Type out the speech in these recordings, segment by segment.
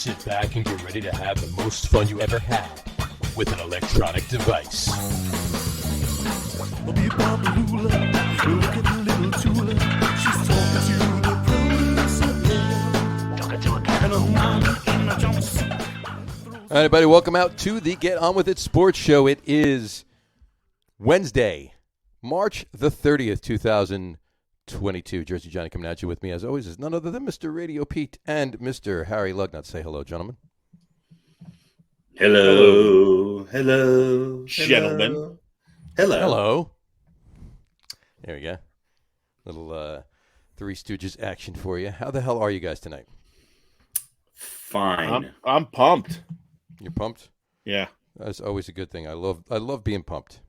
Sit back and get ready to have the most fun you ever had with an electronic device. All right, everybody, welcome out to the Get On With It Sports Show. It is Wednesday, March the 30th, 2022. Jersey Johnny coming at you. With me, as always, is none other than Mr. RadioPete and Mr. Harry Lug Nutz. Say hello, gentlemen. Hello. Hello. Gentlemen. Hello. Hello. There we go. Little Three Stooges action for you. How the hell are you guys tonight? Fine. I'm pumped. You're pumped? Yeah. That's always a good thing. I love being pumped.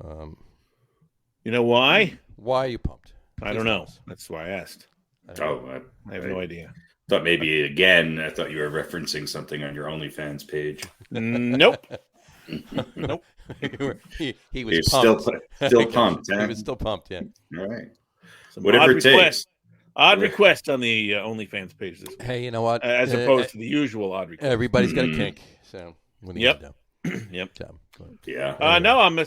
You know why? Why are you pumped? I don't know. That's why I asked. I have no idea. Thought maybe again. I thought you were referencing something on your OnlyFans page. Nope. Nope. he was still pumped. pumped. Huh? He was still pumped. Yeah. All right. Some Whatever it takes. Odd request on the OnlyFans page this week. Hey, you know what? As opposed to the usual odd request. Everybody's got a kink. So what do you do? Yep. Yeah. No, I'm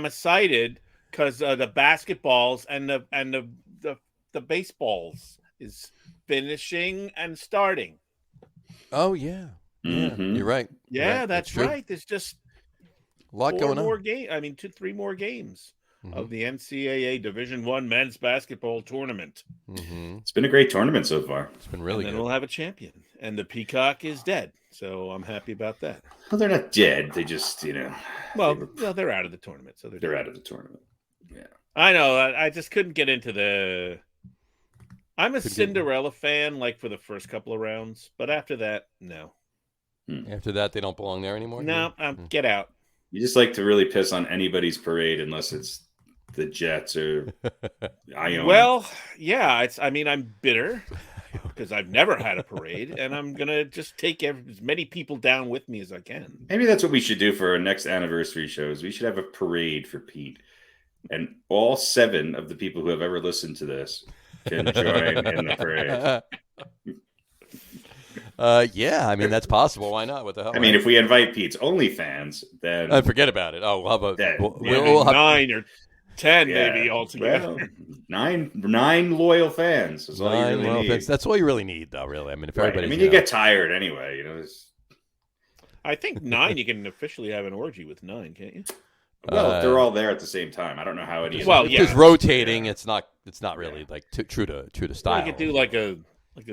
excited because the basketballs and the baseballs is finishing and starting. Oh yeah. Mm-hmm. You're right. Yeah, that's right. There's just a lot going on. 3 more games of the NCAA Division I men's basketball tournament. Mm-hmm. It's been a great tournament so far. It's been really good. And then we'll have a champion. And the Peacock is dead. So I'm happy about that. Well, they're not dead. They just, Well, they're out of the tournament. So they're out of the tournament. Yeah. I know. I just couldn't get into the... I'm a Cinderella fan, like, for the first couple of rounds. But after that, no. After that, they don't belong there anymore? No, get out. You just like to really piss on anybody's parade unless it's the Jets or Iona. Well, yeah. I'm bitter because I've never had a parade, and I'm going to just take as many people down with me as I can. Maybe that's what we should do for our next anniversary shows. We should have a parade for Pete. And all 7 of the people who have ever listened to this can join in the parade. Yeah, I mean, that's possible. Why not? What the hell? I mean, if we invite Pete's OnlyFans, then... forget about it. Oh, how about... We'll have 9 or 10 maybe altogether. Well, 9 loyal fans is all you really need. That's all you really need, though, really. I mean, if everybody... I mean, you get tired anyway. I think 9, you can officially have an orgy with 9, can't you? Well, if they're all there at the same time. I don't know how it is. Well, yeah. Because rotating, it's not really like true to style. Well, you could do like a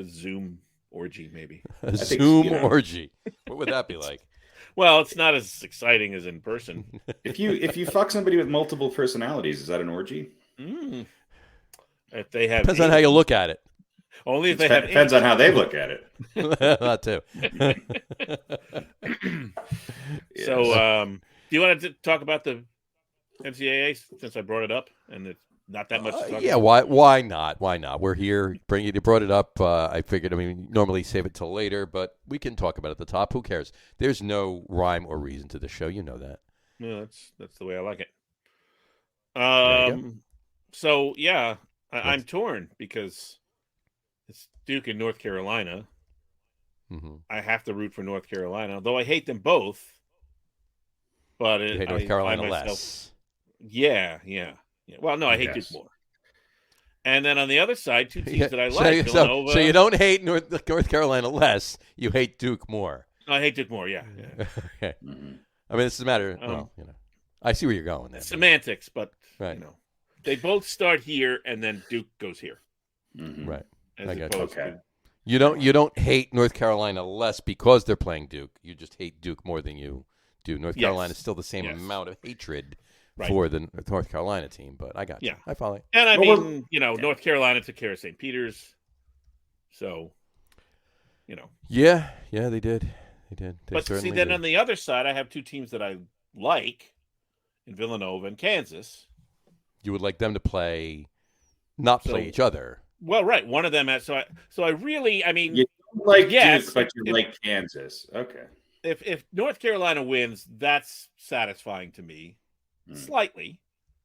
Zoom orgy, maybe. A Zoom orgy. What would that be like? Well, it's not as exciting as in person. If you fuck somebody with multiple personalities, is that an orgy? If they have, depends on how you look at it. Only if they have. Depends on how they look at it. That too. So, do you want to talk about the NCAA since I brought it up and it's not that much to talk about? Why not? Why not? We're here. You brought it up. I figured, normally save it till later, but we can talk about it at the top. Who cares? There's no rhyme or reason to the show. You know that. No, that's the way I like it. So, yeah, I'm torn because it's Duke and North Carolina. Mm-hmm. I have to root for North Carolina, though I hate them both. But you hate North Carolina less. Yeah. Well, no, I hate Duke more. And then on the other side, 2 teams that I like. Villanova. So you don't hate North Carolina less. You hate Duke more. No, I hate Duke more, yeah. Okay. Mm-hmm. I mean, this is a matter. I see where you're going there. Semantics, but, right. They both start here, and then Duke goes here. Mm-hmm. Right. I got you. Okay. You don't hate North Carolina less because they're playing Duke. You just hate Duke more than you do. North Carolina is still the same amount of hatred for the North Carolina team, but I got you. I follow. And I mean, North Carolina took care of St. Peter's, so, Yeah, they did. But see, then on the other side, I have 2 teams that I like in Villanova and Kansas. You would like them to play each other. Well, right. One of them has. So I really, you don't like Duke, but you like Kansas. Okay. If North Carolina wins, that's satisfying to me, slightly,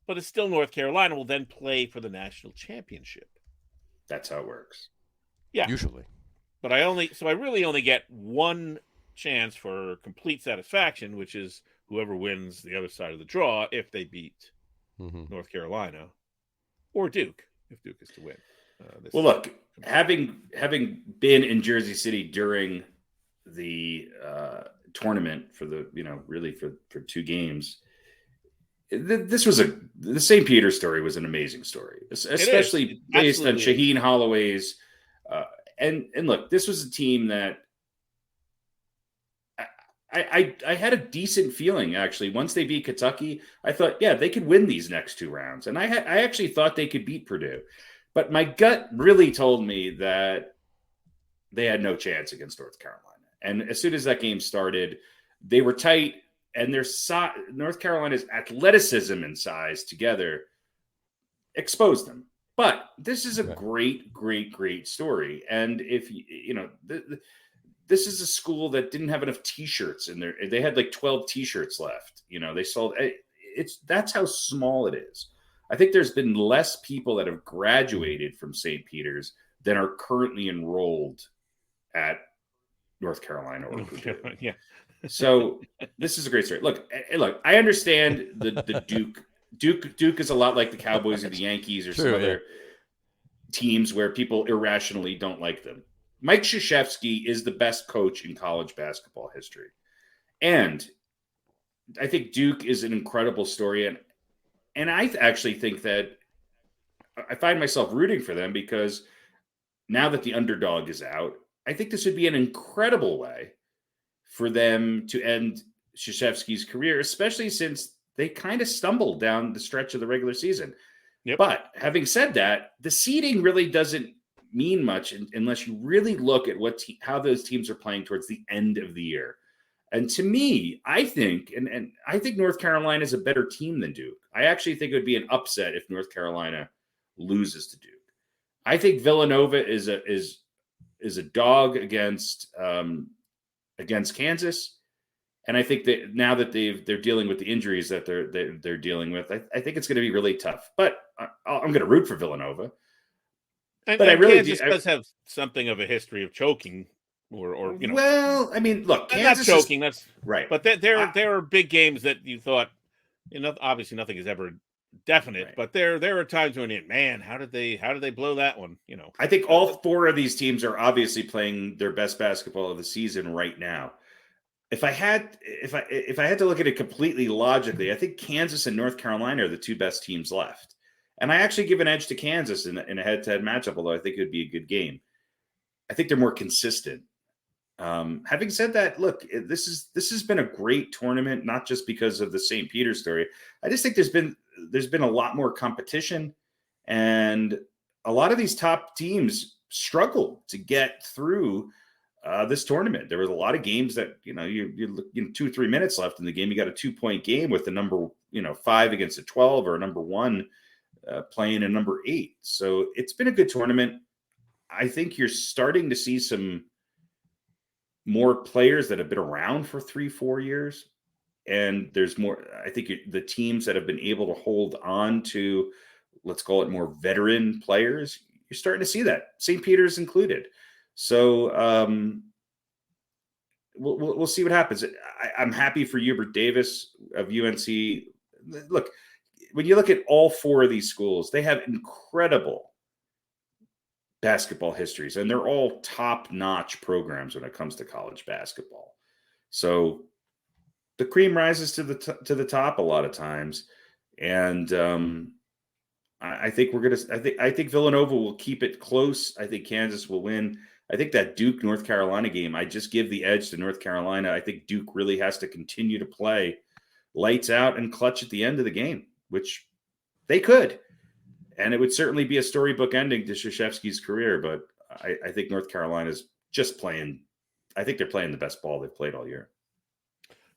but it's still North Carolina will then play for the national championship. That's how it works. Yeah. Usually. But I really only get one chance for complete satisfaction, which is whoever wins the other side of the draw if they beat North Carolina or Duke, if Duke is to win. Well, look, having been in Jersey City during the tournament for the really for 2 games, this was the St. Peter story was an amazing story, especially based on Shaheen Holloway's. And look, this was a team that I had a decent feeling, actually. Once they beat Kentucky, I thought, yeah, they could win these next 2 rounds. And I actually thought they could beat Purdue. But my gut really told me that they had no chance against North Carolina. And as soon as that game started, they were tight. And North Carolina's athleticism and size together exposed them. But this is a great, great, great story. And if this is a school that didn't have enough T-shirts in there. They had like 12 T-shirts left. They sold. That's how small it is. I think there's been less people that have graduated from St. Peter's than are currently enrolled at North Carolina or Purdue. Yeah. So this is a great story. Look, I understand the Duke. Duke is a lot like the Cowboys or the Yankees or some other teams where people irrationally don't like them. Mike Krzyzewski is the best coach in college basketball history. And I think Duke is an incredible story. And I actually think that I find myself rooting for them because now that the underdog is out, I think this would be an incredible way for them to end Krzyzewski's career, especially since they kind of stumbled down the stretch of the regular season. Yep. But having said that, the seeding really doesn't mean much unless you really look at how those teams are playing towards the end of the year. And to me, I think, and I think North Carolina is a better team than Duke. I actually think it would be an upset if North Carolina loses to Duke. I think Villanova is a dog against Kansas, and I think that now that they're dealing with the injuries that they're dealing with, I think it's going to be really tough. But I'm going to root for Villanova. But I really Kansas does have something of a history of choking. Or well, I mean, look, Kansas not choking. That's right. But there are big games that you thought, obviously nothing is ever definite. Right. But there are times when how did they blow that one? I think all 4 of these teams are obviously playing their best basketball of the season right now. If I had to look at it completely logically, I think Kansas and North Carolina are the 2 best teams left, and I actually give an edge to Kansas in a head-to-head matchup. Although I think it would be a good game, I think they're more consistent. Having said that, look, this has been a great tournament, not just because of the St. Peter story. I just think there's been a lot more competition, and a lot of these top teams struggle to get through this tournament. There was a lot of games that you 2 or 3 minutes left in the game, you got a 2-point game with the number 5 against a 12 or a number 1 playing a number 8. So it's been a good tournament. I think you're starting to see some more players that have been around for 3-4 years. And there's more, I think the teams that have been able to hold on to, let's call it more veteran players, you're starting to see that, St. Peter's included. So we'll see what happens. I'm happy for Hubert Davis of UNC. Look, when you look at all 4 of these schools, they have incredible basketball histories, and they're all top-notch programs when it comes to college basketball. So the cream rises to the top a lot of times, and I think I think Villanova will keep it close. I think Kansas will win. I think that Duke North Carolina game, I just give the edge to North Carolina. I think Duke really has to continue to play lights out and clutch at the end of the game, which they could. And it would certainly be a storybook ending to Krzyzewski's career, but I think North Carolina's just playing. I think they're playing the best ball they've played all year.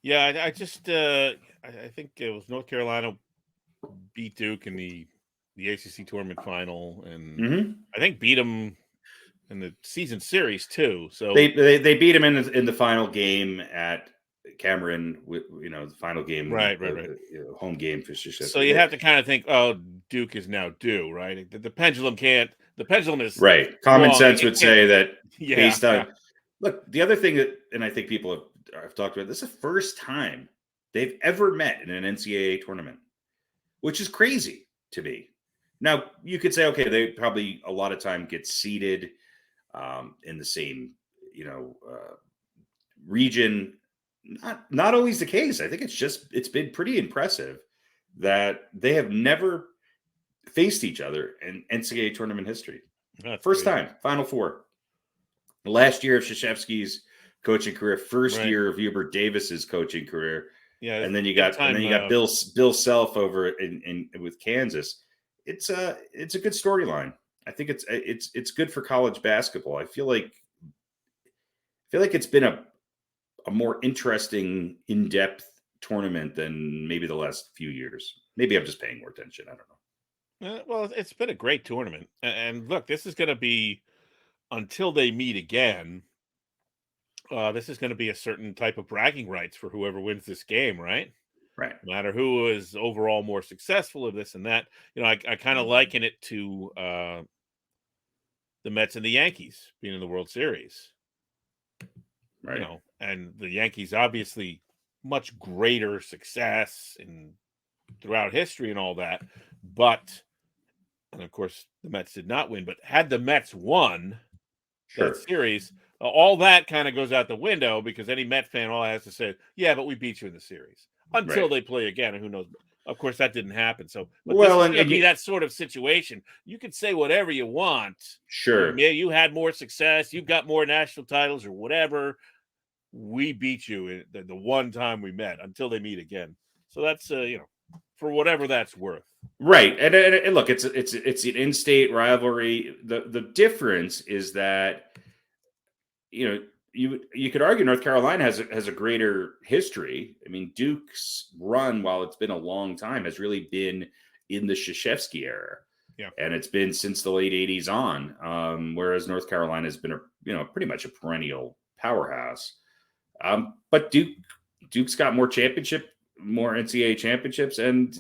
Yeah, I think it was North Carolina beat Duke in the ACC tournament final, and I think beat them in the season series too. So they beat them in the final game at Cameron, the final game, Right. home game for Krzyzewski. So you have to kind of think, oh, Duke is now due, right? The pendulum can't. The pendulum is right. Common wrong. sense would say that based on Yeah. look. The other thing that, and I think people have talked about, this is the first time they've ever met in an NCAA tournament, which is crazy to me. Now you could say, okay, they probably a lot of time get seeded in the same, region. Not always the case. I think it's been pretty impressive that they have never faced each other in NCAA tournament history. That's First crazy. time, Final Four. Last year of Krzyzewski's coaching career, first Right. year of Hubert Davis's coaching career. Yeah, And then you big got time, Bill Self over in with Kansas. It's a good storyline. I think it's good for college basketball. I feel like it's been a more interesting, in-depth tournament than maybe the last few years. Maybe I'm just paying more attention. I don't know. Well, it's been a great tournament, and look, this is going to be until they meet again. This is going to be a certain type of bragging rights for whoever wins this game, right? Right. No matter who is overall more successful of this and that. I kind of liken it to the Mets and the Yankees being in the World Series. Right. And the Yankees obviously much greater success throughout history and all that. But, and of course, the Mets did not win. But had the Mets won that series, all that kind of goes out the window, because any Met fan all has to say, yeah, but we beat you in the series until they play again. And who knows? Of course, that didn't happen. So, but this is going to be that sort of situation. You can say whatever you want. Sure. You had more success. You've got more national titles or whatever. We beat you the one time we met until they meet again. So that's, for whatever that's worth. Right. And look, it's an in-state rivalry. The difference is that, you could argue North Carolina has a greater history. I mean, Duke's run, while it's been a long time, has really been in the Krzyzewski era. Yeah. And it's been since the late 80s on, whereas North Carolina has been pretty much a perennial powerhouse. But Duke's got more NCAA championships, and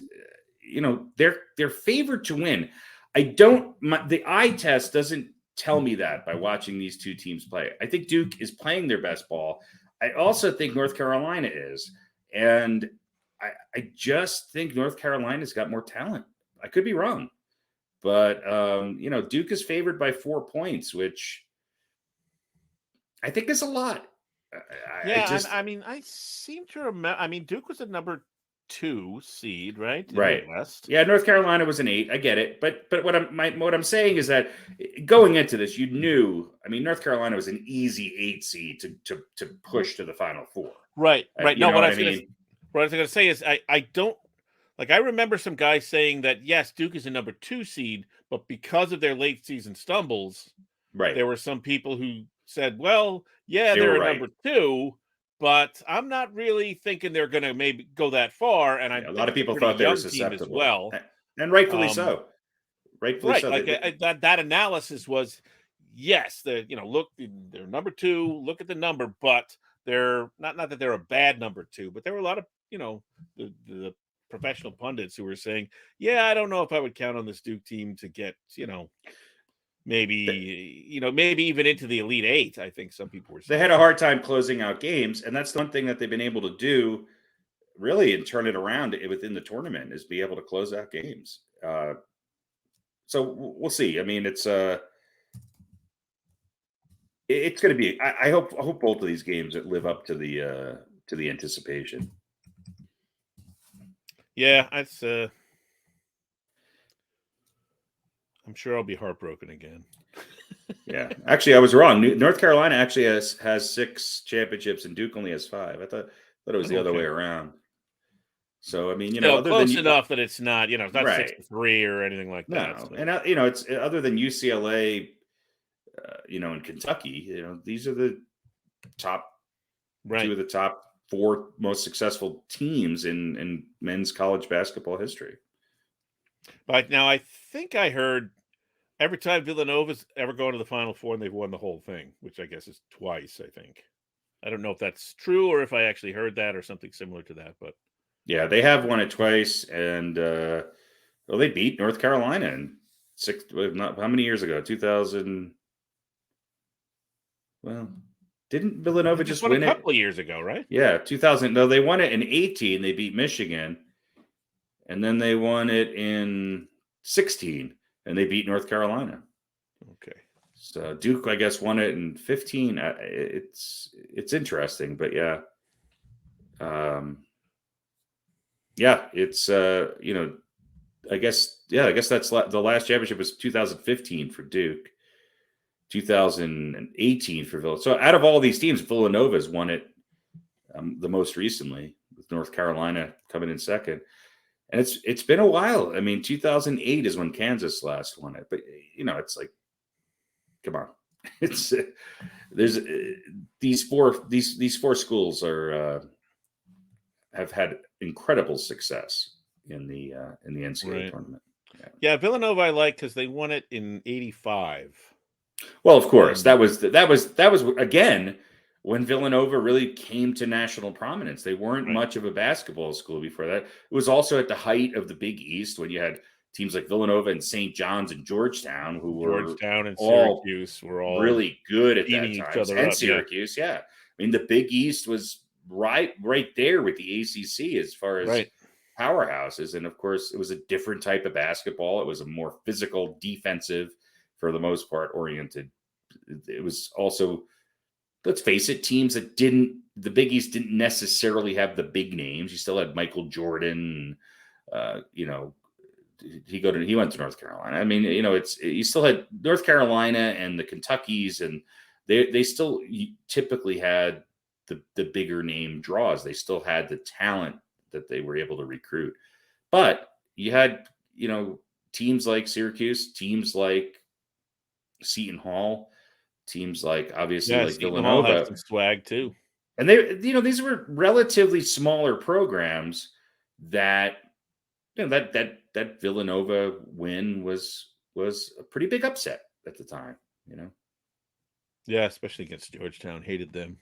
they're favored to win. The eye test doesn't tell me that by watching these two teams play. I think Duke is playing their best ball. I also think North Carolina is, and I just think North Carolina's got more talent. I could be wrong, but Duke is favored by 4 points, which I think is a lot. I seem to remember. Duke was a number 2 seed, right? In right. the West. Yeah, North Carolina was an 8. I get it, but what I'm saying is that going into this, you knew. North Carolina was an easy 8 seed to push to the Final Four. Right. Right. No, what I was going to say is I don't like. I remember some guys saying that yes, Duke is a number 2 seed, but because of their late season stumbles, right, there were some people who said, well, yeah, they're a number 2, but I'm not really thinking they're going to maybe go that far. And a lot of people thought they were susceptible as well, and rightfully so. Rightfully so. Like that analysis was, yes, look, they're number 2. Look at the number, but they're not that they're a bad number 2, but there were a lot of the professional pundits who were saying, yeah, I don't know if I would count on this Duke team to get maybe even into the Elite 8. I think some people were saying. They had a hard time closing out games, and that's the one thing that they've been able to do really and turn it around within the tournament is be able to close out games. So we'll see. It's going to be. I hope both of these games live up to the anticipation. Yeah, that's. I'm sure I'll be heartbroken again. Yeah, actually, I was wrong. North Carolina actually has 6 championships, and Duke only has 5. I thought it was the other way around. So close enough that it's not it's not right. 6-3 or anything like that. No, so. And it's other than UCLA, and Kentucky. These are the top 2 of the top 4 most successful teams in men's college basketball history. But now I think I heard every time Villanova's ever gone to the Final Four and they've won the whole thing, which I guess is twice, I think. I don't know if that's true or if I actually heard that or something similar to that. But Yeah, they have won it twice, and they beat North Carolina in how many years ago? 2000. Well, didn't Villanova they just won win a it? couple of years ago, right? Yeah, 2000. No, they won it in 18. They beat Michigan, and then they won it in 16, and they beat North Carolina. Okay. So Duke, I guess, won it in 15. It's interesting, but yeah, it's I guess that's the last championship was 2015 for Duke, 2018 for Villanova. So out of all these teams, Villanova's won it the most recently, with North Carolina coming in second. And it's been a while. I mean, 2008 is when Kansas last won it, but it's like, come on, it's there's these four schools have had incredible success in the NCAA tournament. Yeah, Villanova I like because they won it in '85. Well, of course, that was again when Villanova really came to national prominence. They weren't much of a basketball school before that. It was also at the height of the Big East when you had teams like Villanova and St. John's and Georgetown, Georgetown and Syracuse were all really good at beating that each time. other And up, Syracuse, yeah. I mean, the Big East was right there with the ACC as far as powerhouses. And of course, it was a different type of basketball. It was a more physical, defensive, for the most part, oriented. It was also, let's face it, teams that the Big East didn't necessarily have the big names. You still had Michael Jordan, he went to North Carolina. I mean, you still had North Carolina and the Kentuckys, and they still typically had the bigger name draws. They still had the talent that they were able to recruit. But you had, teams like Syracuse, teams like Seton Hall, teams like obviously like Seton Villanova. Hall had some swag too. And they, these were relatively smaller programs that, that Villanova win was a pretty big upset at the time, Yeah, especially against Georgetown. Hated them.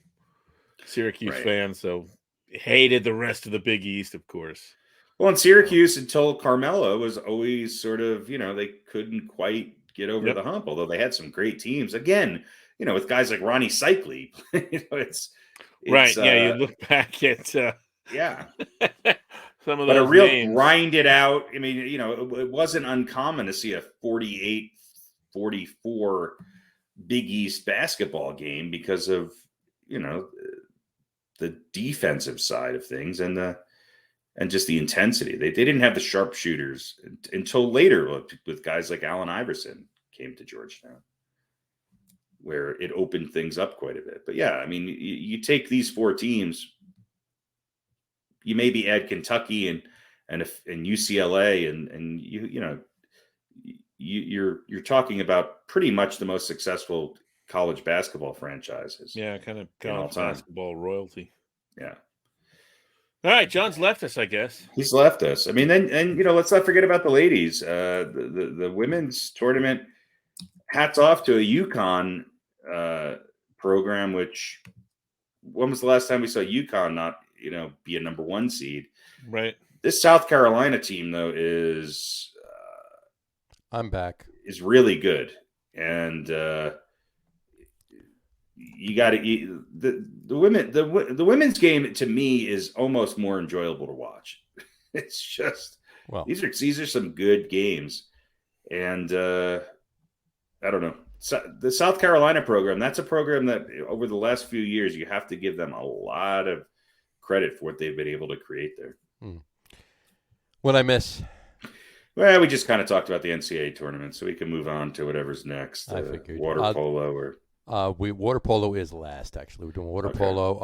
Syracuse fans, so hated the rest of the Big East, of course. Well, in Syracuse, until Carmelo was always sort of, they couldn't quite get over the hump, although they had some great teams. Again, with guys like Ronnie Cycli, it's right. Yeah, you look back at some of those a real names. grind it out. I mean, it wasn't uncommon to see a 48-44 Big East basketball game because of, the defensive side of things and just the intensity. They didn't have the sharpshooters until later with guys like Allen Iverson came to Georgetown, where it opened things up quite a bit. But yeah, I mean, you take these four teams, you maybe add Kentucky and UCLA, and you're talking about pretty much the most successful college basketball franchises. Yeah, kind of college basketball royalty. Yeah. All right, John's left us, I guess. He's left us. I mean, and let's not forget about the ladies. The women's tournament. Hats off to a UConn program. Which, when was the last time we saw UConn not be a number one seed? Right. This South Carolina team though is. I'm back. Is really good, and you got to the women. The women's game to me is almost more enjoyable to watch. It's just these are some good games, and I don't know. So the South Carolina program, that's a program that over the last few years you have to give them a lot of credit for what they've been able to create there. What I miss. Well, we just kind of talked about the NCAA tournament, so we can move on to whatever's next. I figured water polo or water polo is last. Actually, we're doing water polo.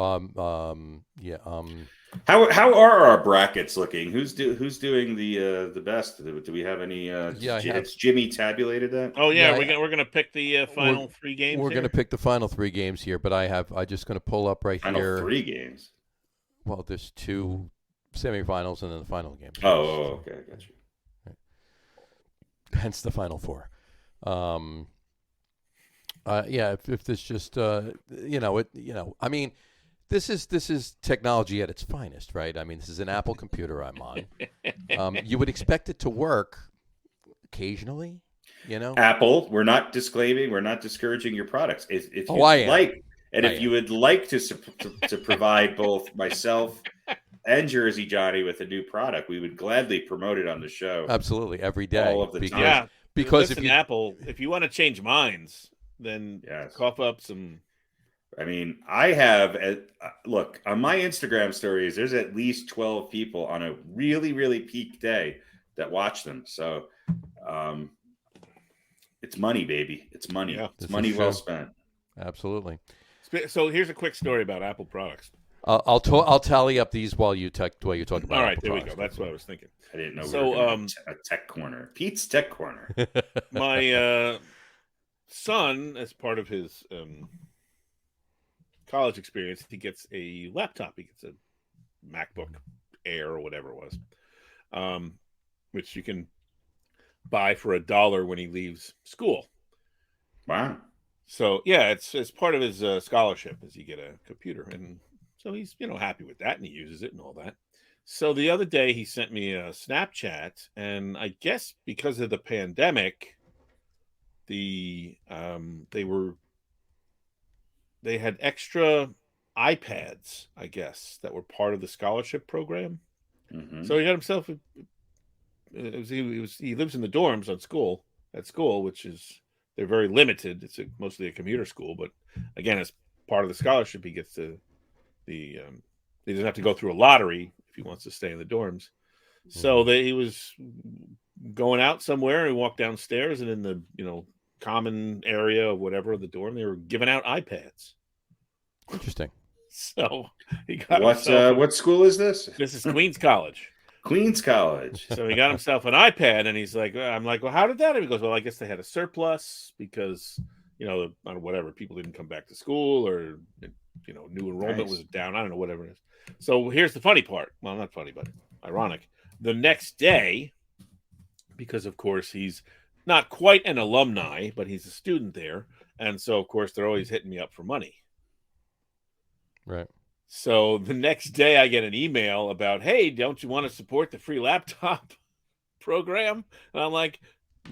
How are our brackets looking? Who's doing the best? Do we have any? Has Jimmy tabulated that? Oh yeah, we're gonna pick the final three games. We're gonna pick the final three games here, but I'm just gonna pull up here. Final three games. Well, there's two semifinals and then the final game. Oh, okay, I got you. Hence the final four. If there's just I mean, This is technology at its finest, right? I mean, this is an Apple computer I'm on. You would expect it to work occasionally, you know? Apple, we're not disclaiming, we're not discouraging your products. If you you would like to provide both myself and Jersey Johnny with a new product, we would gladly promote it on the show. Absolutely, every day. All of the time. Yeah, because listen, Apple, if you want to change minds, then cough up some. I mean, I have look on my Instagram stories. There's at least 12 people on a really, really peak day that watch them. So, it's money, baby. It's money. Yeah, it's money well spent. Absolutely. So here's a quick story about Apple products. I'll tally up these while you talk about. All right, Apple there products. we go. That's what I was thinking. I didn't know. We were a tech corner. Pete's tech corner. My son, as part of his college experience, he gets a laptop. He gets a MacBook Air or whatever it was, which you can buy for $1 when he leaves school. Wow. So yeah, it's part of his scholarship is you get a computer, and so he's happy with that, and he uses it and all that. So the other day he sent me a Snapchat, and I guess because of the pandemic, they had extra iPads, I guess, that were part of the scholarship program. Mm-hmm. So he got himself. He lives in the dorms at school, which is they're very limited. It's mostly a commuter school, but again, as part of the scholarship, he gets he doesn't have to go through a lottery if he wants to stay in the dorms. So he was going out somewhere and walked downstairs, and in the common area of whatever of the dorm, they were giving out iPads. Interesting. So he got what school is this? This is Queens College. Queens College. So he got himself an iPad, and he's like, I'm like, well, how did that? And he goes, well, I guess they had a surplus because whatever, people didn't come back to school, or new enrollment was down. I don't know, whatever it is. So here's the funny part. Well, not funny, but ironic. The next day, because of course he's not quite an alumni, but he's a student there, and so of course they're always hitting me up for money. Right. So the next day I get an email about, hey, don't you want to support the free laptop program? And I'm like,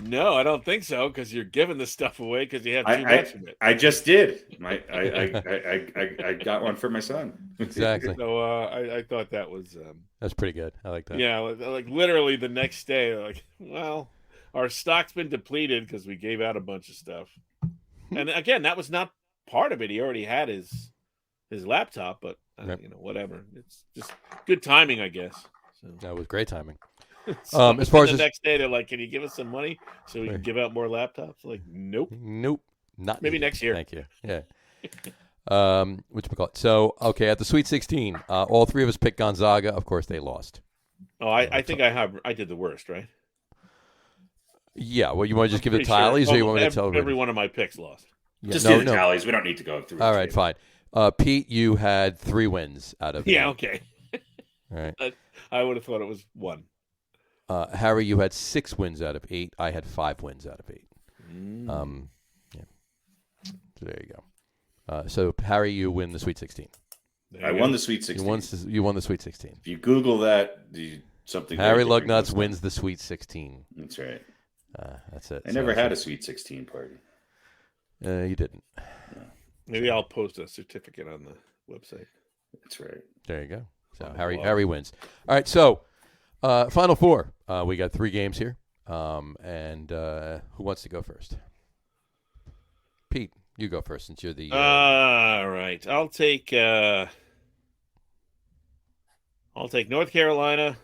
no, I don't think so, because you're giving this stuff away because you have too much of it. I just did. I got one for my son. Exactly. So I thought that was that's pretty good. I like that. Yeah, like literally the next day, like, well, our stock's been depleted because we gave out a bunch of stuff. And again, that was not part of it. He already had his laptop, but whatever. It's just good timing, I guess. So. That was great timing. So as far as the next day, they're like, "Can you give us some money so we can give out more laptops?" Like, nope, not maybe next year. Thank you. Yeah. Whatchamacallit? So, okay, at the Sweet 16, all three of us picked Gonzaga. Of course, they lost. Oh, I think I did the worst, right? Yeah. Well, you want to just give the tallies, or you want me to tell every one of my picks lost? Yeah, just do the tallies. We don't need to go through. All right, fine. Pete, you had 3 wins out of 8. Yeah, okay. All right. I would have thought it was 1. Harry, you had 6 wins out of 8. I had 5 wins out of 8. Yeah. So there you go. So Harry, you win the Sweet 16. I won the Sweet 16. You won the Sweet 16. If you Google that, something. Harry Lug Nutz wins the Sweet 16. That's right. That's it. I never had a Sweet 16 party. You didn't. No. Maybe I'll post a certificate on the website. That's right. There you go. So Harry wins. All right. So Final Four. We got 3 games here. And who wants to go first? Pete, you go first since you're the. All right. I'll take North Carolina.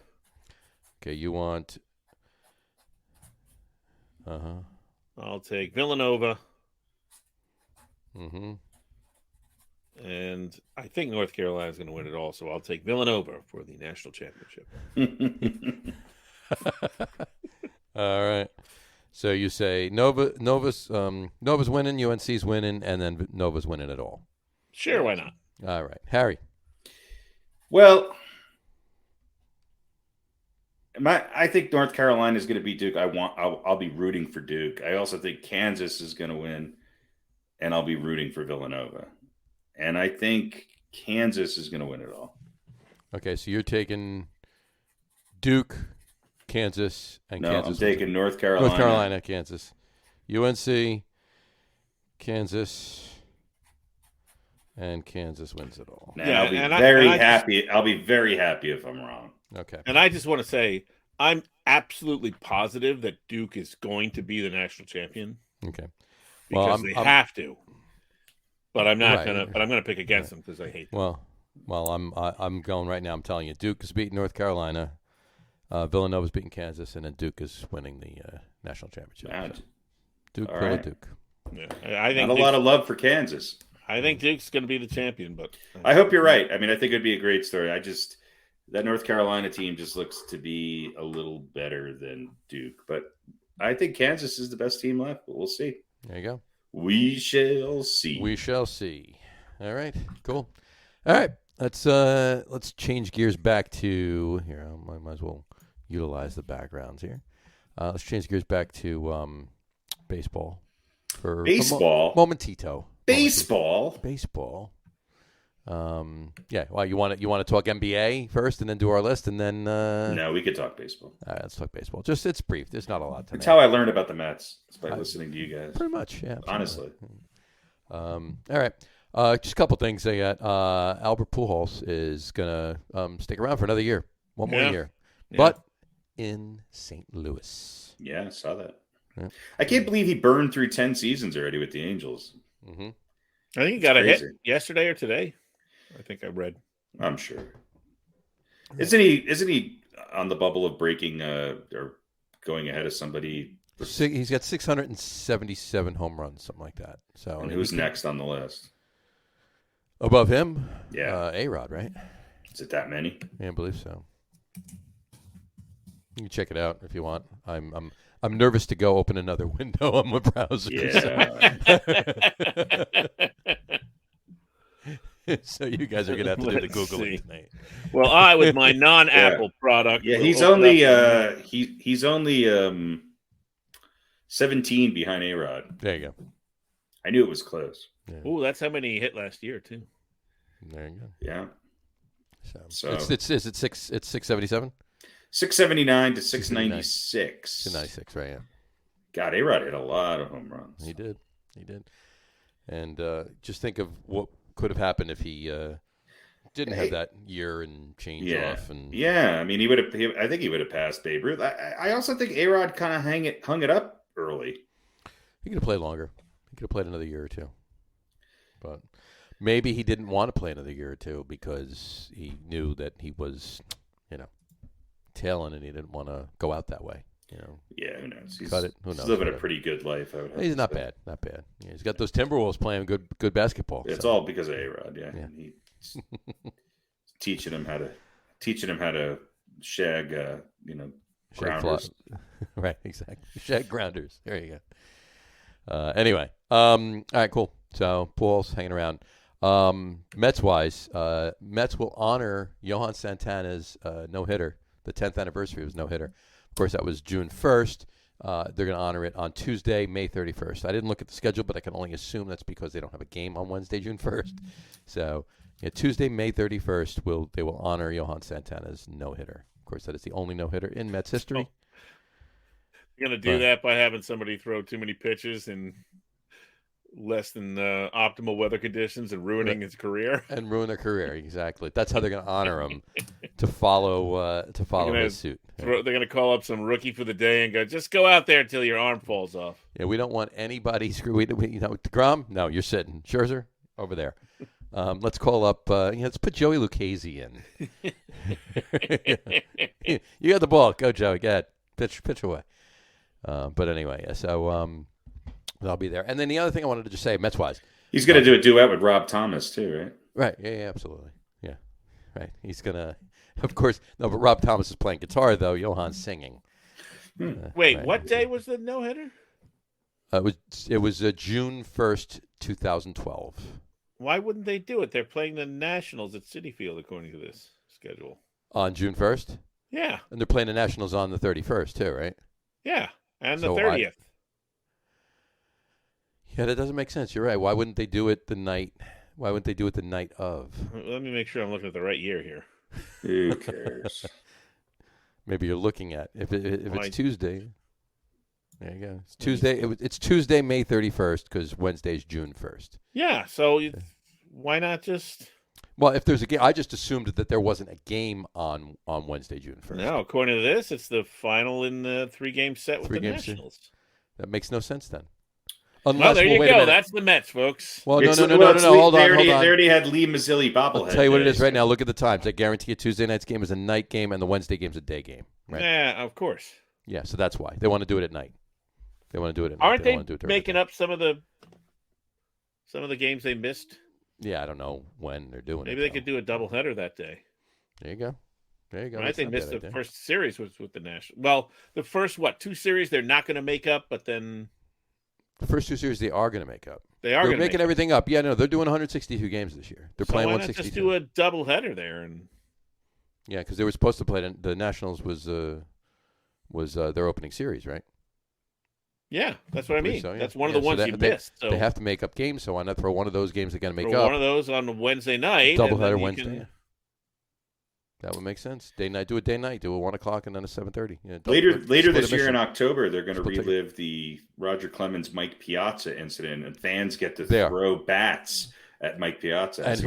Okay, you want. I'll take Villanova. Mm-hmm. And I think North Carolina is going to win it all, so I'll take Villanova for the national championship. All right. So you say Nova's winning, UNC's winning, and then Nova's winning it all. Sure, why not? All right, Harry. Well, I think North Carolina is going to beat Duke. I'll be rooting for Duke. I also think Kansas is going to win, and I'll be rooting for Villanova. And I think Kansas is going to win it all. Okay, so you're taking Duke, Kansas, and No, Kansas. I'm taking North Carolina. North Carolina, Kansas. UNC, Kansas, and Kansas wins it all. Now, Yeah, I'll be and I- very and I just- happy. I'll be very happy if I'm wrong. Okay. And I just want to say, I'm absolutely positive that Duke is going to be the national champion Okay. because Well, they I'm- have to. But I'm not Right. gonna. But I'm gonna pick against them because I hate them. Well, I'm going right now. I'm telling you, Duke is beating North Carolina, Villanova's beating Kansas, and then Duke is winning the national championship. Wow. So, Duke, All Philly, right. Duke. Yeah, I think Not a lot of love for Kansas. I think Duke's going to be the champion, but I hope you're right. I mean, I think it'd be a great story. That North Carolina team just looks to be a little better than Duke, but I think Kansas is the best team left. But we'll see. There you go. We shall see. We shall see. All right, cool. All right, let's change gears back to here. I might as well utilize the backgrounds here. Let's change gears back to baseball for Baseball? momentito. Baseball. Baseball. Yeah. Well, you want to talk NBA first, and then do our list, and then No, we could talk baseball. all right, let's talk baseball. Just it's brief. There's not a lot tonight. That's how I learned about the Mets. It's by listening to you guys. Pretty much, yeah. Honestly. All right. Just a couple things. I got Albert Pujols is gonna stick around for another year, one more Yeah. year, Yeah. but in St. Louis. Yeah, I saw that. Yeah. I can't believe he burned through 10 seasons already with the Angels. Mm-hmm. I think he got a crazy. hit yesterday or today. I think I read. I'm sure. Isn't he on the bubble of breaking or going ahead of somebody? He's got 677 home runs, something like that. So And who's next on the list? above him? Yeah. A-Rod, right? Is it that many? Yeah, I believe so. You can check it out if you want. I'm nervous to go open another window on my browser. Yeah. So you guys are gonna have to do the Let's Googling see. tonight. Well, I with my non-Apple product. Yeah, will he's open only up- he's only 17 behind A-Rod. There you go. I knew it was close. Ooh, that's how many he hit last year too. There you go. Yeah. So So- it's 677? 679 to 696. 296, right? Yeah. God, A-Rod hit a lot of home runs. He did. And just think of what could have happened if he didn't have that year and change off. And Yeah, I mean, I think he would have passed Babe Ruth. I also think A-Rod kind of hung it up early. he could have played longer. He could have played another year or two. But maybe he didn't want to play another year or two because he knew that he was, tailing and he didn't want to go out that way. Yeah, who knows? He's, Cut it. Who he's knows? living a Whatever. pretty good life. I would have He's to not say. bad. Yeah, he's got those Timberwolves playing good basketball. It's so. all because of A-Rod. Yeah, Yeah. And he's teaching him how to shag, Shag grounders. fly- right, exactly. Shag grounders. There you go. Anyway, all right, cool. So Pujols hanging around. Mets-wise, Mets will honor Johan Santana's no-hitter. The 10th anniversary of his no-hitter. Of course, that was June 1st. They're going to honor it on Tuesday, May 31st. I didn't look at the schedule, but I can only assume that's because they don't have a game on Wednesday, June 1st. So, Tuesday, May 31st, they will honor Johan Santana's no-hitter. Of course, that is the only no-hitter in Mets history. You're gonna do that by having somebody throw too many pitches in less than optimal weather conditions and ruining his career. And ruin their career, exactly. That's how they're going to honor him, to follow his suit. They're going to call up some rookie for the day and go, just go out there until your arm falls off. Yeah, we don't want anybody DeGrom? No, you're sitting. Scherzer? Over there. Let's call up, let's put Joey Lucchesi in. You got the ball. Go, Joey. Go ahead. Pitch away. But anyway, so I'll be there. And then the other thing I wanted to just say, Mets-wise. He's going to do a duet with Rob Thomas too, right? Right. Yeah, absolutely. Yeah. Right. He's going to, of course, no, but Rob Thomas is playing guitar, though. Johan's singing. Wait, right. what day was the no-hitter? It was June 1st, 2012. Why wouldn't they do it? They're playing the Nationals at Citi Field, according to this schedule. On June 1st? Yeah. And they're playing the Nationals on the 31st, too, right? Yeah. And the So 30th. Yeah, that doesn't make sense. You're right. Why wouldn't they do it the night Why wouldn't they do it the night of? Let me make sure I'm looking at the right year here. Who cares? Maybe you're looking at if it's Tuesday. There you go. It's Tuesday. It's Tuesday, May 31st, because Wednesday's June 1st. Yeah. So why not just? Well, if there's a game, I just assumed that there wasn't a game on Wednesday, June 1st. No, according to this, it's the final in the 3-game set with the Nationals. That makes no sense then. Well, there you go. That's the Mets, folks. Well, no. Hold on. They already had Lee Mazzilli bobblehead. I'll tell you what it is right now. Look at the times. I guarantee you Tuesday night's game is a night game and the Wednesday game's a day game. Right? Yeah, of course. Yeah, so that's why. They want to do it at night. They want to do it at night. Aren't they making up some of the games they missed? Yeah, I don't know when they're doing it. Maybe they could do a doubleheader that day. There you go. I think they missed the first series with the National. Well, the first, 2 series they're not going to make up, but then... The first 2 series they are going to make up. They're making everything up. Yeah, no, they're doing 162 games this year. They're playing 162. Just do a doubleheader there? Yeah, because they were supposed to play the Nationals was their opening series, right? Yeah, that's what I mean. So, yeah. That's one of the ones you missed. So they have to make up games, so why not throw one of those games they're going to make throw up? One of those on Wednesday night. Doubleheader Wednesday. Yeah. That would make sense. Day night, do a day night, do a 1 o'clock and then a 7:30. Yeah, later this year in October, they're going to relive the Roger Clemens Mike Piazza incident, and fans get to throw bats at Mike Piazza and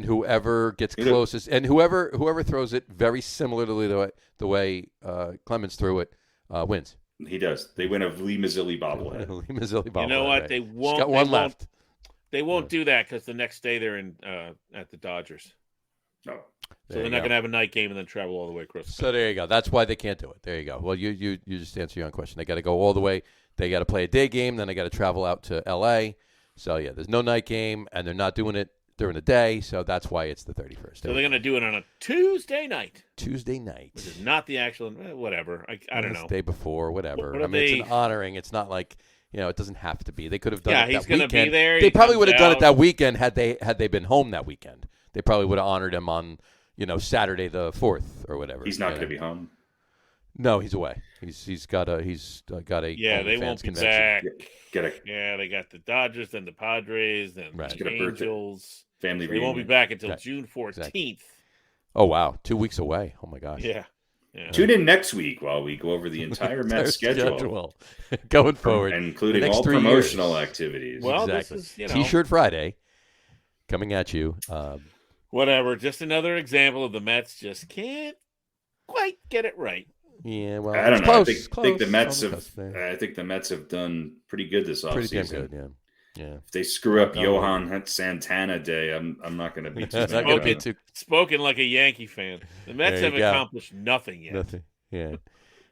whoever gets closest, and whoever throws it very similarly the way Clemens threw it wins. He does. They win a Lee Mazzilli bobblehead. Lee Mazzilli bobblehead. You know what? Right. They won't. He's got one left. They won't do that because the next day they're in at the Dodgers. No. So they're not going to have a night game and then travel all the way across. So there you go. That's why they can't do it. There you go. Well, you just answer your own question. They got to go all the way. They got to play a day game, then they got to travel out to L.A. So yeah, there's no night game, and they're not doing it during the day. So that's why it's the 31st. So they're going to do it on a Tuesday night. Tuesday night, which is not the actual. Whatever. I don't know. Day before, whatever. It's an honoring. It's not like. It doesn't have to be. They could have done it that weekend. Yeah, he's going to be there. They probably would have done it that weekend had they been home that weekend. They probably would have honored him on, Saturday the 4th or whatever. He's not going to be home. No, he's away. He's got a yeah. They won't be back. Yeah, they got the Dodgers, then the Padres, then the Angels. Family. They won't be back until June 14th. Exactly. Oh wow, 2 weeks away. Oh my gosh. Yeah. Tune in next week while we go over the entire Mets schedule going forward, including all promotional activities. Well, exactly. This is T-shirt Friday coming at you. Whatever. Just another example of the Mets just can't quite get it right. Yeah, well, I don't know. Close, I think the Mets have done pretty good this offseason. Pretty damn good, yeah. If they screw up Johan Santana Day, I'm not going to be too. Spoken like a Yankee fan. The Mets have accomplished nothing yet. Nothing. Yeah.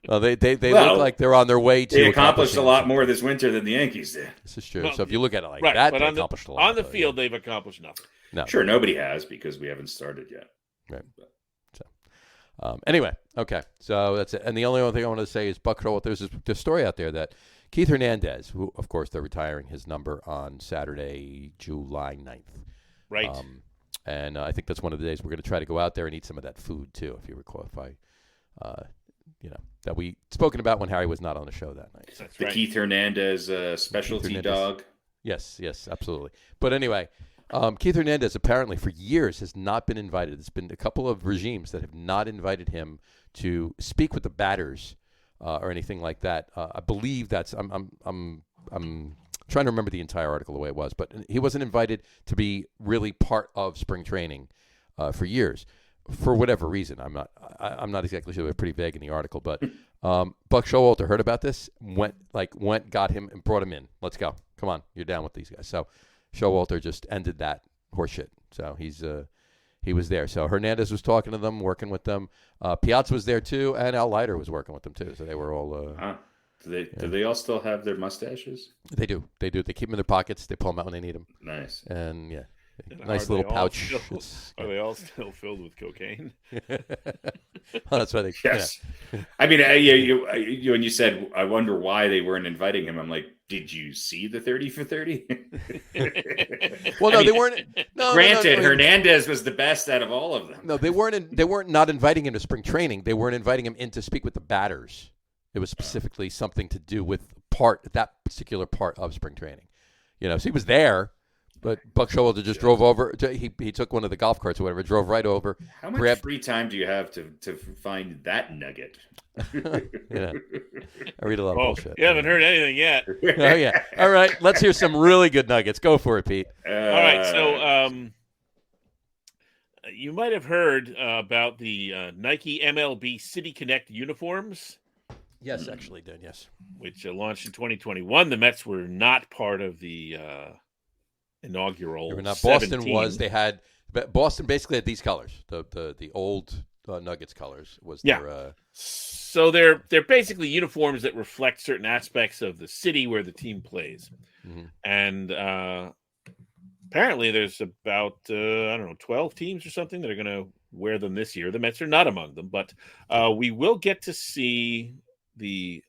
Well, they look like they're on their way to. They accomplished a lot more this winter than the Yankees did. This is true. Well, so if you look at it like that, they accomplished a lot. On the field, they've accomplished nothing. No. Sure, nobody has because we haven't started yet. Right. So, anyway, okay. So that's it. And the only other thing I want to say is Buck Showalter. There's this story out there that Keith Hernandez, who, of course, they're retiring his number on Saturday, July 9th. Right. And I think that's one of the days we're going to try to go out there and eat some of that food, too, if you recall. That we spoken about when Harry was not on the show that night. That's the right. Keith Hernandez specialty dog. Yes, absolutely. But anyway, Keith Hernandez apparently for years has not been invited. There's been a couple of regimes that have not invited him to speak with the batters or anything like that. I believe that's I'm trying to remember the entire article the way it was, but he wasn't invited to be really part of spring training for years. For whatever reason, I'm not exactly sure. They're pretty vague in the article, but Buck Showalter heard about this, went, got him and brought him in. Let's go. Come on, you're down with these guys. So Showalter just ended that horseshit. So he was there. So Hernandez was talking to them, working with them. Piazza was there too, and Al Leiter was working with them too. So they were all. Do they all still have their mustaches? They do. They keep them in their pockets. They pull them out when they need them. Nice. And yeah. Nice little pouch. Are they all still filled with cocaine? Well, that's why they. Yes. Yeah. I mean, you when you said, I wonder why they weren't inviting him. I'm like, did you see the 30 for 30? Well, no, they weren't. No, granted, Hernandez was the best out of all of them. No, they weren't not inviting him to spring training. They weren't inviting him in to speak with the batters. It was specifically something to do with that particular part of spring training. So he was there. But Buck Showalter just drove over. He took one of the golf carts or whatever, drove right over. How much free time do you have to find that nugget? Yeah, I read a lot of bullshit. You haven't heard anything yet. Oh yeah. All right, let's hear some really good nuggets. Go for it, Pete. All right, so you might have heard about the Nike MLB City Connect uniforms. Yes, actually did. Yes, which launched in 2021. The Mets were not part of the inaugural. They were not. 17. Boston was. They had Boston basically had these colors. The old Nuggets colors was their. So they're basically uniforms that reflect certain aspects of the city where the team plays, and apparently there's about 12 teams or something that are going to wear them this year. The Mets are not among them, but we will get to see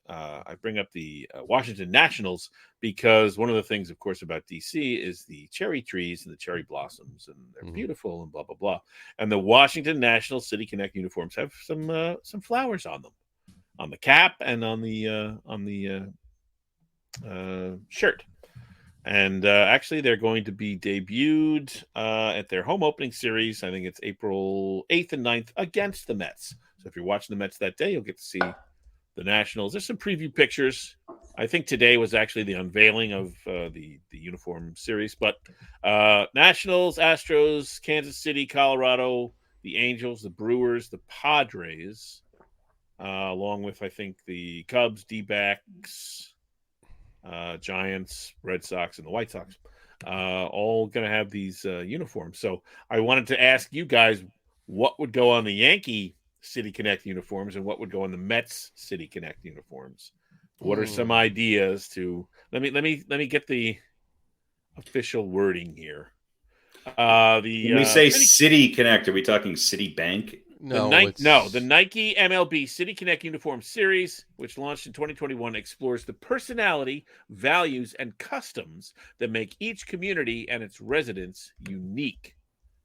I bring up the Washington Nationals because one of the things, of course, about DC is the cherry trees and the cherry blossoms, and they're beautiful and blah blah blah. And the Washington Nationals City Connect uniforms have some flowers on them, on the cap and on the shirt. And actually, they're going to be debuted at their home opening series. I think it's April 8th and 9th against the Mets. So if you're watching the Mets that day, you'll get to see the Nationals. There's some preview pictures. I think today was actually the unveiling of the uniform series. But Nationals, Astros, Kansas City, Colorado, the Angels, the Brewers, the Padres, along with, I think, the Cubs, D-backs, Giants, Red Sox, and the White Sox, all going to have these uniforms. So I wanted to ask you guys what would go on the Yankee City Connect uniforms and what would go on the Mets City Connect uniforms. What are some ideas to let me get the official wording here. When we say City Connect, are we talking Citibank? No, the Nike MLB City Connect uniform series, which launched in 2021, explores the personality, values, and customs that make each community and its residents unique.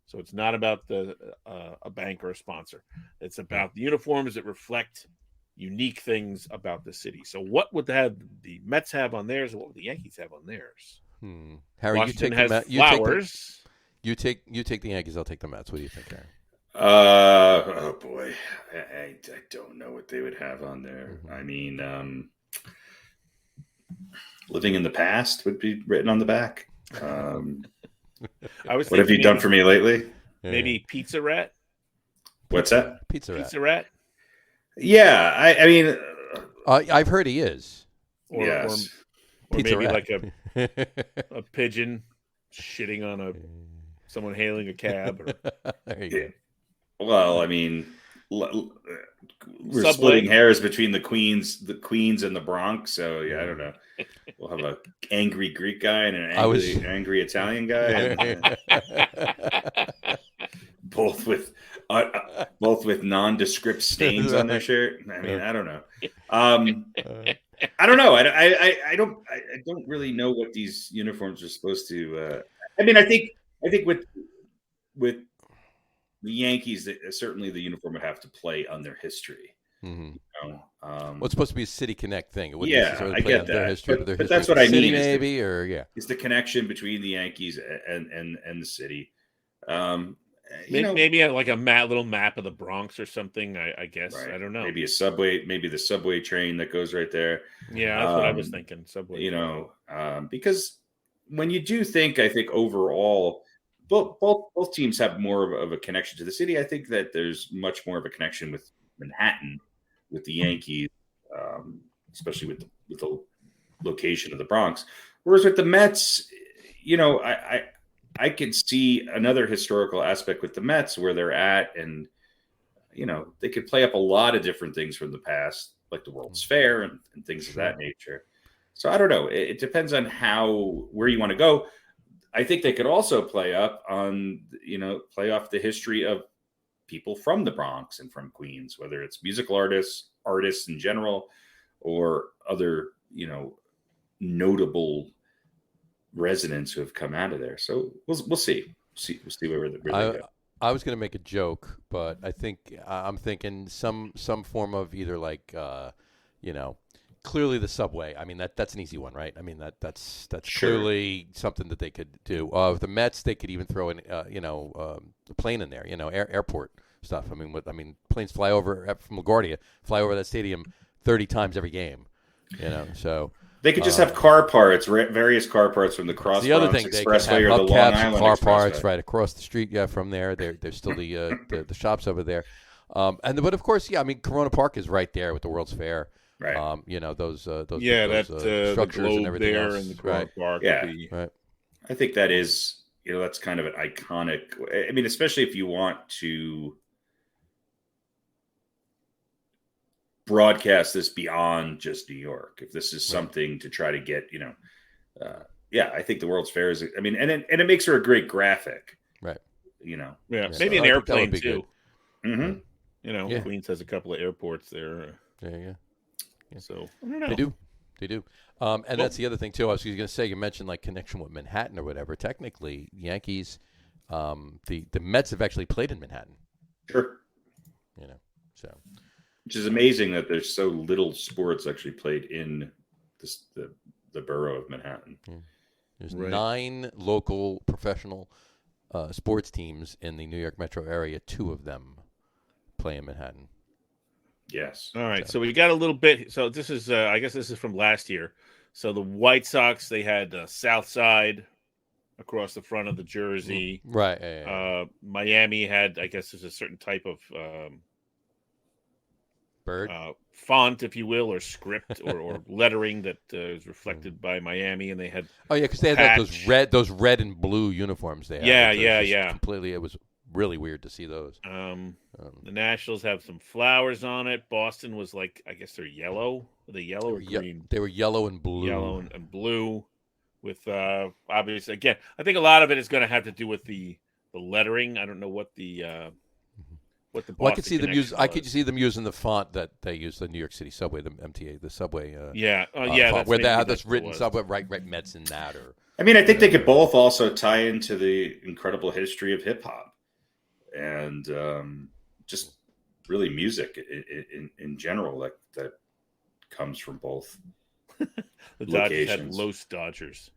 So it's not about a bank or a sponsor. It's about the uniforms that reflect unique things about the city. So what would the Mets have on theirs, and what would the Yankees have on theirs? Harry, Washington you take has flowers. You take the Yankees. I'll take the Mets. What do you think, Harry? Oh boy, I don't know what they would have on there. I mean, living in the past would be written on the back. What have you done for me lately? Maybe Pizza Rat. What's that? Pizza Rat. Yeah, I mean, I've heard he is. Or Pizza maybe Rat. like a pigeon shitting on someone hailing a cab. There you go. Well, I mean, we're Subway. splitting hairs between the Queens and the Bronx. So yeah, I don't know. We'll have an angry Greek guy and an angry Italian guy, both with nondescript stains on their shirt. I mean, I don't know. I don't know. I don't really know what these uniforms are supposed to. I mean, I think with the Yankees, certainly the uniform would have to play on their history. Mm-hmm. You know? Well, it's supposed to be a city connect thing. It wouldn't Yeah, necessarily I play get on their that. history, But their that's history what I of the city, mean, is maybe, or yeah. It's the connection between the Yankees and the city. Maybe like a little map of the Bronx or something. I guess. Right. I don't know. Maybe a subway, maybe the subway train that goes right there. Yeah, that's what I was thinking. Subway. You know, because when you do think, I think overall, both teams have more of a connection to the city. I think that there's much more of a connection with Manhattan, with the Yankees, especially with the location of the Bronx. Whereas with the Mets, you know, I could see another historical aspect with the Mets where they're at, and you know, they could play up a lot of different things from the past, like the World's Fair and things of that nature. So I don't know. It depends on where you want to go. I think they could also play off the history of people from the Bronx and from Queens, whether it's musical artists in general, or other, you know, notable residents who have come out of there. So we'll see. We'll see where they go. I was going to make a joke, but I think I'm thinking some form of either like, you know, clearly the subway. I mean, that's an easy one, right? I mean, that's Sure. clearly something that they could do. The Mets, they could even throw in, a plane in there, airport stuff. I mean, planes fly over from LaGuardia, fly over that stadium 30 times every game, so. They could just have car parts, various car parts from the Cross The other Bronx thing, they can Expressway have or the Long hubcaps and Island car Expressway. parts right across the street. Yeah, from there, there's still the shops over there, but of course, yeah. I mean, Corona Park is right there with the World's Fair. Right. Those the structures globe and everything there else. in the Corona Park. Yeah. Would be, Right. I think that is, that's kind of an iconic. I mean, especially if you want to broadcast this beyond just New York. If this is something to try to get, I think the World's Fair is. I mean, and it makes her a great graphic. Right. Yeah, So maybe an I think that would airplane be too. Mm-hmm. Queens has a couple of airports there. Yeah. So I don't know. They do. And that's the other thing too. I was going to say, you mentioned like connection with Manhattan or whatever. Technically, Yankees, the Mets have actually played in Manhattan. Sure. So. Which is amazing that there's so little sports actually played in the borough of Manhattan. Yeah. There's 9 local professional sports teams in the New York metro area. 2 of them play in Manhattan. Yes. All right. So we got a little bit. So this is, I guess this is from last year. So the White Sox, they had South Side across the front of the jersey. Right. Yeah. Miami had, I guess, there's a certain type of Bird. Font, if you will, or script or lettering that is reflected by Miami, and they had. Oh yeah, because they had like those red and blue uniforms. They had. Yeah. Completely, it was really weird to see those. The Nationals have some flowers on it. Boston was like, I guess they're yellow. Are they yellow or green? They were yellow and blue. Yellow and blue, with obviously, again, I think a lot of it is going to have to do with the lettering. I don't know what the Boston I could see them use. connection I was. could see them using the font that they use, the New York City subway, the MTA, the subway. Font, where that's that's written what it subway, right, Mets in that, or. I mean, I think they could both also tie into the incredible history of hip hop and just really music in general that comes from both. The Dodgers had locations. Los Dodgers.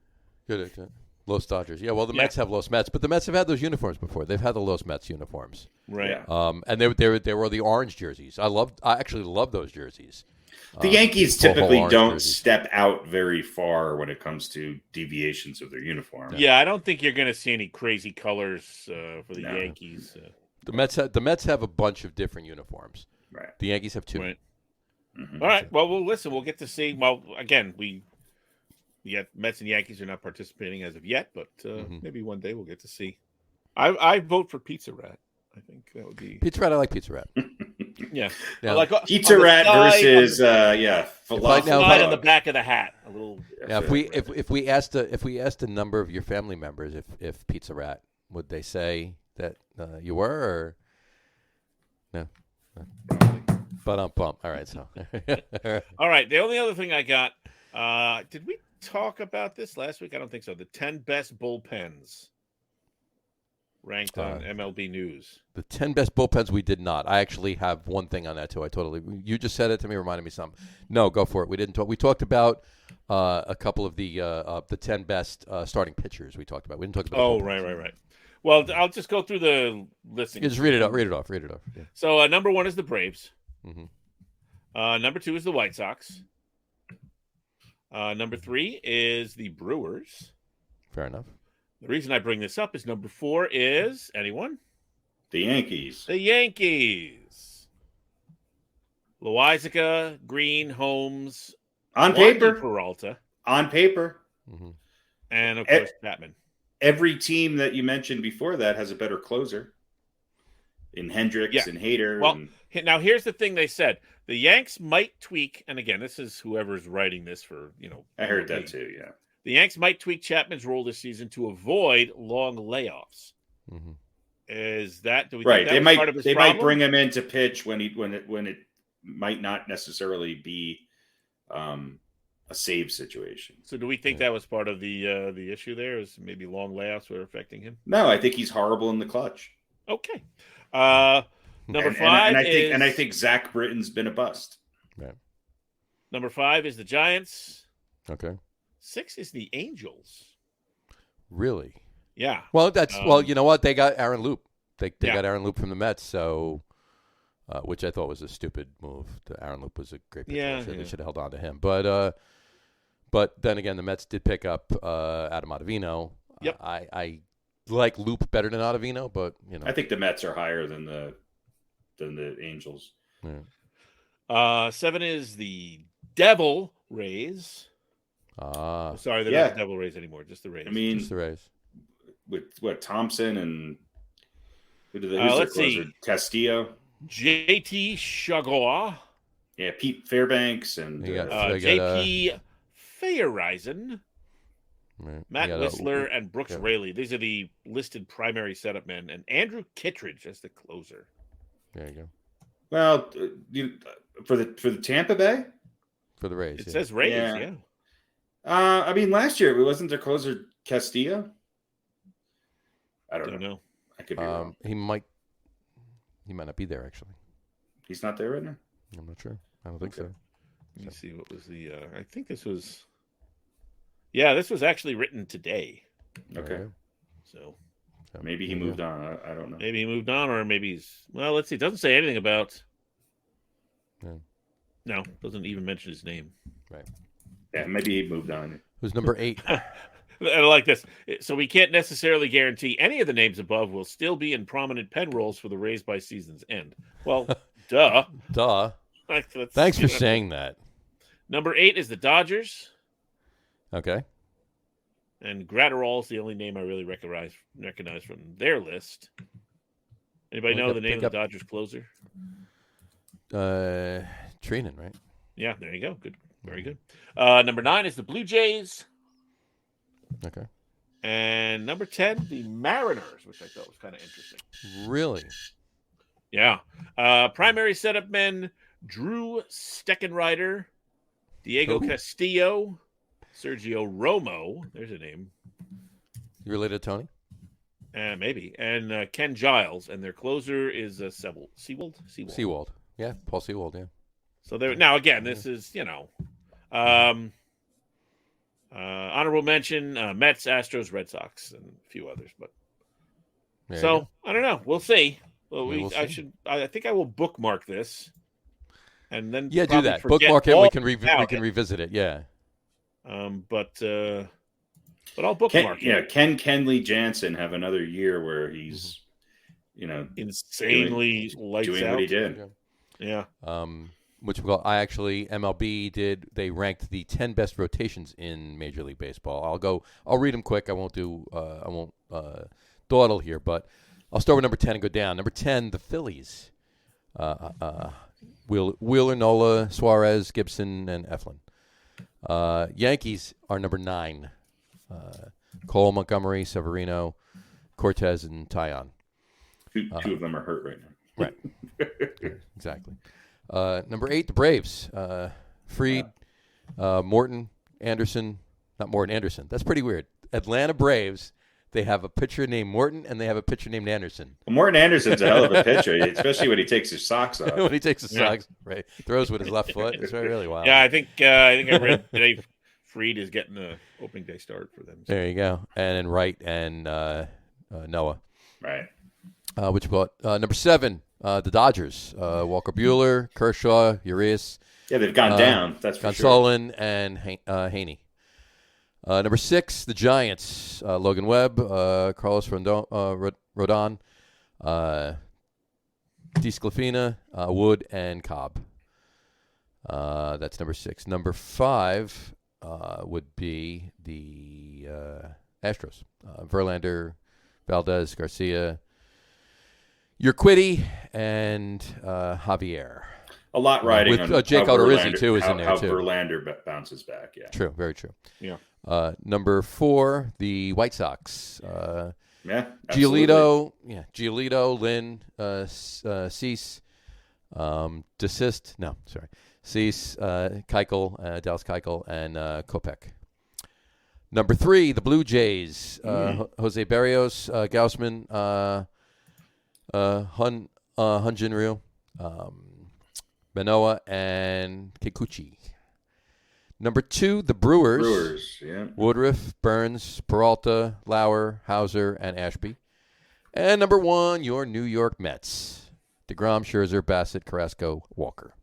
Good. Los Dodgers. Yeah, well, the Mets have Los Mets, but the Mets have had those uniforms before. They've had the Los Mets uniforms. Right. Yeah. And they were the orange jerseys. I actually love those jerseys. The Yankees full typically orange don't jerseys. step out very far when it comes to deviations of their uniform. Yeah, I don't think you're going to see any crazy colors for the No. Yankees. The Mets have a bunch of different uniforms. Right. The Yankees have 2. Right. Mm-hmm. All right. Well, we'll get to see. Well, again, Mets and Yankees are not participating as of yet, but maybe one day we'll get to see. I vote for Pizza Rat. I think that would be Pizza Rat. I like Pizza Rat. yeah. Yeah. Like Pizza Rat versus Right now- slide on the back of the hat. A little. Yeah, if we asked a number of your family members if Pizza Rat, would they say that you were, or no? But bump. All right, so. All right. The only other thing I got. Did we talk about this last week? I don't think so. The 10 best bullpens ranked on MLB News. The 10 best bullpens, we did not. I actually have one thing on that too. You just said it to me, reminded me something. No, go for it. We didn't talk. We talked about a couple of the 10 best starting pitchers. We talked about. We didn't talk about. Oh, right. Well, I'll just go through the listing. Yeah, just read it off. Yeah. So number 1 is the Braves. Mm-hmm. Number 2 is the White Sox. Number 3 is the Brewers. Fair enough. The reason I bring this up is number 4 is anyone? The Yankees. The Yankees. Loizaga, Green, Holmes, On Wandy paper. Peralta, On paper. Mm-hmm. and of course Chapman. Every team that you mentioned before that has a better closer. In Hendricks and Hader. Well, now here's the thing they said. The Yanks might tweak, and again, this is whoever's writing this for, I heard that too, yeah. The Yanks might tweak Chapman's role this season to avoid long layoffs. Mm-hmm. Is that do we right? think that was part of his they problem? might bring him in to pitch when it might not necessarily be a save situation. So do we think that was part of the issue there? Is maybe long layoffs were affecting him? No, I think he's horrible in the clutch. Okay. Number 5 and I think Zach Britton's been a bust. Right. Number 5 is the Giants. Okay. 6 is the Angels. Really? Yeah. Well, you know what? They got Aaron Loop. They Yeah. got Aaron Loop from the Mets, so which I thought was a stupid move. Aaron Loop was a great pitcher. Yeah, They yeah. should have held on to him. But then again, the Mets did pick up Adam Ottavino. Yep. I like Loop better than Ottavino, but you know. I think the Mets are higher than the Angels. Yeah. 7 is the Devil Rays. Sorry, they're not the Devil Rays anymore, just the Rays. I mean, Just the Rays. With what, Thompson and who's their let's closer? see. Castillo. JT Chagua. Yeah, Pete Fairbanks and They got, JP Feyereisen. right, Matt they got Whistler and Brooks yeah. Raley. These are the listed primary setup men. And Andrew Kittredge as the closer. There you go. well, for the Tampa Bay. For the Rays. It says Rays, Yeah. yeah. I mean, last year it wasn't their closer Castillo. I don't know. I could be wrong. He might not be there actually. He's not there right now. I'm not sure. I don't think so. Let me see what was the. I think this was. Yeah, this was actually written today. Okay, Right. So maybe he moved on. I don't know. maybe he moved on, or maybe he's. Well, let's see. It doesn't say anything about. Yeah. No, doesn't even mention his name. Right. Yeah, maybe he moved on. Who's number 8? I like this. So we can't necessarily guarantee any of the names above will still be in prominent pen roles for the Rays by season's end. Well, duh. Duh. Thanks for saying that. Number 8 is the Dodgers, Okay. and Gratterall is the only name I really recognize from their list. Anybody know the name of the Dodgers closer? Trinan, right? Yeah, there you go. Good, very good. Number 9 is the Blue Jays. Okay. And number 10, the Mariners, which I thought was kind of interesting. Really? Yeah. Primary setup men, Drew Steckenrider, Diego Castillo, Sergio Romo. There's a name. You related to Tony? Maybe. And Ken Giles. And their closer is Seawald? Seawald. Yeah, Paul Seawald, yeah. So there. Now, again, this is, honorable mention, Mets, Astros, Red Sox, and a few others. But There you so go. I don't know. We'll see. Well, We will see. I think I will bookmark this, and then Yeah, do probably that. forget Bookmark it. all We can about it. revisit it. Yeah. But I'll bookmark it. Ken Kenley Jansen have another year where he's, Insanely lights doing out. what he did. Yeah. Which MLB they ranked the 10 best rotations in Major League Baseball. I'll read them quick. I won't dawdle here, but I'll start with number 10 and go down. Number 10, the Phillies. Wheeler, Nola, Suarez, Gibson, and Eflin. Yankees are number 9. Cole, Montgomery, Severino, Cortez, and Taillon. Two of them are hurt right now. Right. Exactly. Number 8, the Braves. Fried, Morton, Anderson. Not Morton, Anderson. That's pretty weird. Atlanta Braves. They have a pitcher named Morton, and they have a pitcher named Anderson. Well, Morton Anderson's a hell of a pitcher, especially when he takes his socks off. When he takes his socks, right, throws with his left foot. It's really wild. Yeah, I think I read today Fried is getting the opening day start for them. So. There you go. And then Wright and Noah. Right. Which brought number 7, the Dodgers. Walker Buehler, Kershaw, Urias. Yeah, they've gone down. That's for sure. Gonsolin and Haney. Number 6, the Giants. Logan Webb, Carlos Rodon, DeSclafina, Wood, and Cobb. That's number 6. Number 5 would be the Astros. Verlander, Valdez, Garcia, Urquidy, and Javier. A lot riding with on Jake how Odorizzi, Verlander- too, is how, in there, how too. Verlander bounces back, yeah. True, very true. Yeah. Number 4, the White Sox. Yeah, absolutely. Giolito, Lynn, Cease, Cease, Keuchel, Dallas Keuchel, and Kopech. Number 3, the Blue Jays. Jose Barrios, Gaussman, Hyun-Jin Ryu, Manoah, and Kikuchi. Number 2, the Brewers. Brewers, yeah. Woodruff, Burns, Peralta, Lauer, Hauser, and Ashby. And number 1, your New York Mets. DeGrom, Scherzer, Bassett, Carrasco, Walker.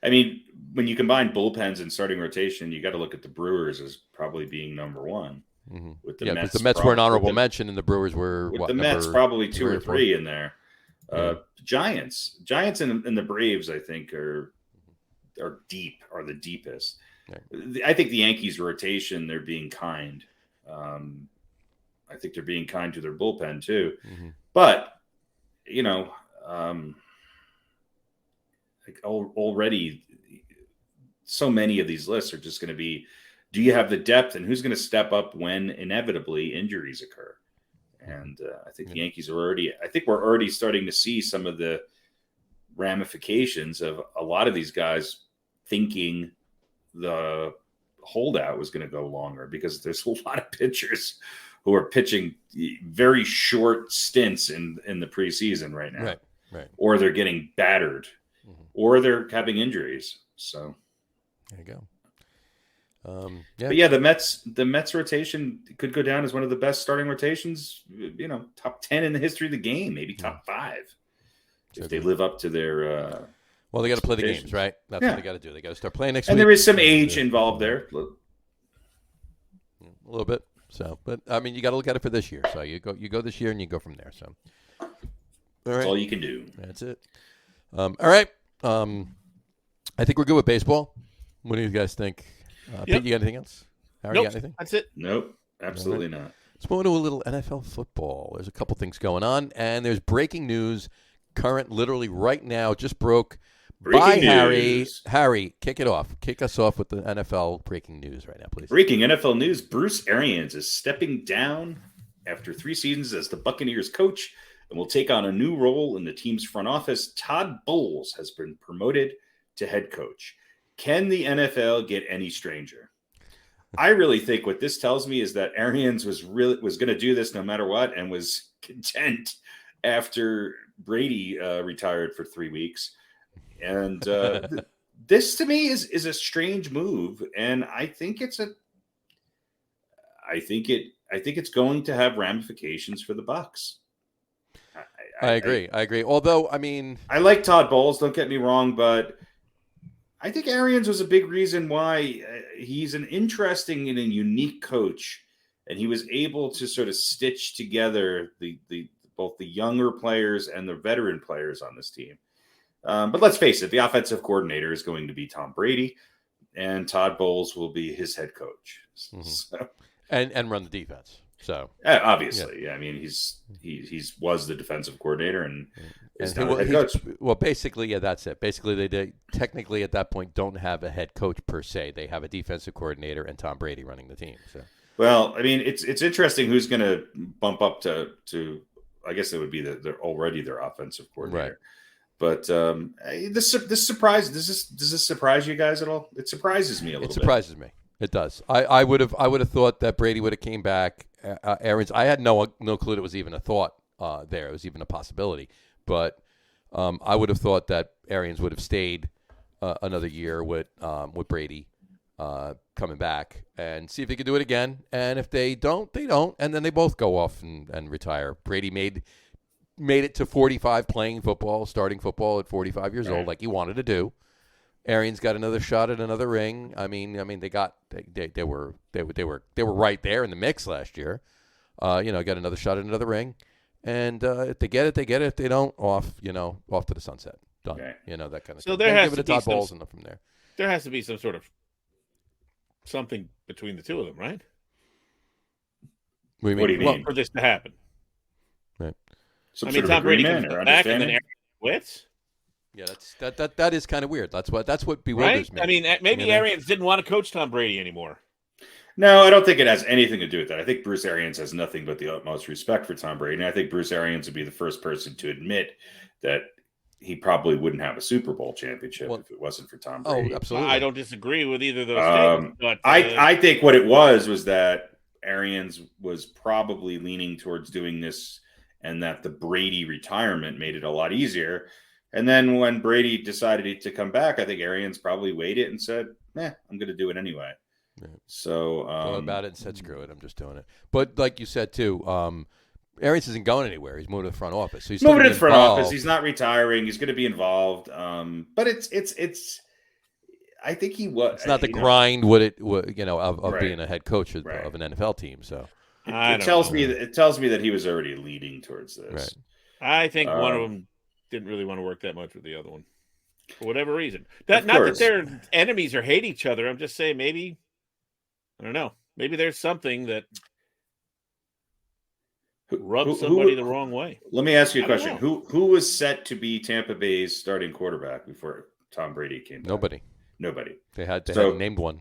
I mean, when you combine bullpens and starting rotation, you got to look at the Brewers as probably being number 1. Mm-hmm. With the yeah, Mets, because the Mets were an honorable mention, and the Brewers were with the Mets probably 2 or 3 in there. Yeah. Giants and the Braves, I think, are deep, are the deepest. Yeah. I think the Yankees rotation, they're being kind. I think they're being kind to their bullpen too. Mm-hmm. But already so many of these lists are just going to be, do you have the depth, and who's going to step up when inevitably injuries occur? And I think the Yankees we're already starting to see some of the ramifications of a lot of these guys thinking the holdout was going to go longer, because there's a lot of pitchers who are pitching very short stints in the preseason right now. Right. Or they're getting battered, or they're having injuries. So there you go. But yeah, the Mets rotation could go down as one of the best starting rotations, top 10 in the history of the game, maybe top 5, if they live up to their. Well, they got to play the games, right? That's what they got to do. They got to start playing next week. And there is some age involved there, a little bit. So, but I mean, you got to look at it for this year. So you go this year, and you go from there. So, that's all you can do. That's it. All right. I think we're good with baseball. What do you guys think? Pete, you got anything else? Harry, nope, you got anything? That's it. Nope, absolutely not. Let's move into a little NFL football. There's a couple things going on, and there's breaking news. Literally right now, just broke by Harry. Harry, kick it off. Kick us off with the NFL breaking news right now, please. Breaking NFL news: Bruce Arians is stepping down after 3 seasons as the Buccaneers coach and will take on a new role in the team's front office. Todd Bowles has been promoted to head coach. Can the NFL get any stranger? I really think what this tells me is that Arians was going to do this no matter what, and was content after Brady retired for 3 weeks. And this to me is a strange move, and I think it's going to have ramifications for the Bucs. I agree. Although, I mean, I like Todd Bowles, don't get me wrong, but I think Arians was a big reason why he's an interesting and a unique coach, and he was able to sort of stitch together both the younger players and the veteran players on this team. But let's face it, the offensive coordinator is going to be Tom Brady, and Todd Bowles will be his head coach. Mm-hmm. So, and run the defense. So obviously, yeah. I mean, he was the defensive coordinator and is now head coach. Well, basically, yeah, that's it. Basically, they technically at that point don't have a head coach per se. They have a defensive coordinator and Tom Brady running the team. So, well, I mean, it's interesting who's going to bump up to. I guess it would be they're already their offensive coordinator. Right. But this surprise does this surprise you guys at all? It surprises me a little bit. It surprises me. It does. I would have thought that Brady would have came back. Arians, I had no clue it was even a thought there. It was even a possibility. But I would have thought that Arians would have stayed another year with Brady coming back and see if they could do it again. And if they don't, they don't. And then they both go off and retire. Brady made it to 45 playing football, starting football at 45 years old, like he wanted to do. Arians got another shot at another ring. I mean, they were right there in the mix last year. Got another shot at another ring, and if they get it, they get it. If they don't, off to the sunset. Done. Okay. That kind of. So thing. there has give to it to Todd be Bowles enough from there. There has to be some sort of something between the two of them, right? What do you mean? For this to happen, right? Tom Brady comes back and then Arians quits. Yeah, that is kind of weird. That's what bewilders me. I mean, maybe Arians didn't want to coach Tom Brady anymore. No, I don't think it has anything to do with that. I think Bruce Arians has nothing but the utmost respect for Tom Brady, and I think Bruce Arians would be the first person to admit that he probably wouldn't have a Super Bowl championship if it wasn't for Tom Brady. Oh, absolutely. I don't disagree with either of those statements. But I think what it was that Arians was probably leaning towards doing this, and that the Brady retirement made it a lot easier And then when Brady decided to come back, I think Arians probably weighed it and said, I'm going to do it anyway. Right. So thought about it and said, screw it, I'm just doing it. But like you said, too, Arians isn't going anywhere. He's moving to the front office. So he's moving to the front office. He's not retiring. He's going to be involved. But it's. I think he was. It's not the grind. Of being a head coach of an NFL team. So it tells me that he was already leading towards this. Right. I think one of them didn't really want to work that much with the other one for whatever reason. Not that they're enemies or hate each other. I'm just saying maybe. I don't know. Maybe there's something that rubs somebody the wrong way. Let me ask you a question. Who was set to be Tampa Bay's starting quarterback before Tom Brady came back? Nobody. They hadn't named one.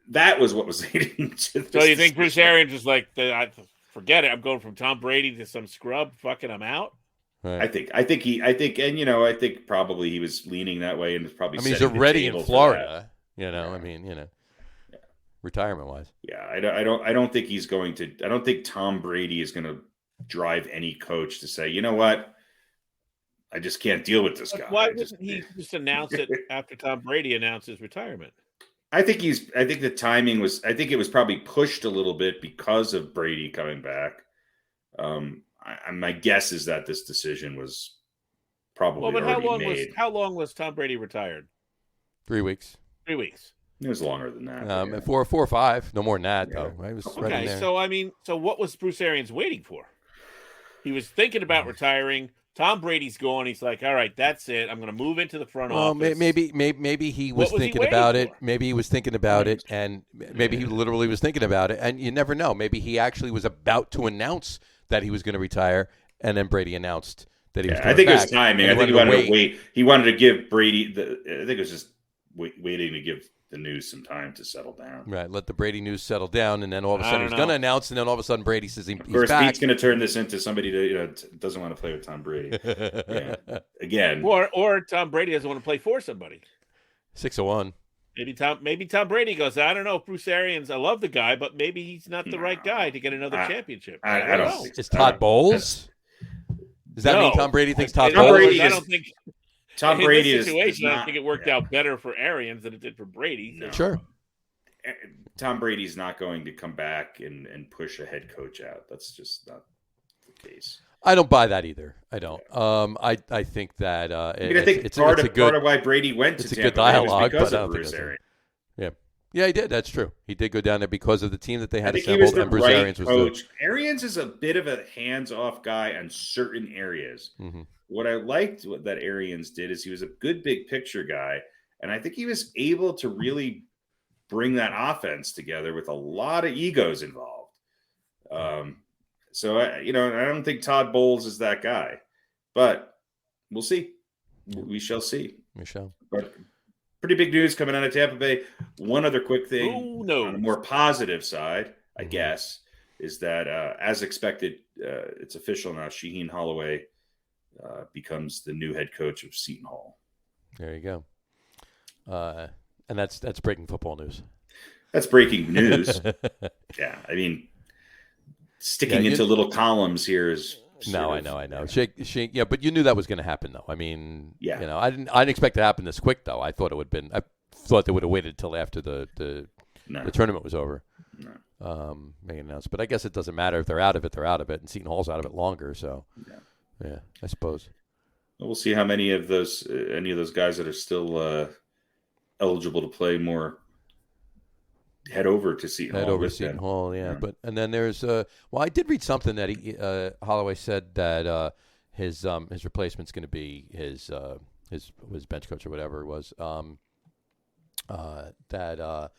That was what was leading to this. So you think Bruce Arians was like, forget it. I'm going from Tom Brady to some scrub. Fucking, I'm out. Right. I think probably he was leaning that way and was probably. He's already in Florida. Retirement wise. Yeah, I don't think he's going to. I don't think Tom Brady is going to drive any coach to say, you know what, I just can't deal with this guy. Why wouldn't he just announce it after Tom Brady announced his retirement? I think the timing was. I think it was probably pushed a little bit because of Brady coming back. My guess is that this decision was probably already made. How long was Tom Brady retired? 3 weeks. 3 weeks. It was longer than that. 4 or 5, no more than that though. Right? It was okay, so what was Bruce Arians waiting for? He was thinking about retiring. Tom Brady's going. He's like, all right, that's it. I'm going to move into the front office. Maybe he was thinking about it. Maybe he was thinking about it, and maybe he literally was thinking about it. And you never know. Maybe he actually was about to announce that he was going to retire, and then Brady announced that he was. I think it was timing. I think he wanted to wait. He wanted to give Brady. I think it was just waiting to give the news some time to settle down. Right, let the Brady news settle down, and then all of a sudden he's going to announce, and then all of a sudden Brady says he's back. Of course, Pete's going to turn this into somebody that doesn't want to play with Tom Brady. Again, or Tom Brady doesn't want to play for somebody. 601. Maybe Tom Brady goes, I don't know, Bruce Arians. I love the guy, but maybe he's not the right guy to get another championship. I don't know. Is Todd Bowles? Does that mean Tom Brady thinks Todd Bowles? I don't think. Tom Brady in this situation, I think it worked out better for Arians than it did for Brady. No. Sure. Tom Brady's not going to come back and push a head coach out. That's just not the case. I don't buy that either. I don't. I think that it's part of why Brady went to Tampa. It's a good dialogue, because of Bruce Arians. Yeah, he did. That's true. He did go down there because of the team that they had assembled. He was the Bruce right Arians was coach. Arians is a bit of a hands-off guy on certain areas. Mm-hmm. What I liked that Arians did is he was a good big picture guy, and I think he was able to really bring that offense together with a lot of egos involved. So I don't think Todd Bowles is that guy, but we'll see. We shall see. We shall. But pretty big news coming out of Tampa Bay. One other quick thing on a more positive side, I guess, is that as expected, it's official now. Shaheen Holloway becomes the new head coach of Seton Hall. There you go. And that's breaking football news. That's breaking news. Yeah, I mean, sticking into little columns here is. No, I know. Yeah, but you knew that was going to happen, though. I mean, yeah. I didn't expect it to happen this quick, though. I thought they would have waited until after the tournament was over. No. Make an announcement. But I guess it doesn't matter if they're out of it. They're out of it, and Seton Hall's out of it longer. So, yeah, I suppose. We'll see how many of those guys that are still eligible to play more head over to Seton Hall. Yeah. But and then there's I did read something that Holloway said that his replacement's going to be his bench coach or whatever it was. That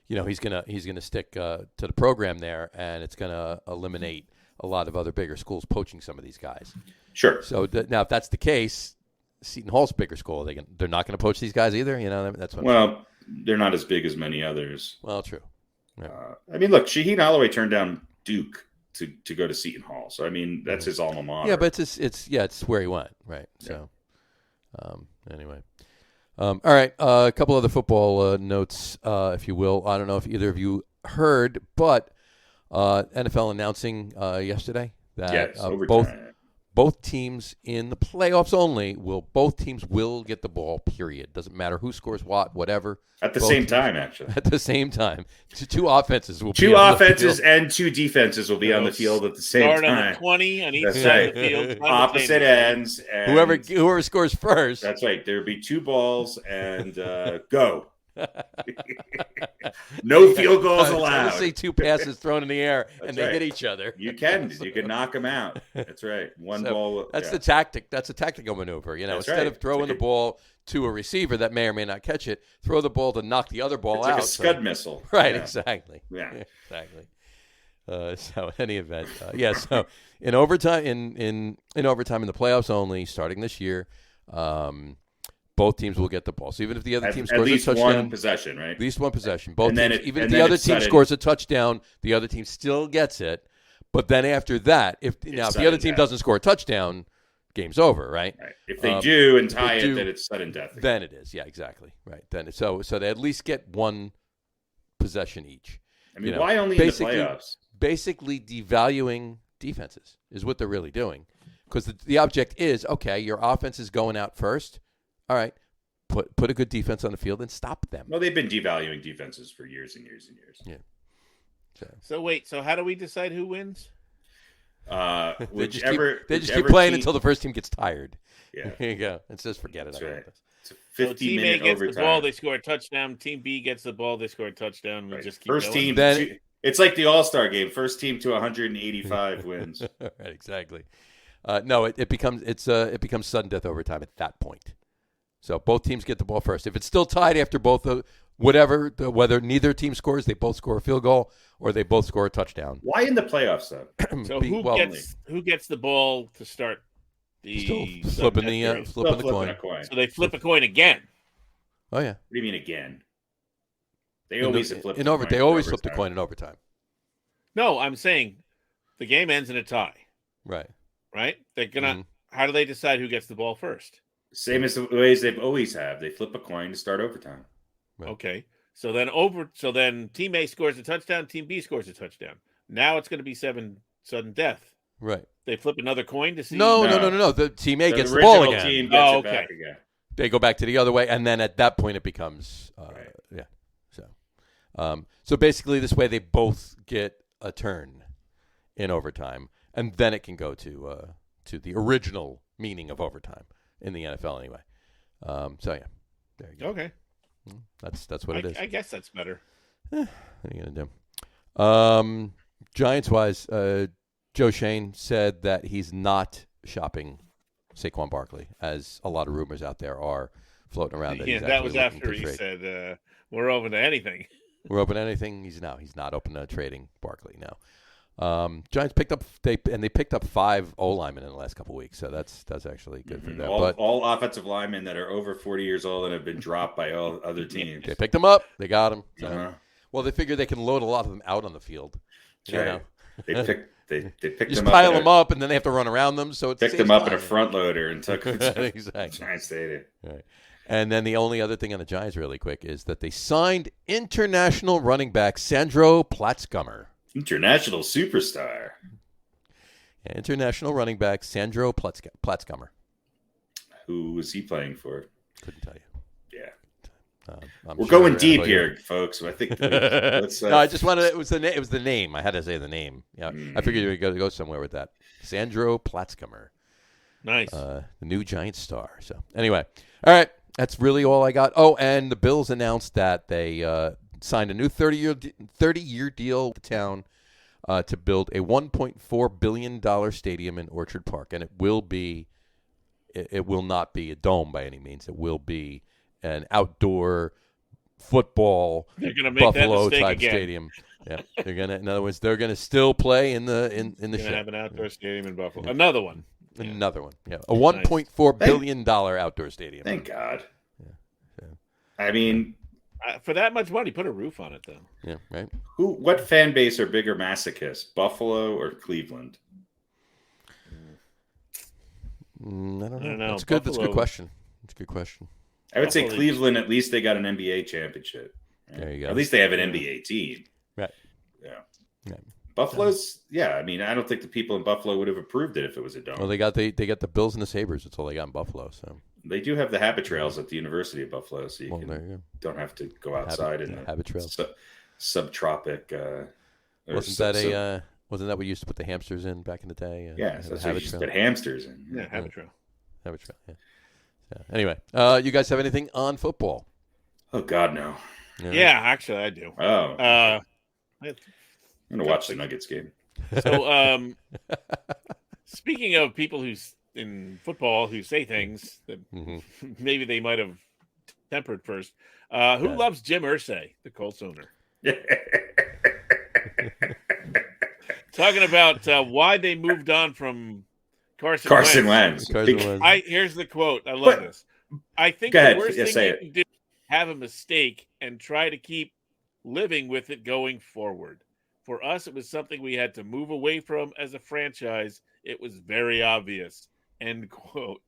he's gonna stick to the program there, and it's gonna eliminate a lot of other bigger schools poaching some of these guys. Sure. So now, if that's the case, Seton Hall's a bigger school. They're not going to poach these guys either. That's what. They're not as big as many others. Well, true. Yeah. I mean, look, Shaheen Holloway turned down Duke to go to Seton Hall. So I mean, that's his alma mater. Yeah, but it's where he went, right? So, anyway. All right, a couple other football notes, if you will. I don't know if either of you heard, but NFL announcing yesterday that both teams in the playoffs only both teams will get the ball, period. Doesn't matter who scores whatever. At the Both same teams- time, actually. At the same time. Two offenses will be Two on the offenses field. and two defenses will be on the field at the same Start on time. the 20 on each That's side right. of the field. Opposite ends. And Whoever scores first. That's right. There'll be two balls and go. No field goals allowed. Let's say two passes thrown in the air and That's they right. hit each other. You can knock them out. That's right. One So ball. That's yeah. the tactic. That's a tactical maneuver. That's Instead right. of throwing the ball to a receiver that may or may not catch it, throw the ball to knock the other ball It's out. like a Scud missile. Right, Yeah. exactly. Yeah. Exactly. So, in any event, So, in overtime, in overtime in the playoffs only, starting this year, both teams will get the ball. So even if the other team At scores a least touchdown, one possession, right? at least one possession. Both And then teams, it- even if and the then other it's team sudden. scores a touchdown, the other team still gets it. But then after that, if the other sudden team death. doesn't score a touchdown, game's over, right? Right. If they do and tie they it, do, then it's sudden death. Then it is, yeah, exactly, right. Then so they at least get one possession each. I mean, why only in the playoffs? Basically, devaluing defenses is what they're really doing, because the object is, okay, your offense is going out first. All right, put a good defense on the field and stop them. Well, they've been devaluing defenses for years and years and years. Yeah. So wait, so how do we decide who wins? They just keep playing until the first team gets tired. Yeah. There you go. It's just forget it. That's right. It's a So team A 50-minute gets overtime. the ball, they score a touchdown. Team B gets the ball, they score a touchdown. We Right. just keep First going. team. Then- It's like the All-Star game. First team to 185 wins. Right, exactly. No, it becomes sudden death overtime at that point. So both teams get the ball first. If it's still tied after whether neither team scores, they both score a field goal or they both score a touchdown. Why in the playoffs, though? So who gets the ball to start the still flipping the Still flipping the flipping coin. a So they flip a coin again. Oh yeah. What do you mean again? They always flip the coin. They always flip the coin in overtime. No, I'm saying the game ends in a tie. Right. Right? They're gonna. How do they decide who gets the ball first? Same as the ways they've always have. They flip a coin to start overtime. Right. Okay. So then team A scores a touchdown, team B scores a touchdown. Now it's going to be sudden death. Right. They flip another coin to see. No. The team A So gets the the ball original again. team gets Oh, it back okay. again. They go back to the other way, and then at that point it becomes Right. yeah. So basically, this way they both get a turn in overtime, and then it can go to the original meaning of overtime in the NFL anyway. So yeah, there you go. Okay. That's what it is. I guess that's better. What are you gonna do? Giants wise, Joe Shane said that he's not shopping Saquon Barkley, as a lot of rumors out there are floating around. That Yeah, he's that actually was looking after to he trade. said we're open to anything. We're open to anything. He's not open to trading Barkley now. Giants picked up 5 O linemen in the last couple of weeks, so that's actually good for them. All offensive linemen that are over 40 years old and have been dropped by all other teams. They picked them up. They got them. So. Uh-huh. Well, they figure they can load a lot of them out on the field. You know? They picked Just them up. pile them up, and then they have to run around them. So it Picked saves them up in a time. front loader and took them to Exactly. Giants Stadium. Right. And then the only other thing on the Giants, really quick, is that they signed international running back Sandro Platzgummer. International superstar. International running back Sandro Platzgummer. Who was he playing for? Couldn't tell you. Yeah. I'm We're sure going deep everybody- here, folks. I think let's, No, I just wanted it was the name. I had to say the name. Yeah, I figured you would go somewhere with that. Sandro Platzgummer. Nice. The new Giants star. So anyway, all right, that's really all I got. Oh, and the Bills announced that they signed a new 30-year deal with the town to build a $1.4 billion stadium in Orchard Park, and it will not be a dome by any means. It will be an outdoor football They're gonna make that Buffalo mistake type again. stadium. Yeah, in other words, they're gonna still play in the Gonna shed. have an outdoor stadium in Buffalo. Another one. Yeah. Another one. Yeah, a $1.4 billion outdoor stadium. Thank God. Yeah. I mean, For that much money, put a roof on it, though. Yeah, right. what fan base are bigger masochists, Buffalo or Cleveland? I don't know. know. That's good. That's a good Buffalo- question. That's a good question. I would say Buffalo- Cleveland. At least they got an NBA championship. There you go. At least they have an NBA team. Right. Yeah. Yeah. Buffalo's, yeah. I mean, I don't think the people in Buffalo would have approved it if it was a dome. Well, they got the Bills and the Sabres. That's all they got in Buffalo. So they do have the habit trails at the University of Buffalo, so there you go. Don't have to go outside in the habit trails. Subtropic. Wasn't that what you used to put the hamsters in back in the day? Yeah, so that's what you used to put hamsters in. Yeah, habit trail. Habit trail. Yeah. Anyway, you guys have anything on football? Oh God, no. Yeah, actually, I do. Oh, I'm I'm gonna watch the Nuggets game. So, speaking of people in football who say things that maybe they might have tempered first, who loves Jim Irsay, the Colts owner? Talking about why they moved on from Carson Wentz. Here's the quote. I love this. I think the worst thing you can do is have a mistake and try to keep living with it going forward. For us, it was something we had to move away from as a franchise. It was very obvious. End quote.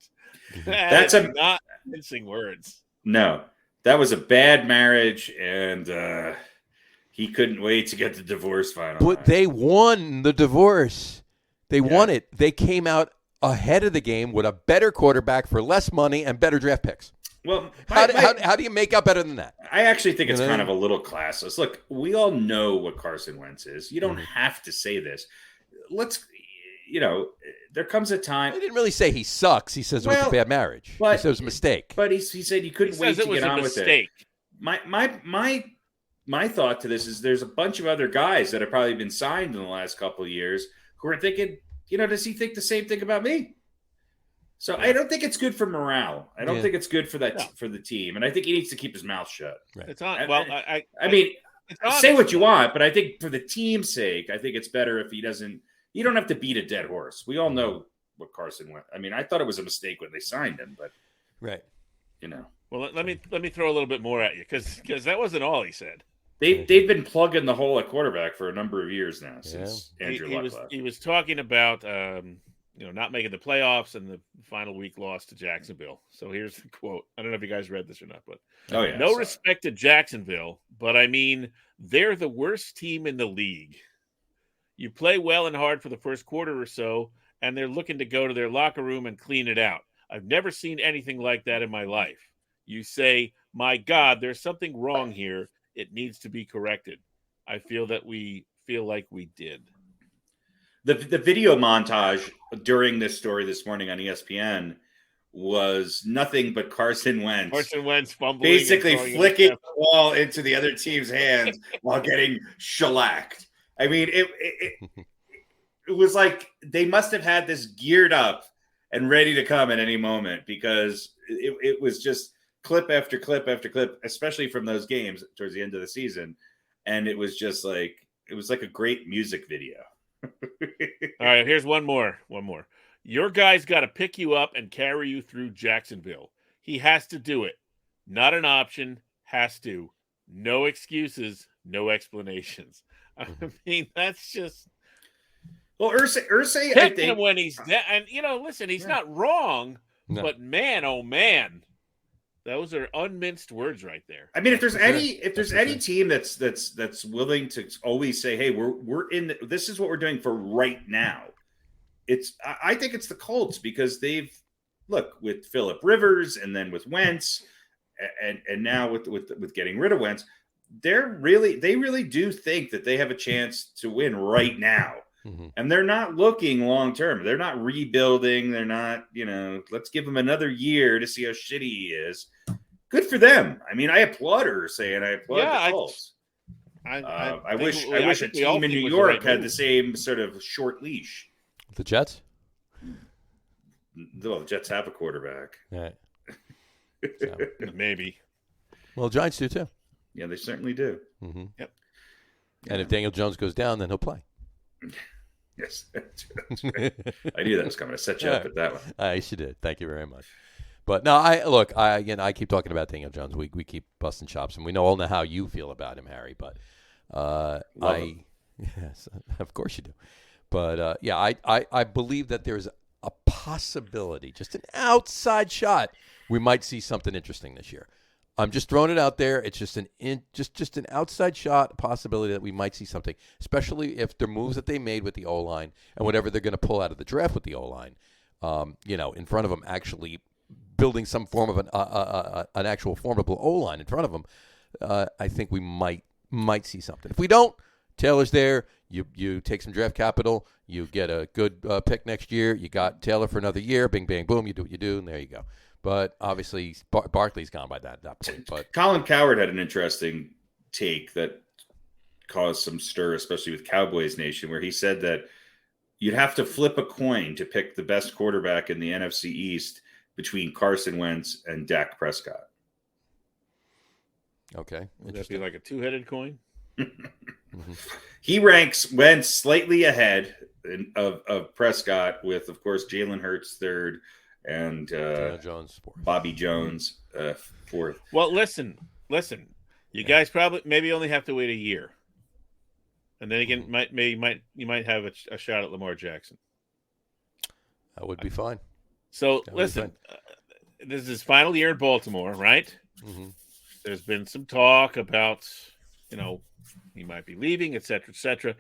That's not mincing words. No, that was a bad marriage, and he couldn't wait to get the divorce finalized. But they won the divorce. They won it. They came out ahead of the game with a better quarterback for less money and better draft picks. Well, how do you make out better than that? I actually think it's kind of a little classless. Look, we all know what Carson Wentz is. You don't have to say this. There comes a time. He didn't really say he sucks. He says it was a bad marriage. He said it was a mistake. But he said you couldn't wait to get on with it. My thought to this is there's a bunch of other guys that have probably been signed in the last couple of years who are thinking, does he think the same thing about me? So I don't think it's good for morale. I don't think it's good for for the team, and I think he needs to keep his mouth shut. Right. It's on. Say what you want, but I think for the team's sake, I think it's better if he doesn't. You don't have to beat a dead horse. We all know what Carson went. I mean, I thought it was a mistake when they signed him, but Well, let me throw a little bit more at you because that wasn't all he said. They've been plugging the hole at quarterback for a number of years now since Andrew Luck left. He was talking about not making the playoffs and the final week loss to Jacksonville. So here's the quote. I don't know if you guys read this or not, but no respect to Jacksonville, but I mean, they're the worst team in the league. You play well and hard for the first quarter or so, and they're looking to go to their locker room and clean it out. I've never seen anything like that in my life. You say, my God, there's something wrong here. It needs to be corrected. I feel that we feel like we did. The video montage during this story this morning on ESPN was nothing but Carson Wentz fumbling, basically flicking the ball into the other team's hands while getting shellacked. I mean, it was like they must have had this geared up and ready to come at any moment because it was just clip after clip after clip, especially from those games towards the end of the season. And it was just like a great music video. All right, here's one more. Your guy's got to pick you up and carry you through Jacksonville. He has to do it. Not an option. Has to. No excuses. No explanations. I mean, that's just. Well, Irsay, I think him when he's dead, and listen, he's not wrong, but man, oh man, those are unminced words right there. I mean, if there's any team that's willing to always say, "Hey, we're in. This is what we're doing for right now," I think it's the Colts because they've with Phillip Rivers and then with Wentz, and now with getting rid of Wentz, they really do think that they have a chance to win right now. Mm-hmm. And they're not looking long term. They're not rebuilding. They're not, let's give them another year to see how shitty he is. Good for them. I mean, I applaud Irsay and I applaud the Colts. I wish a team in New York had the same sort of short leash. The Jets? Well, the Jets have a quarterback. Right. So, maybe. Well, Giants do too. Yeah, they certainly do. Mm-hmm. Yep. And if Daniel Jones goes down, then he'll play. Yes, that's right. I knew that was coming. I set you up at that one. Yes, you did. Thank you very much. But no, I keep talking about Daniel Jones. We keep busting chops, and we all know how you feel about him, Harry. But yes, of course you do. But I believe that there's a possibility, just an outside shot, we might see something interesting this year. I'm just throwing it out there. It's just just an outside shot possibility that we might see something, especially if the moves that they made with the O-line and whatever they're going to pull out of the draft with the O-line, in front of them actually building some form of an actual formidable O-line in front of them. I think we might see something. If we don't, Taylor's there. You take some draft capital. You get a good pick next year. You got Taylor for another year. Bing, bang, boom. You do what you do, and there you go. But obviously, Barkley's gone by that point. But Colin Cowherd had an interesting take that caused some stir, especially with Cowboys Nation, where he said that you'd have to flip a coin to pick the best quarterback in the NFC East between Carson Wentz and Dak Prescott. Okay. Would that be like a two-headed coin? Mm-hmm. He ranks Wentz slightly ahead of Prescott with, of course, Jalen Hurts third and Jones fourth. Bobby Jones fourth. Well, listen. You guys probably maybe only have to wait a year, and then again, you might have a shot at Lamar Jackson. That would be fine. So listen, this is his final year in Baltimore, right? Mm-hmm. There's been some talk about, he might be leaving, et cetera, et cetera.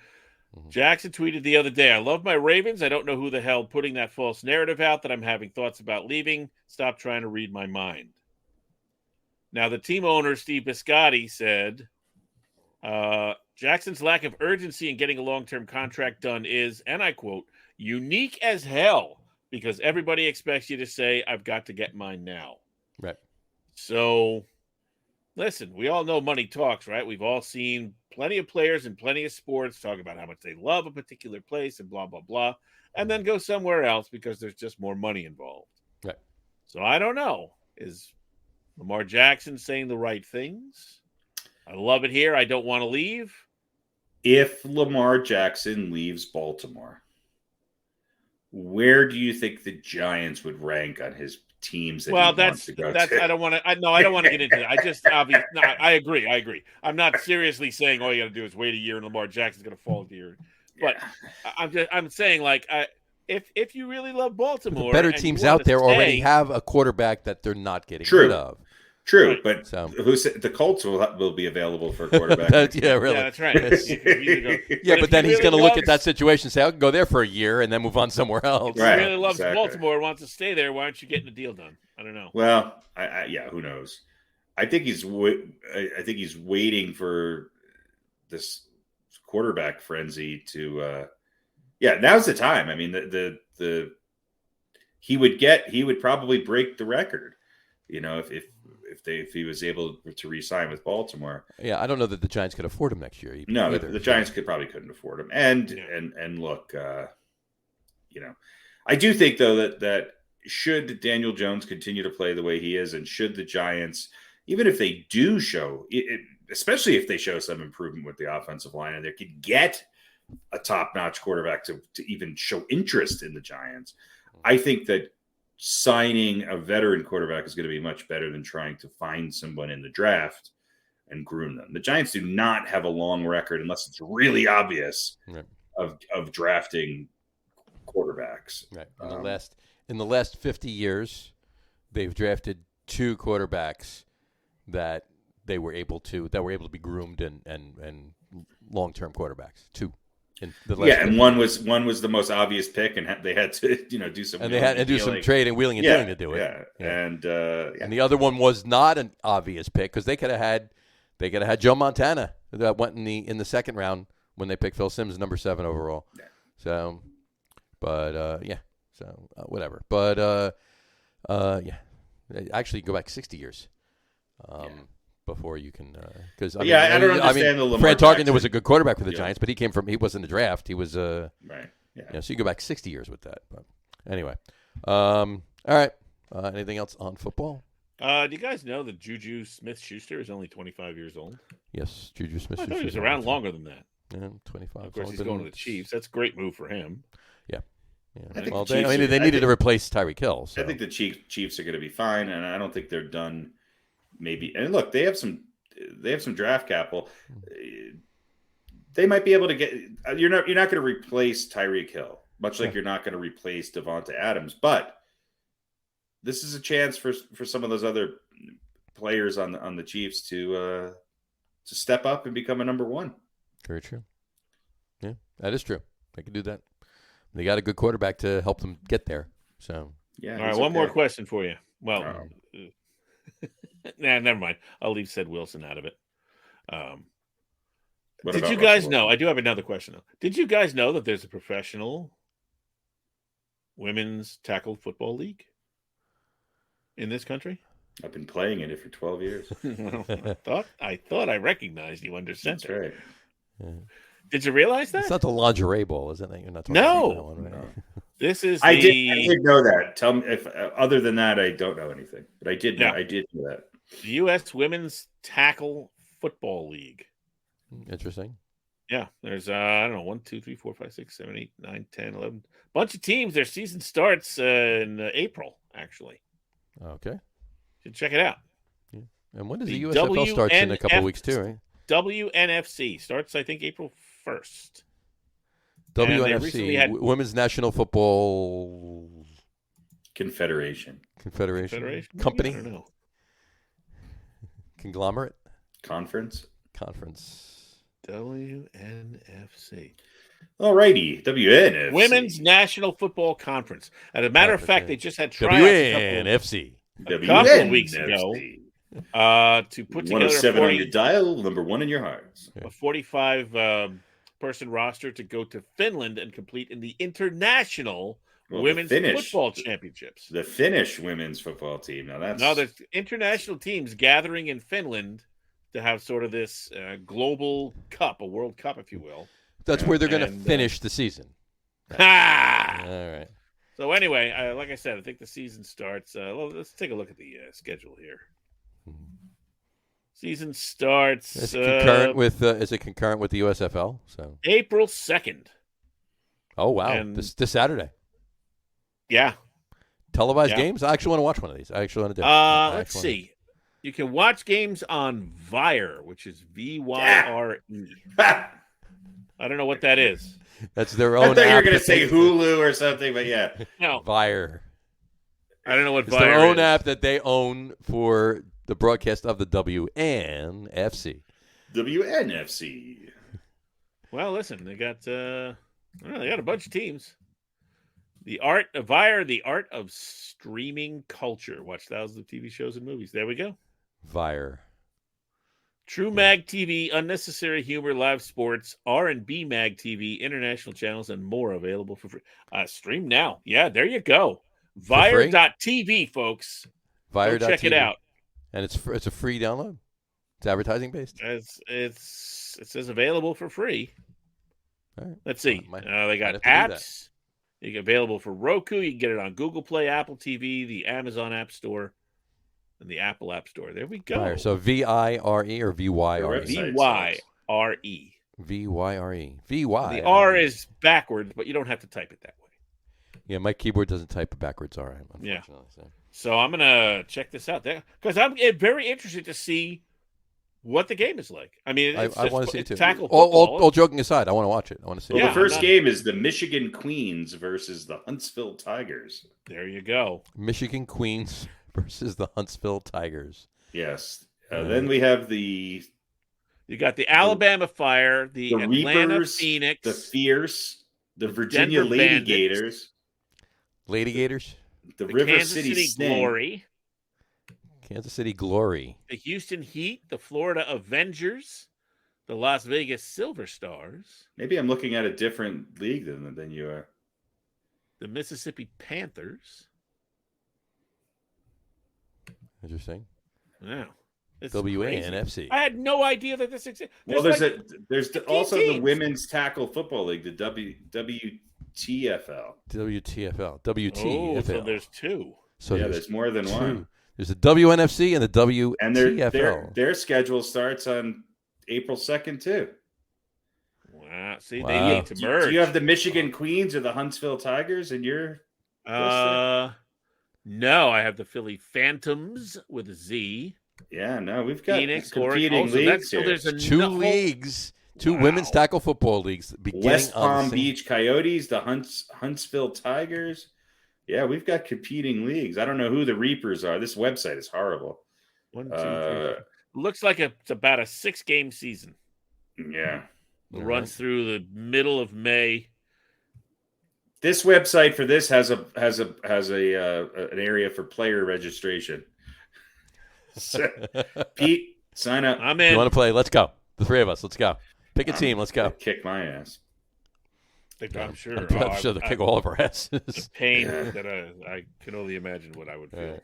Mm-hmm. Jackson tweeted the other day, "I love my Ravens. I don't know who the hell putting that false narrative out that I'm having thoughts about leaving. Stop trying to read my mind." Now, the team owner, Steve Biscotti, said, Jackson's lack of urgency in getting a long-term contract done is, and I quote, unique as hell because everybody expects you to say, I've got to get mine now. Right. So, listen, we all know money talks, right? We've all seen plenty of players in plenty of sports talk about how much they love a particular place and blah, blah, blah, and then go somewhere else because there's just more money involved. Right. So I don't know. Is Lamar Jackson saying the right things? I love it here. I don't want to leave. If Lamar Jackson leaves Baltimore, where do you think the Giants would rank on his teams? That's I don't want to. I don't want to get into that. I just obviously. No, I agree. I'm not seriously saying all you got to do is wait a year and Lamar Jackson's going to fall into your. But I'm saying if you really love Baltimore, the better teams out there already have a quarterback that they're not getting rid of. True, right. But so. who said the Colts will be available for a quarterback? Yeah, really. Yeah, that's right. But then he's going to look at that situation and say, I can go there for a year and then move on somewhere else. If he really loves Baltimore and wants to stay there, why aren't you getting a deal done? I don't know. Well, who knows? I think he's waiting for this quarterback frenzy to. Now's the time. I mean, he would probably break the record. If he was able to re-sign with Baltimore. Yeah, I don't know that the Giants could afford him next year. No, the Giants probably couldn't afford him. And look, I do think though that should Daniel Jones continue to play the way he is, and should the Giants, even if they do show, especially if they show some improvement with the offensive line, and they could get a top-notch quarterback to even show interest in the Giants, I think that signing a veteran quarterback is going to be much better than trying to find someone in the draft and groom them. The Giants do not have a long record, unless it's really obvious, of drafting quarterbacks. Right. In the last 50 years, they've drafted two quarterbacks that were able to be groomed and long-term quarterbacks. Two. And one was the most obvious pick, and they had to do some some trade and wheeling and dealing to do it. And the other one was not an obvious pick because they could have had Joe Montana that went in the second round when they picked Phil Simms number 7 overall. Yeah. So, but whatever. But actually go back 60 years. Before you can, because I don't understand the Lamar Fran Tarkenton was a good quarterback for the Giants, but he was in the draft. He was right. Yeah. So you go back 60 years with that. But anyway, all right. Anything else on football? Do you guys know that Juju Smith-Schuster is only 25 years old? Yes, Juju Smith-Schuster. I thought he was around longer than that. Yeah, 25. Of course, he's going to the Chiefs. That's a great move for him. Yeah. They needed to replace Tyreek Hill. So. I think the Chiefs are going to be fine, and I don't think they're done. Maybe, and look, they have some draft capital. They might be able to get. You're not going to replace Tyreek Hill, much like you're not going to replace Devonta Adams. But this is a chance for some of those other players on the Chiefs to step up and become a number one. Very true. Yeah, that is true. They can do that. They got a good quarterback to help them get there. So yeah. All right, one more question for you. Well, nah, never mind. I'll leave Sid Wilson out of it. Did you guys know? I do have another question though. Did you guys know that there's a professional women's tackle football league in this country? I've been playing in it for 12 years. I thought I recognized you under center. That's right. yeah. Did you realize that? It's not the lingerie bowl, is it? You're not talking No. about that one, right? No. This is I did know that. Tell me if other than that, I don't know anything. But I did know. Yeah. I did know that. the U.S. Women's Tackle Football League. Interesting. Yeah, there's I don't know 1, 2, 3, 4, 5, 6, 7, 8, 9, 10, 11. Bunch of teams. Their season starts in April. Actually, Okay. should check it out. Yeah. And when does the The USFL starts in a couple of weeks too, right? WNFC starts, I think, April 1st. And they recently WNFC, had- Women's National Football Confederation, Confederation, Federation? Maybe? Company, I don't know. Conglomerate, Conference. Conference. WNFC. Alrighty, WNFC. Women's National Football Conference. As a matter of fact, they just had tryouts WNFC. a couple of weeks ago to put together 107 on your dial, number 1 in your hearts. a 45 person roster to go to Finland and compete in the international women's football championships. The Finnish women's football team. Now that's There's international teams gathering in Finland to have sort of this global cup, a World Cup, if you will. That's where they're going to And, finish the season. Ha! All right. So anyway, like I said, I think the season starts. Let's take a look at the schedule here. Season starts Is it concurrent with the USFL? So April 2nd. oh wow, And- this Saturday. Yeah. Televised Yeah. games? I actually want to watch one of these. I actually want to do. Let's see. You can watch games on Vyre, which is VYRE. I don't know what that is. That's their I own. thought you were app going to that say they- Hulu or something, but yeah. No, Vyre. I don't know what It's Vyre their own is. app that they own for the broadcast of the WNFC. WNFC. Well, listen, they got I don't know, they got a bunch of teams. Vyre, the art of streaming culture. Watch thousands of TV shows and movies. There we go. Vyre. True Mag TV, unnecessary humor, live sports, R&B Mag TV, international channels, and more available for free. Stream now. Yeah, there you go. free? Vyre.tv, folks. Vyre. Go check it out. And it's a free download. It's advertising based. It says available for free. All right. Let's see. Might They got have to do that. apps. You get available for Roku. You can get it on Google Play, Apple TV, the Amazon App Store, and the Apple App Store. There we go. Vyre. So VIRE or VYRE? Website. VYRE. VYRE. VY. The R is backwards, but you don't have to type it that way. Yeah, my keyboard doesn't type it backwards. All right, Yeah. unfortunately. So. So I'm gonna check this out there because I'm very interested to see what the game is like. I mean, I it's want to see it it's too. tackle football. All joking aside, I want to watch it. I want to see Well, it. Yeah, the first no. game is the Michigan Queens versus the Huntsville Tigers. There you go. Michigan Queens versus the Huntsville Tigers. Yes. Then we have the You got the Alabama Fire, the Atlanta Reapers, Phoenix, the Fierce, the Virginia Denver Lady Bandits. Gators, Lady Gators, the the River Kansas City City Sting. Glory, Kansas City Glory. the Houston Heat, the Florida Avengers, the Las Vegas Silver Stars, Maybe I'm looking at a different league than you are. the Mississippi Panthers. Interesting. Wow. This is crazy. WNFC. I had no idea that this existed. Well, there's 15 also teams. the Women's Tackle Football League, the WTFL. WTFL. Oh, WTFL. so there's two. So Yeah, there's more than one. There's the WNFC and the WTFL. And their schedule starts on April 2nd too. Wow. See, Wow. they need to merge. Do you have the Michigan Queens or the Huntsville Tigers in your No, I have the Philly Phantoms with a Z. Yeah, no, we've got Phoenix, competing Oregon. leagues So here. there's a two no- leagues, two Wow. women's tackle football leagues beginning West on the Palm same- Beach Coyotes, the Huntsville Tigers. Yeah, we've got competing leagues. I don't know who the Reapers are. This website is horrible. 1, 2, 3, 4. Looks like it's about a 6-game season. Yeah. It runs through the middle of May. This website for this has an area for player registration. So, Pete, sign up. I'm in. You want to play? Let's go. The three of us. Let's go. Pick a team. Let's go. Kick my ass. I'm sure. I'm sure they'll kick all of our asses. The pain that I can only imagine what I would feel.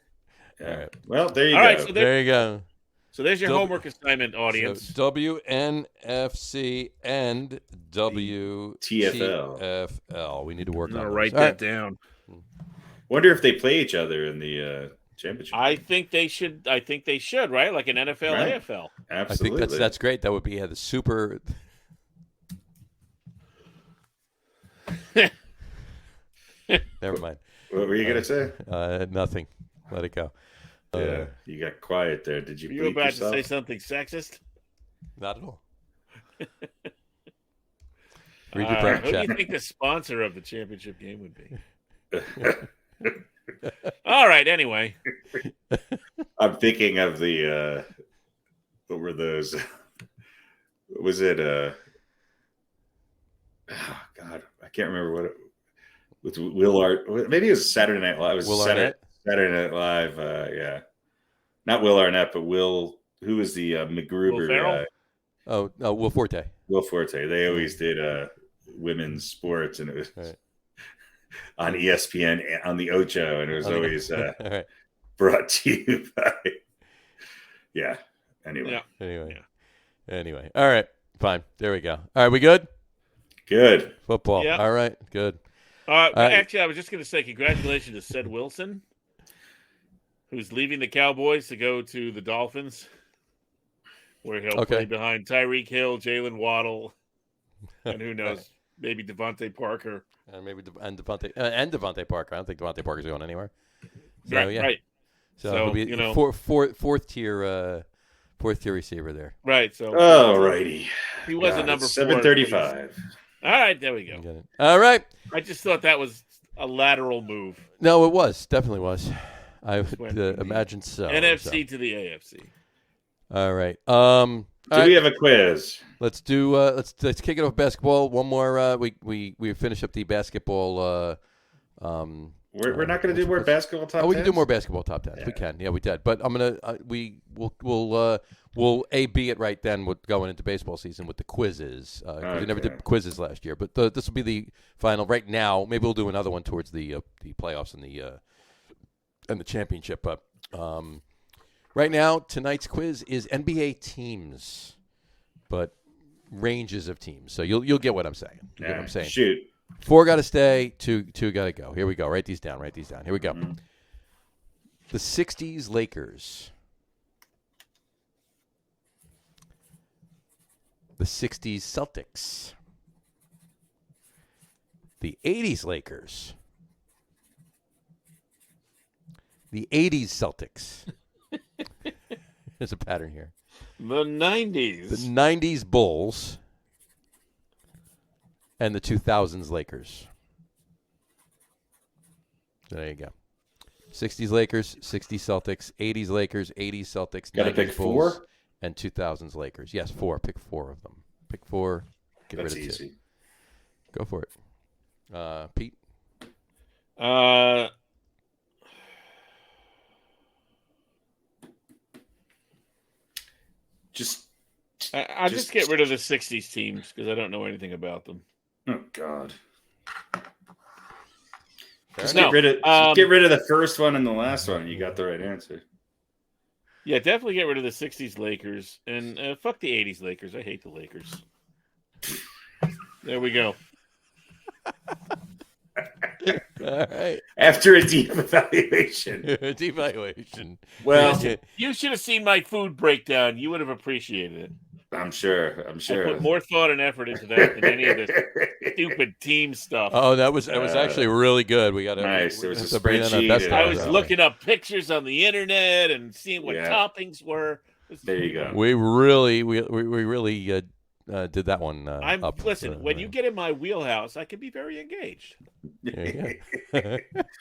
All right. Well, there you go. Right, so there you go. So there's your homework assignment, audience. So WNFC and WTFL. We need to work on I'll those. write that down. Wonder if they play each other in the championship. I think they should. Right, like an NFL, Right. AFL. Absolutely. I think that's great. That would be the super. Never mind. What were you gonna say? Nothing. Let it go. Yeah, you got quiet there. Did you? Were you about yourself? to say something sexist? Not at all. Read your prep Who do chat. you think the sponsor of the championship game would be? All right. Anyway, I'm thinking of the what were those? Was it oh God, I can't remember what it with Will Art. Maybe it was Saturday Night Live. It was Will Saturday Arnett? Night Live. Yeah, not Will Arnett, but Will. Who was the McGruber guy? Will Forte. Will Forte. They always did women's sports, and it was on ESPN on the Ocho, and it was always right. brought to you by. Yeah. Anyway. Anyway. All right. Fine. There we go. All right. We good? Good. Football. Yeah. All right. Good. Actually, I was just going to say congratulations to Sed Wilson, who's leaving the Cowboys to go to the Dolphins, where he'll play behind Tyreek Hill, Jalen Waddle, and who knows, maybe Devontae Parker. And Devontae Parker. I don't think Devontae Parker's going anywhere. So, Right. So it'll be fourth tier receiver there. Right. So. All righty. He was a number 735. All right. There we go. All right. I just thought that was a lateral move. No, it was. Definitely was. I would imagine so. NFC to the AFC. All right. We have a quiz? Let's do. Let's kick it off basketball. One more. We finish up the basketball. We're not going to do more basketball top 10s? We can do more basketball top 10s. Yeah. We can. Yeah, we did. But I'm gonna. We'll A/B it right then with going into baseball season with the quizzes. We never did quizzes last year, but this will be the final. Right now, maybe we'll do another one towards the playoffs and the championship. But right now, tonight's quiz is NBA teams, but ranges of teams. So you'll get what I'm saying. You get what I'm saying. Shoot. 4 got to stay. 2 got to go. Here we go. Write these down. Here we go. Mm-hmm. The 60s Lakers. The 60s Celtics. The 80s Lakers. The 80s Celtics. There's a pattern here. The 90s. The 90s Bulls. And the 2000s Lakers. There you go. 60s Lakers, 60s Celtics, 80s Lakers, 80s Celtics, Gotta 90s pick Bulls, 4? and 2000s Lakers. Yes, 4. Pick 4 of them. Pick 4. Get That's rid of 2. easy. Go for it. Pete? I'll just get rid of the 60s teams because I don't know anything about them. Oh, God. No. Get rid of the first one and the last one, and you got the right answer. Yeah, definitely get rid of the 60s Lakers. And fuck the 80s Lakers. I hate the Lakers. There we go. All right. After a deep evaluation. Well, you should have seen my food breakdown. You would have appreciated it. I'm sure. I put more thought and effort into that than any of this stupid team stuff. Oh, that was actually really good. We got nice. There was a spreadsheet. I was looking up pictures on the internet and seeing what toppings were. There you go. We really did that one up. Listen, when you get in my wheelhouse, I can be very engaged.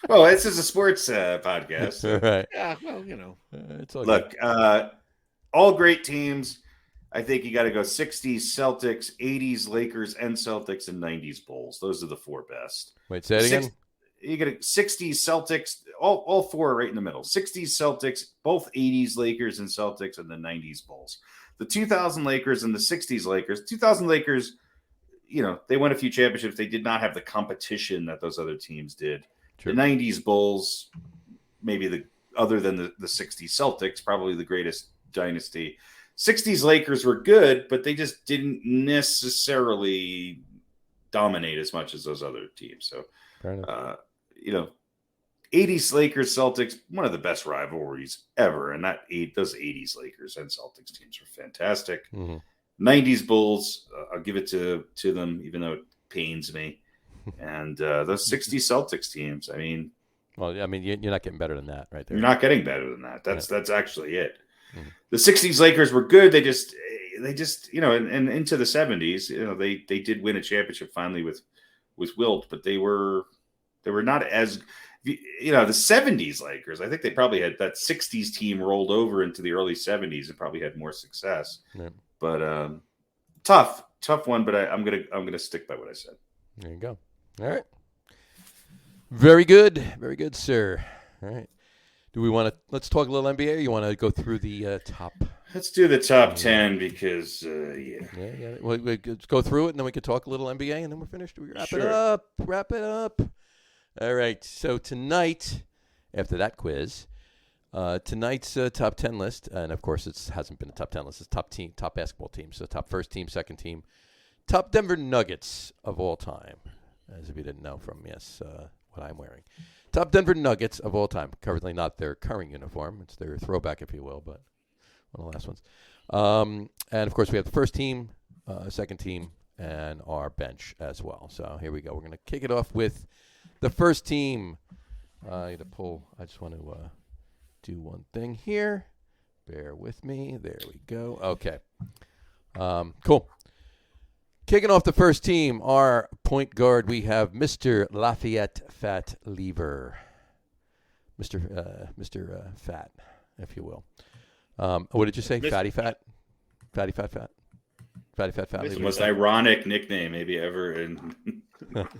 Well, this is a sports podcast. So. Right. Yeah, well, It's all Look, all great teams. I think you got to go 60s Celtics, 80s Lakers and Celtics, and 90s Bulls. Those are the four best. Wait, say it again? You get 60s Celtics, all four are right in the middle. 60s Celtics, both 80s Lakers and Celtics, and the 90s Bulls. The 2000 Lakers and the 60s Lakers. 2000 Lakers, they won a few championships. They did not have the competition that those other teams did. True. The 90s Bulls, maybe other than the 60s Celtics, probably the greatest dynasty. 60s Lakers were good, but they just didn't necessarily dominate as much as those other teams. So, 80s Lakers Celtics, one of the best rivalries ever, and those 80s Lakers and Celtics teams were fantastic. Mm-hmm. 90s Bulls, I'll give it to them, even though it pains me. And those 60s Celtics teams, you're not getting better than that, right there. You're not getting better than that. That's actually it. Mm-hmm. The 60s Lakers were good. They just and into the 70s, they did win a championship finally with Wilt, but they were not as, the 70s Lakers. I think they probably had that 60s team rolled over into the early 70s and probably had more success. Yeah. But tough one. But I'm gonna stick by what I said. There you go. All right. Very good, sir. All right. Do we want to let's talk a little NBA? Or you want to go through the top? Let's do the top 10 because yeah. Well, let's go through it and then we can talk a little NBA and then we're finished. We wrap it up. All right. So tonight, after that quiz, tonight's top 10 list, and of course it hasn't been a top 10 list. It's top basketball team. So top first team, second team, top Denver Nuggets of all time, as if you didn't know from what I'm wearing. Top Denver Nuggets of all time. Currently not their current uniform. It's their throwback, if you will, but one of the last ones. And, of course, we have the first team, second team, and our bench as well. So here we go. We're going to kick it off with the first team. I just want to do one thing here. Bear with me. There we go. Okay. Cool. Kicking off the first team, our point guard, we have Mr. Lafayette Fat Lever. Mr. Fat, if you will. What did you say? Fatty Fat? Fatty Fat Fat? Fatty Fat Fat Lever. It's the most ironic nickname maybe ever in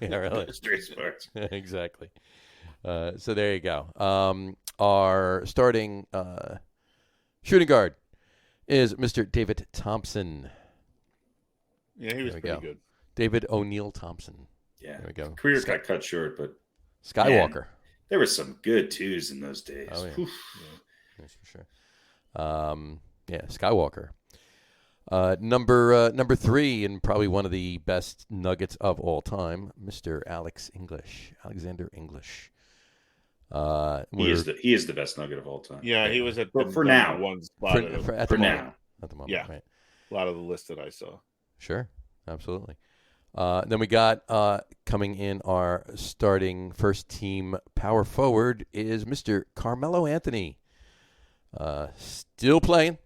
yeah, really. History sports. Exactly. So there you go. Our starting shooting guard is Mr. David Thompson. Yeah, he was pretty good. David O'Neal Thompson. Yeah. There we go. Career got cut short, but Skywalker. Man, there were some good twos in those days. Oh, yeah. That's for sure. Skywalker. Number 3, and probably one of the best Nuggets of all time, Mr. Alexander English. He is the best Nugget of all time. Yeah, he was at for now. One spot at the moment. Yeah, right. A lot of the list that I saw. Sure, absolutely. Then we got coming in our starting first team power forward is Mr. Carmelo Anthony. Still playing.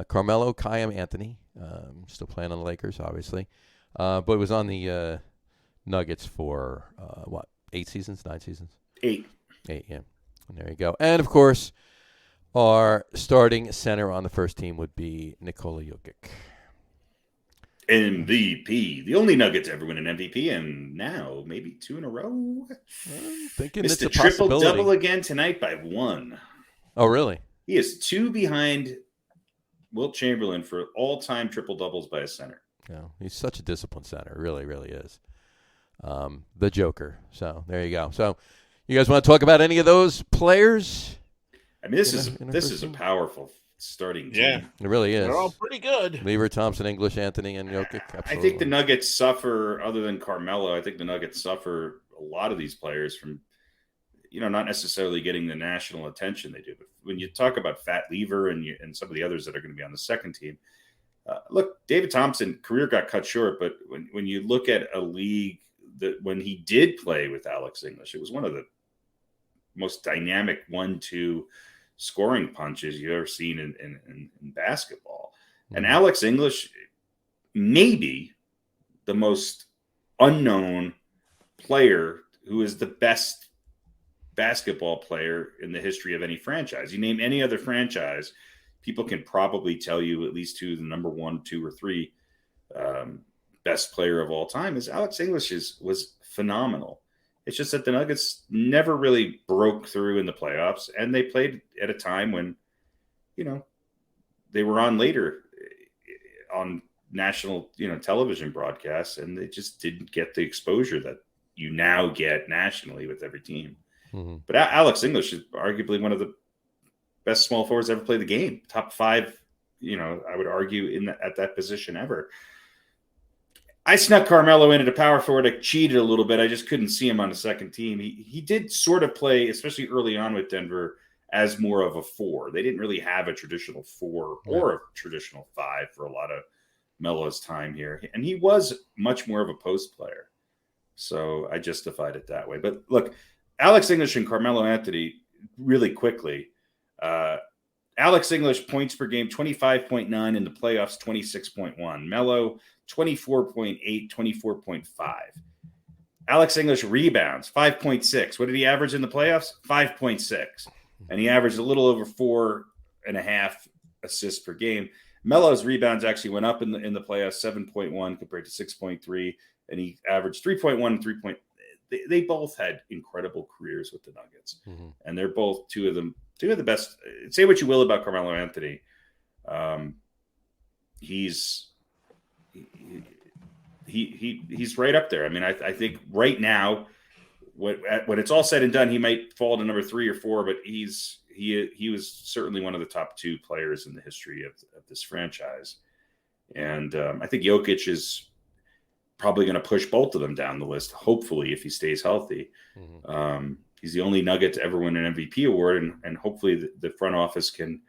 Carmelo Kayam Anthony. Still playing on the Lakers, obviously. But was on the Nuggets for, 8 seasons, 9 seasons? 8. 8, yeah. And there you go. And, of course, our starting center on the first team would be Nikola Jokic. MVP. The only Nuggets ever win an MVP, and now maybe 2 in a row. Thinking it's a triple-double again tonight by 1. Oh, really? He is 2 behind Wilt Chamberlain for all-time triple-doubles by a center. Yeah, he's such a disciplined center. Really, really is. The Joker. So there you go. So you guys want to talk about any of those players? I mean, this is a powerful starting team. Yeah, it really is. They're all pretty good. Lever, Thompson, English, Anthony, and Jokic. Absolutely. I think the Nuggets suffer, other than Carmelo, I think the Nuggets suffer a lot of these players from, not necessarily getting the national attention they do. But when you talk about Fat Lever and some of the others that are going to be on the second team, look, David Thompson, career got cut short, but when you look at a league that when he did play with Alex English, it was one of the most dynamic 1-2 scoring punches you've ever seen in basketball. Mm-hmm. And Alex English, maybe the most unknown player who is the best basketball player in the history of any franchise. You name any other franchise, people can probably tell you at least who the number 1, 2, or 3 best player of all time is. Alex English was phenomenal. It's just that the Nuggets never really broke through in the playoffs, and they played at a time when, they were on later on national, television broadcasts, and they just didn't get the exposure that you now get nationally with every team. Mm-hmm. But Alex English is arguably one of the best small forwards ever played the game. Top 5, I would argue at that position ever. I snuck Carmelo into the power forward. I cheated a little bit. I just couldn't see him on the second team. He did sort of play, especially early on with Denver, as more of a 4. They didn't really have a traditional 4 or a traditional 5 for a lot of Melo's time here. And he was much more of a post player. So I justified it that way. But look, Alex English and Carmelo Anthony, really quickly. Alex English points per game, 25.9 in the playoffs, 26.1. Melo, 24.8, 24.5. Alex English rebounds, 5.6. What did he average in the playoffs? 5.6. And he averaged a little over 4.5 assists per game. Melo's rebounds actually went up in the playoffs, 7.1 compared to 6.3. And he averaged 3.1 and 3. They both had incredible careers with the Nuggets. Mm-hmm. And they're both two of the best. Say what you will about Carmelo Anthony. He's right up there. I mean, I think right now, when it's all said and done, he might fall to number 3 or 4, but he was certainly one of the top 2 players in the history of this franchise. And I think Jokic is probably going to push both of them down the list, hopefully, if he stays healthy. Mm-hmm. He's the only Nugget to ever win an MVP award, and hopefully the front office can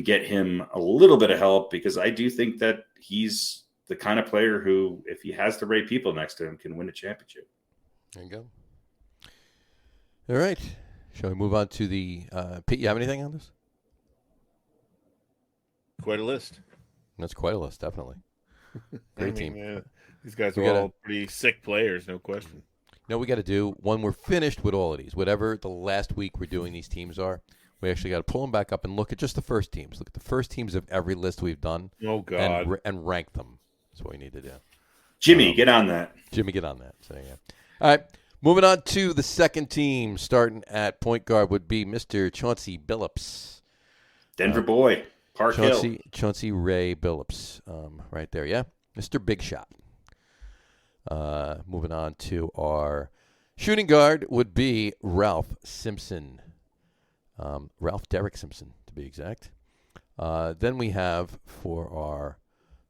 get him a little bit of help, because I do think that he's the kind of player who, if he has the right people next to him, can win a championship. There you go. All right. Shall we move on to the Pete, you have anything on this? Quite a list. That's quite a list, definitely. Great team. These guys are all pretty sick players, no question. We got to do, when we're finished with all of these, whatever the last week we're doing these teams are, we actually got to pull them back up and look at just the first teams. Look at the first teams of every list we've done. Oh, God. And rank them. That's what we need to do. Jimmy, get on that. So, yeah. All right. Moving on to the second team, starting at point guard would be Mr. Chauncey Billups. Denver boy. Park Hill. Chauncey Ray Billups. Right there, yeah. Mr. Big Shot. Moving on to our shooting guard would be Ralph Simpson. Ralph Derrick Simpson, to be exact. Then we have, for our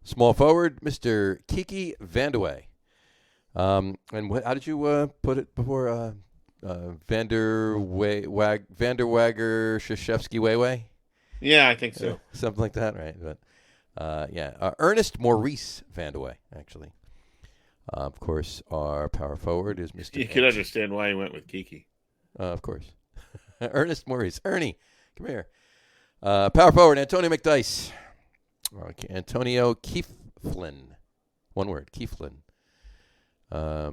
small forward, Mr. Kiki Vandeweghe. And how did you put it before? Vanderwagger Krzyzewski Wayway? Yeah, I think so. Something like that, right? But Ernest Maurice Vandeweghe, actually. Of course, our power forward is Mr. You can understand why he went with Kiki. Of course. Ernest Maurice. Ernie, come here. Power forward, Antonio McDyess. Okay, Antonio Keeflin. One word, Keeflin. A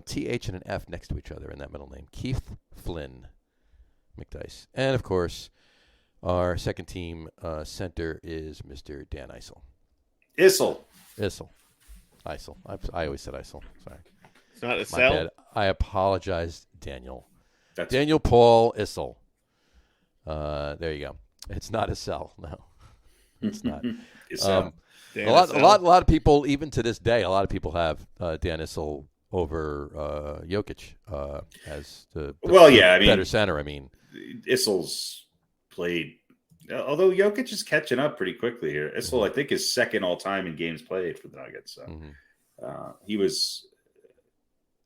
TH and an F next to each other in that middle name. Keith Flynn McDyess. And, of course, our second team center is Mr. Dan Issel. Issel. I always said Issel. Sorry. It's not Issel? I apologize, Daniel. Daniel Paul Issel. There you go. It's not Issel. No, it's not. A lot of people, even to this day, a lot of people have Dan Issel over Jokic as the better center. I mean, Issel's played, although Jokic is catching up pretty quickly here. Issel, I think, is second all time in games played for the Nuggets. So he was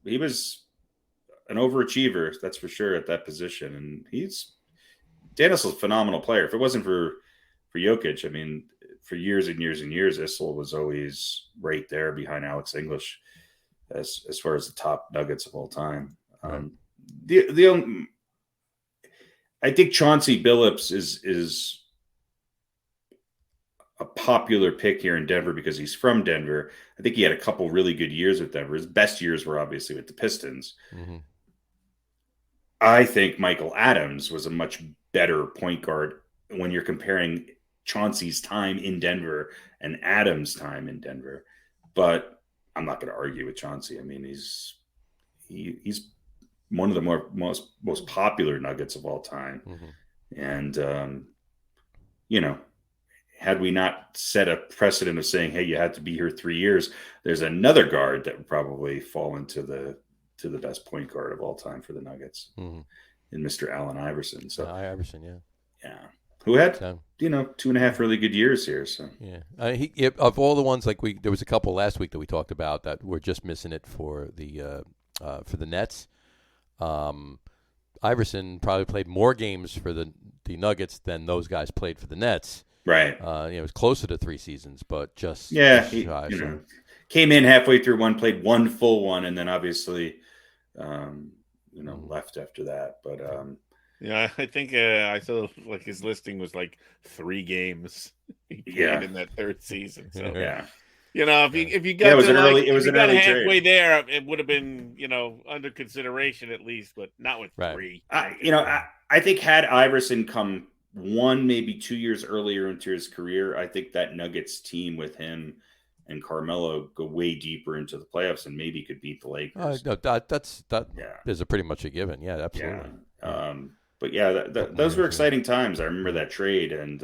an overachiever, that's for sure, at that position. And Dan Issel's a phenomenal player. If it wasn't for Jokic, I mean, for years and years and years, Issel was always right there behind Alex English as far as the top Nuggets of all time. I think Chauncey Billups is a popular pick here in Denver because he's from Denver. I think he had a couple really good years with Denver. His best years were obviously with the Pistons. Mm-hmm. I think Michael Adams was a much better point guard when you're comparing Chauncey's time in Denver and Adams' time in Denver. But I'm not going to argue with Chauncey. I mean, he's one of the most popular Nuggets of all time. Mm-hmm. And, had we not set a precedent of saying, hey, you had to be here 3 years, there's another guard that would probably fall into the best point guard of all time for the Nuggets, mm-hmm. in Mr. Allen Iverson. So Iverson, yeah. Who had, 2.5 really good years here. So he of all the ones, like there was a couple last week that we talked about that were just missing it for the Nets. Iverson probably played more games for the Nuggets than those guys played for the Nets. Right. It was closer to 3 seasons, but just he came in halfway through one, played one full one, and then obviously, left after that. But I think I saw like his listing was like 3 games he played in that third season. So if you got it was an early halfway trade. there, it would have been under consideration at least, but not with 3. I think had Iverson come 1, maybe 2 years earlier into his career, I think that Nuggets team with him and Carmelo go way deeper into the playoffs and maybe could beat the Lakers. No, that is a pretty much a given. Yeah, absolutely. Yeah. But those were exciting times. I remember that trade, and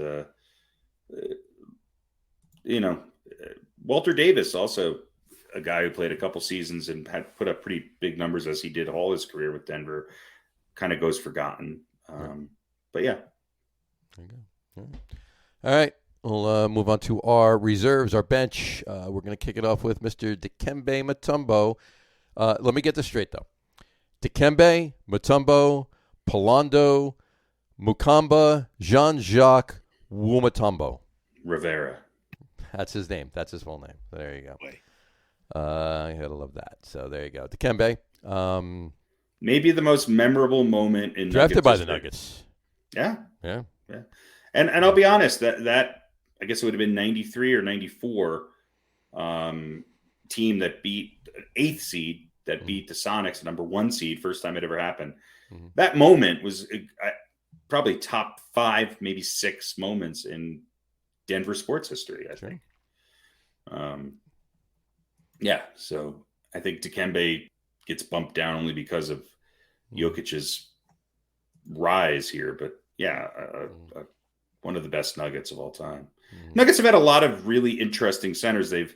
Walter Davis, also a guy who played a couple seasons and had put up pretty big numbers as he did all his career with Denver, kind of goes forgotten. But yeah. There you go. All right. We'll move on to our reserves, our bench. We're going to kick it off with Mr. Dikembe Mutombo. Let me get this straight, though. Dikembe Mutombo, Polando, Mukamba, Jean-Jacques Mutombo. Rivera. That's his name. That's his full name. There you go. I gotta love that. So there you go. Dikembe. Maybe the most memorable moment in drafted by the Nuggets. Yeah. And I'll be honest, that I guess it would have been 93 or 94 team that beat an 8th seed that beat the Sonics, number 1 seed, first time it ever happened. Mm-hmm. That moment was probably top 5, maybe 6 moments in Denver sports history, I think. So I think Dikembe gets bumped down only because of Jokic's rise here, but one of the best Nuggets of all time. Nuggets have had a lot of really interesting centers. They've,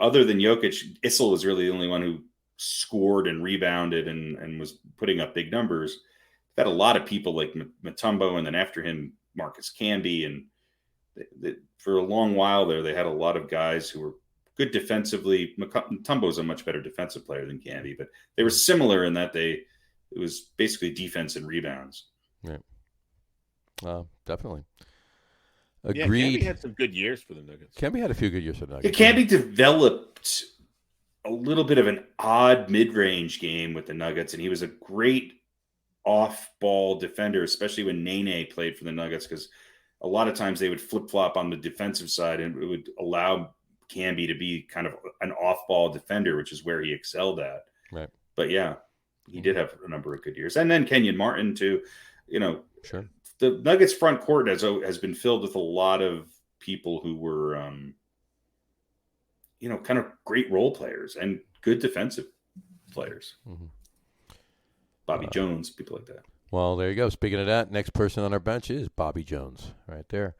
other than Jokic, Issel was really the only one who scored and rebounded and was putting up big numbers. They've had a lot of people like Mutombo, and then after him, Marcus Camby. And for a long while there, they had a lot of guys who were good defensively. Mutombo's a much better defensive player than Camby, but they were similar in that it was basically defense and rebounds. Right. Definitely. Agreed. Yeah, Camby had some good years for the Nuggets. Camby had a few good years for the Nuggets. Camby developed a little bit of an odd mid-range game with the Nuggets, and he was a great off-ball defender, especially when Nene played for the Nuggets, because a lot of times they would flip-flop on the defensive side, and it would allow Camby to be kind of an off-ball defender, which is where he excelled at. Right. But he did have a number of good years. And then Kenyon Martin, too. Sure. The Nuggets front court has been filled with a lot of people who were, kind of great role players and good defensive players. Mm-hmm. Bobby Jones, people like that. Well, there you go. Speaking of that, next person on our bench is Bobby Jones, right there.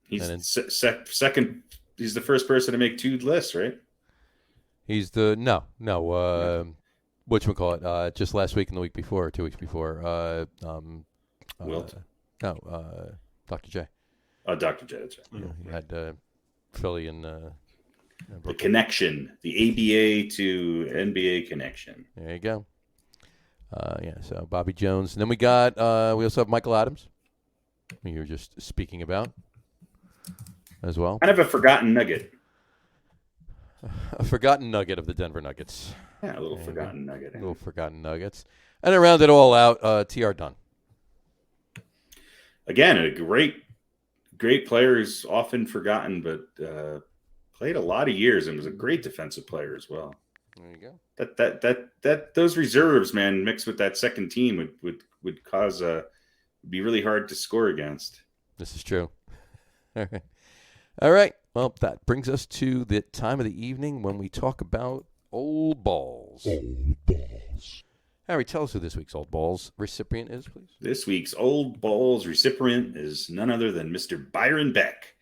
He's second. He's the first person to make 2 lists, right? He's the whatchamacallit, just last week and the week before, or 2 weeks before. Wilt? Dr. J. Oh, Dr. J, that's right. He had Philly and the connection, the ABA to NBA connection. There you go. So Bobby Jones. And then we also have Michael Adams, who you were just speaking about as well. Kind of a forgotten nugget. A forgotten nugget of the Denver Nuggets. Yeah, a little forgotten nugget. Little forgotten nuggets. And to round it all out, T.R. Dunn. Again, a great great player who's often forgotten, but played a lot of years and was a great defensive player as well. There you go. That those reserves, man, mixed with that second team would cause be really hard to score against. This is true. All right. Well, that brings us to the time of the evening when we talk about old balls. Old balls. Harry, tell us who this week's old balls recipient is, please. This week's old balls recipient is none other than Mr. Byron Beck.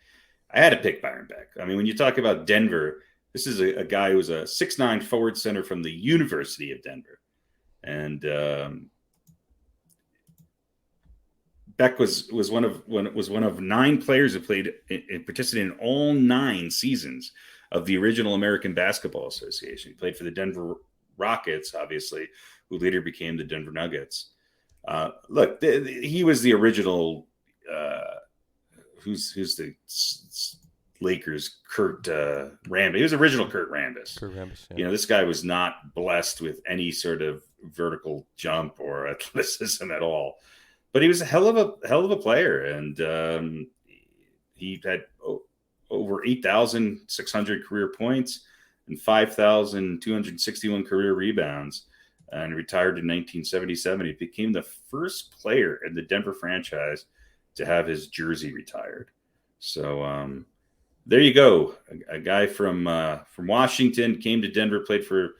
I had to pick Byron Beck. I mean, when you talk about Denver, this is a guy who's a 6'9" forward center from the University of Denver. And Beck was one of 9 players who played and participated in all 9 seasons of the original American Basketball Association. He played for the Denver Rockets, obviously, who later became the Denver Nuggets. Look, he was the original. Who's the Lakers? Kurt Rambis. He was original Kurt Rambis. Kurt Rambis. Yeah. You know, this guy was not blessed with any sort of vertical jump or athleticism at all. But he was a hell of a player, and he had over 8,600 career points and 5,261 career rebounds, and retired in 1977. He became the first player in the Denver franchise to have his jersey retired. So there you go, a guy from Washington came to Denver, played for,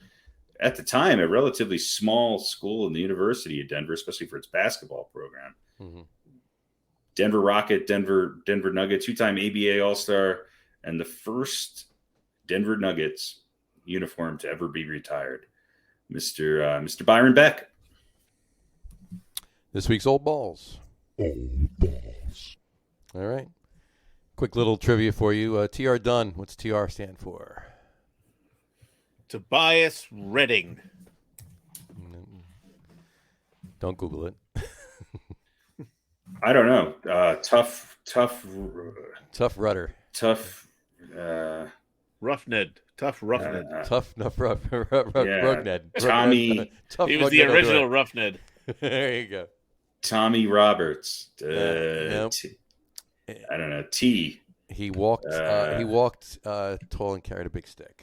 at the time, a relatively small school in the University of Denver, especially for its basketball program. Mm-hmm. Denver Rocket, Denver Nuggets, 2-time ABA All-Star, and the first Denver Nuggets uniform to ever be retired, Mr. Byron Beck. This week's old balls. Old balls. All right. Quick little trivia for you. TR Dunn. What's TR stand for? Tobias Redding. Don't Google it. I don't know. Tough rudder. Rough Ned. Tough Rough Ned. Ruggned. Tommy. He was the original Rough Ned. There you go. Tommy Roberts. Nope. I don't know. T. He walked. He walked tall and carried a big stick.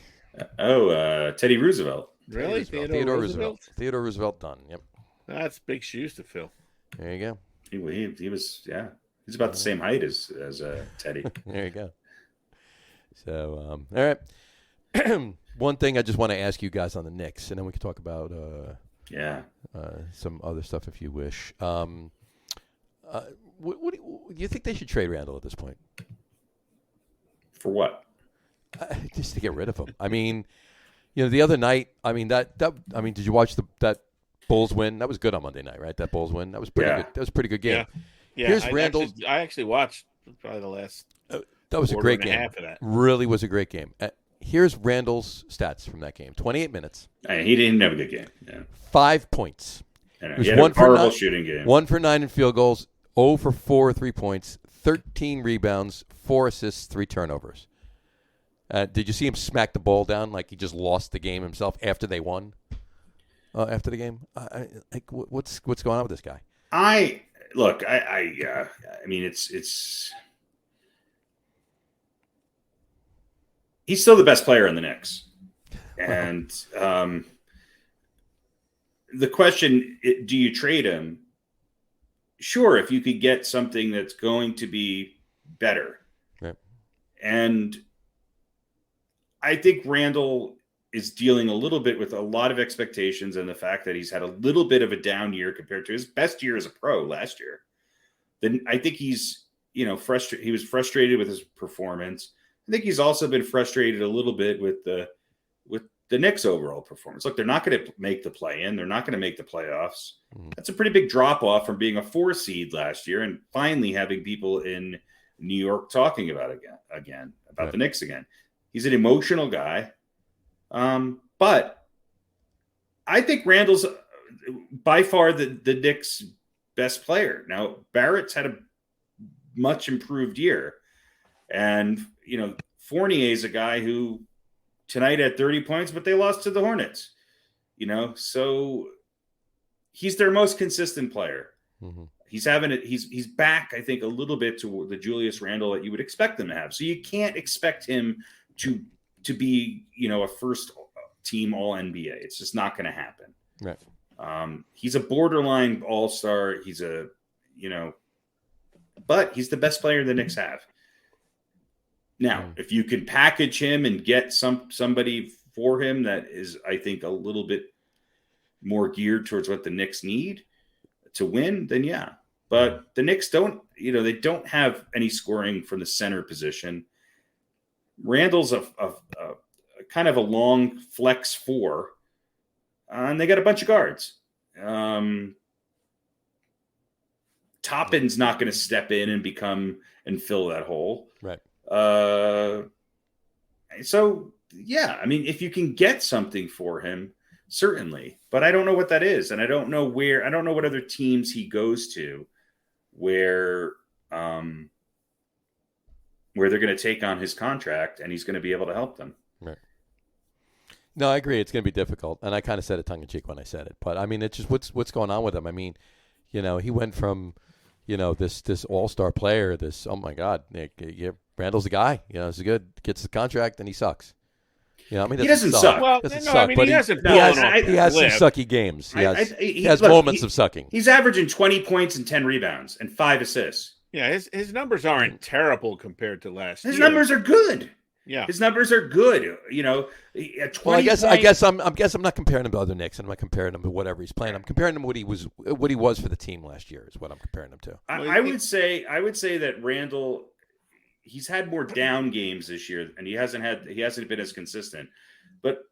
Teddy Roosevelt. Really? Theodore Roosevelt. Theodore Roosevelt Dunn. Yep. That's big shoes to fill. There you go. He was, yeah. He's about the same height as Teddy. There you go. So, all right. One thing I just want to ask you guys on the Knicks, and then we can talk about some other stuff if you wish. What do you think they should trade Randall at this point? For what? Just to get rid of him. I mean, the other night. I mean did you watch that Bulls win? That was good on Monday night, right? That Bulls win. That was pretty good. That was a pretty good game. Yeah. Here's Randall's. I actually watched probably the last. That was a great game. Half of that. Really was a great game. Here's Randall's stats from that game. 28 minutes. He didn't have a good game. Yeah. 5 points. He had a horrible shooting game. 1 for 9 in field goals. 0 for 4 3 points. 13 rebounds. 4 assists. 3 turnovers. Did you see him smack the ball down like he just lost the game himself after they won? After the game, what's going on with this guy? I mean, it's he's still the best player in the Knicks, and the question: do you trade him? Sure, if you could get something that's going to be better, right. And I think Randall is dealing a little bit with a lot of expectations and the fact that he's had a little bit of a down year compared to his best year as a pro last year. Then I think he's, frustrated. He was frustrated with his performance. I think he's also been frustrated a little bit with the Knicks' overall performance. Look, they're not going to make the play-in. They're not going to make the playoffs. Mm-hmm. That's a pretty big drop-off from being a 4 seed last year and finally having people in New York talking about the Knicks again. He's an emotional guy. But I think Randall's by far the Knicks' best player. Now, Barrett's had a much improved year. And, Fournier is a guy who tonight had 30 points, but they lost to the Hornets. So he's their most consistent player. Mm-hmm. He's back, I think, a little bit to the Julius Randle that you would expect him to have. So you can't expect him to be, a first team All NBA. It's just not going to happen. Right. He's a borderline all-star. But he's the best player the Knicks have. Now, if you can package him and get somebody for him that is, I think, a little bit more geared towards what the Knicks need to win, then yeah. But the Knicks don't have any scoring from the center position. Randall's a kind of a long flex 4, and they got a bunch of guards. Toppin's not going to step in and fill that hole. Right. So yeah, I mean, if you can get something for him, certainly, but I don't know what that is. And I don't know what other teams he goes to where they're going to take on his contract and he's going to be able to help them. Right. No, I agree. It's going to be difficult. And I kind of said it tongue in cheek when I said it, but I mean, it's just what's going on with him. I mean, he went from, this all-star player, oh my God, Randall's the guy, he's good, gets the contract and he sucks. He doesn't suck. Well, he hasn't. He has some sucky games. He has moments of sucking. He's averaging 20 points and 10 rebounds and 5 assists. Yeah, his numbers aren't terrible compared to last year. His numbers are good. Yeah, his numbers are good. At 20 well, I guess I'm not comparing him to other Knicks. I'm not comparing him to whatever he's playing. I'm comparing him to what he was for the team last year. Is what I'm comparing him to. I would say that Randall, he's had more down games this year, and he hasn't been as consistent. But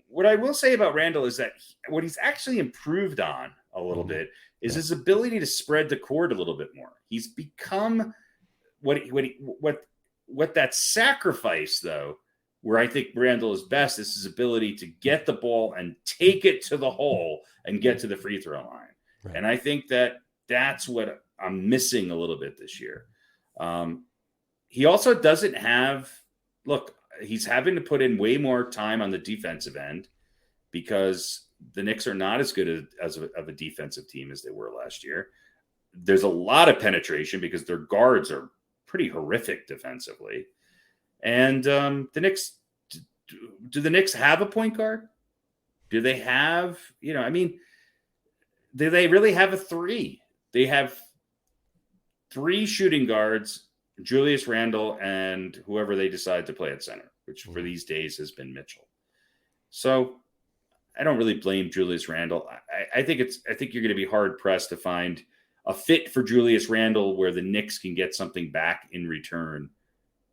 what I will say about Randall is that what he's actually improved on a little bit is his ability to spread the court a little bit more. He's become what that sacrifice, though, where I think Randall is best, is his ability to get the ball and take it to the hole and get to the free throw line. Right. And I think that's what I'm missing a little bit this year. He also doesn't have – look, he's having to put in way more time on the defensive end because the Knicks are not as good of a defensive team as they were last year. There's a lot of penetration because their guards are pretty horrific defensively. And the Knicks – do the Knicks have a point guard? Do they have – do they really have a 3? They have 3 shooting guards – Julius Randle and whoever they decide to play at center, which for these days has been Mitchell. So I don't really blame Julius Randle. I think you're going to be hard pressed to find a fit for Julius Randle where the Knicks can get something back in return.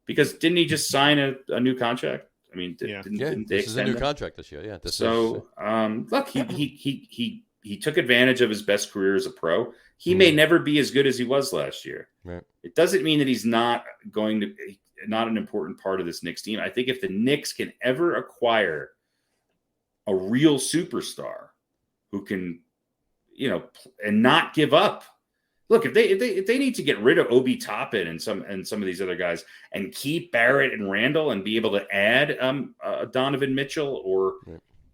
Because didn't he just sign a new contract? I mean, didn't they this is a new contract this year. Yeah. Look, he took advantage of his best career as a pro. He may never be as good as he was last year. Right. It doesn't mean that he's not an important part of this Knicks team. I think if the Knicks can ever acquire a real superstar who can, and not give up. Look, if they need to get rid of Obi Toppin and some of these other guys and keep Barrett and Randall and be able to add Donovan Mitchell or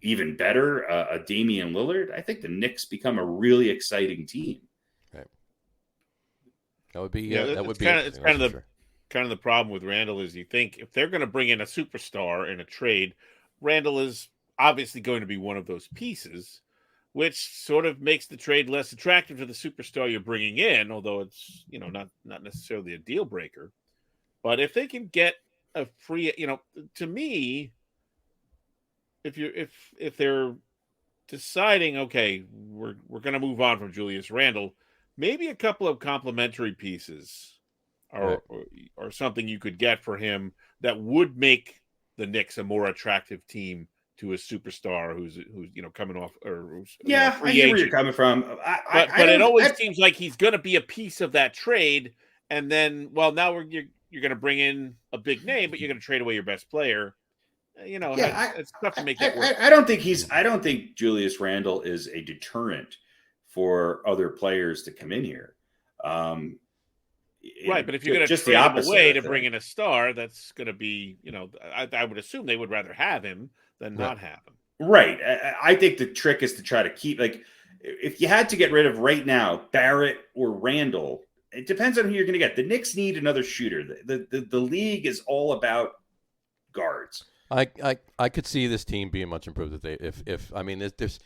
even better, a Damian Lillard, I think the Knicks become a really exciting team. Right. That would be kind of the problem with Randall is you think if they're going to bring in a superstar in a trade, Randall is obviously going to be one of those pieces, which sort of makes the trade less attractive to the superstar you're bringing in, although it's not necessarily a deal breaker. But if they can get a free, to me, if they're deciding, okay, we're going to move on from Julius Randle, maybe a couple of complementary pieces or something you could get for him that would make the Knicks a more attractive team to a superstar who's coming off or I hear where you're coming from. But it always seems like he's going to be a piece of that trade, and then now you're going to bring in a big name, but you're going to trade away your best player. It's tough to make that work. I don't think Julius Randle is a deterrent for other players to come in here. Right, but if you're going to trade him away to bring in a star, that's going to be, I would assume they would rather have him than not have him. Right. I think the trick is to try to keep, if you had to get rid of right now Barrett or Randall, it depends on who you're going to get. The Knicks need another shooter. The league is all about guards. I could see this team being much improved if I mean there's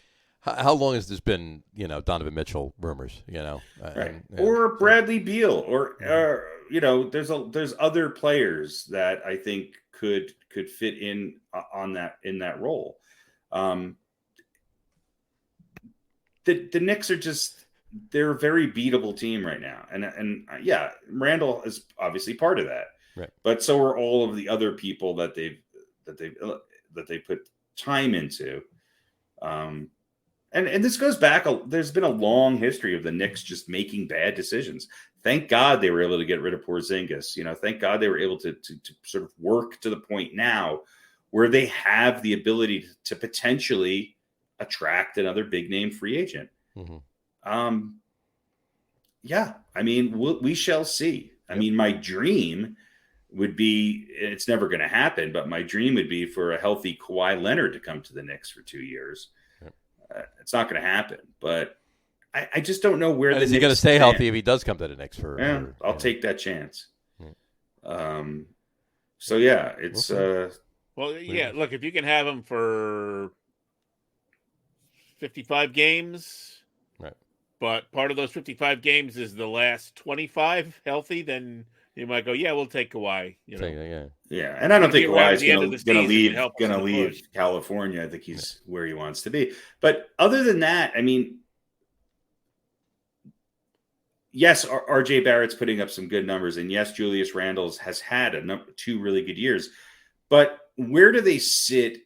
how long has this been, Donovan Mitchell rumors, right. Or Bradley Beal or there's other players that I think could fit in that role. The Knicks are they're a very beatable team right now. And yeah, Randall is obviously part of that. Right. But so are all of the other people that they put time into. And this goes back. There's been a long history of the Knicks just making bad decisions. Thank God they were able to get rid of Porzingis. Thank God they were able to sort of work to the point now where they have the ability to potentially attract another big name free agent. Mm-hmm. Yeah, I mean, we shall see. I mean, my dream would be, it's never going to happen, but my dream would be for a healthy Kawhi Leonard to come to the Knicks for 2 years. It's not going to happen, but I just don't know where. Is he going to stay healthy if he does come to the Knicks I'll take that chance. So yeah, it's well, yeah. Look, if you can have him for 55 games, right? But part of those 55 games is the last 25 healthy, then you might go, yeah, we'll take Kawhi. Yeah, and I don't think Kawhi's going to leave California. I think he's where he wants to be. But other than that, I mean, yes, RJ Barrett's putting up some good numbers, and yes, Julius Randle has had 2 really good years. But where do they sit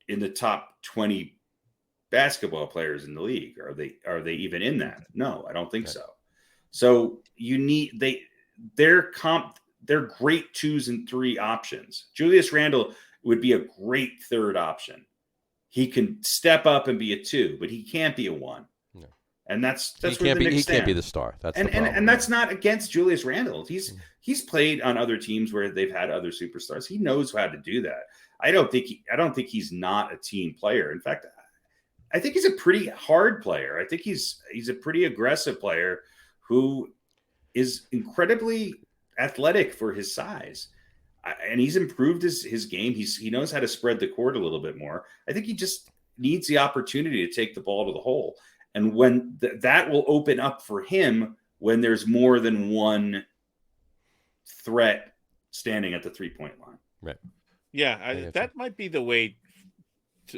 in the top 20 basketball players in the league? Are they even in that? No, I don't think so. So you need they're great 2s and 3 options. Julius Randle would be a great 3rd option. He can step up and be a 2, but he can't be a 1. No. And that's where the Knicks stand. Can't be the star. That's the problem. And that's not against Julius Randle. He's played on other teams where they've had other superstars. He knows how to do that. I don't think he's not a team player. In fact, I think he's a pretty hard player. I think he's a pretty aggressive player who is incredibly athletic for his size. And he's improved his game. He knows how to spread the court a little bit more. I think he just needs the opportunity to take the ball to the hole. And when that will open up for him when there's more than one threat standing at the 3-point line. Right. Yeah, that might be the way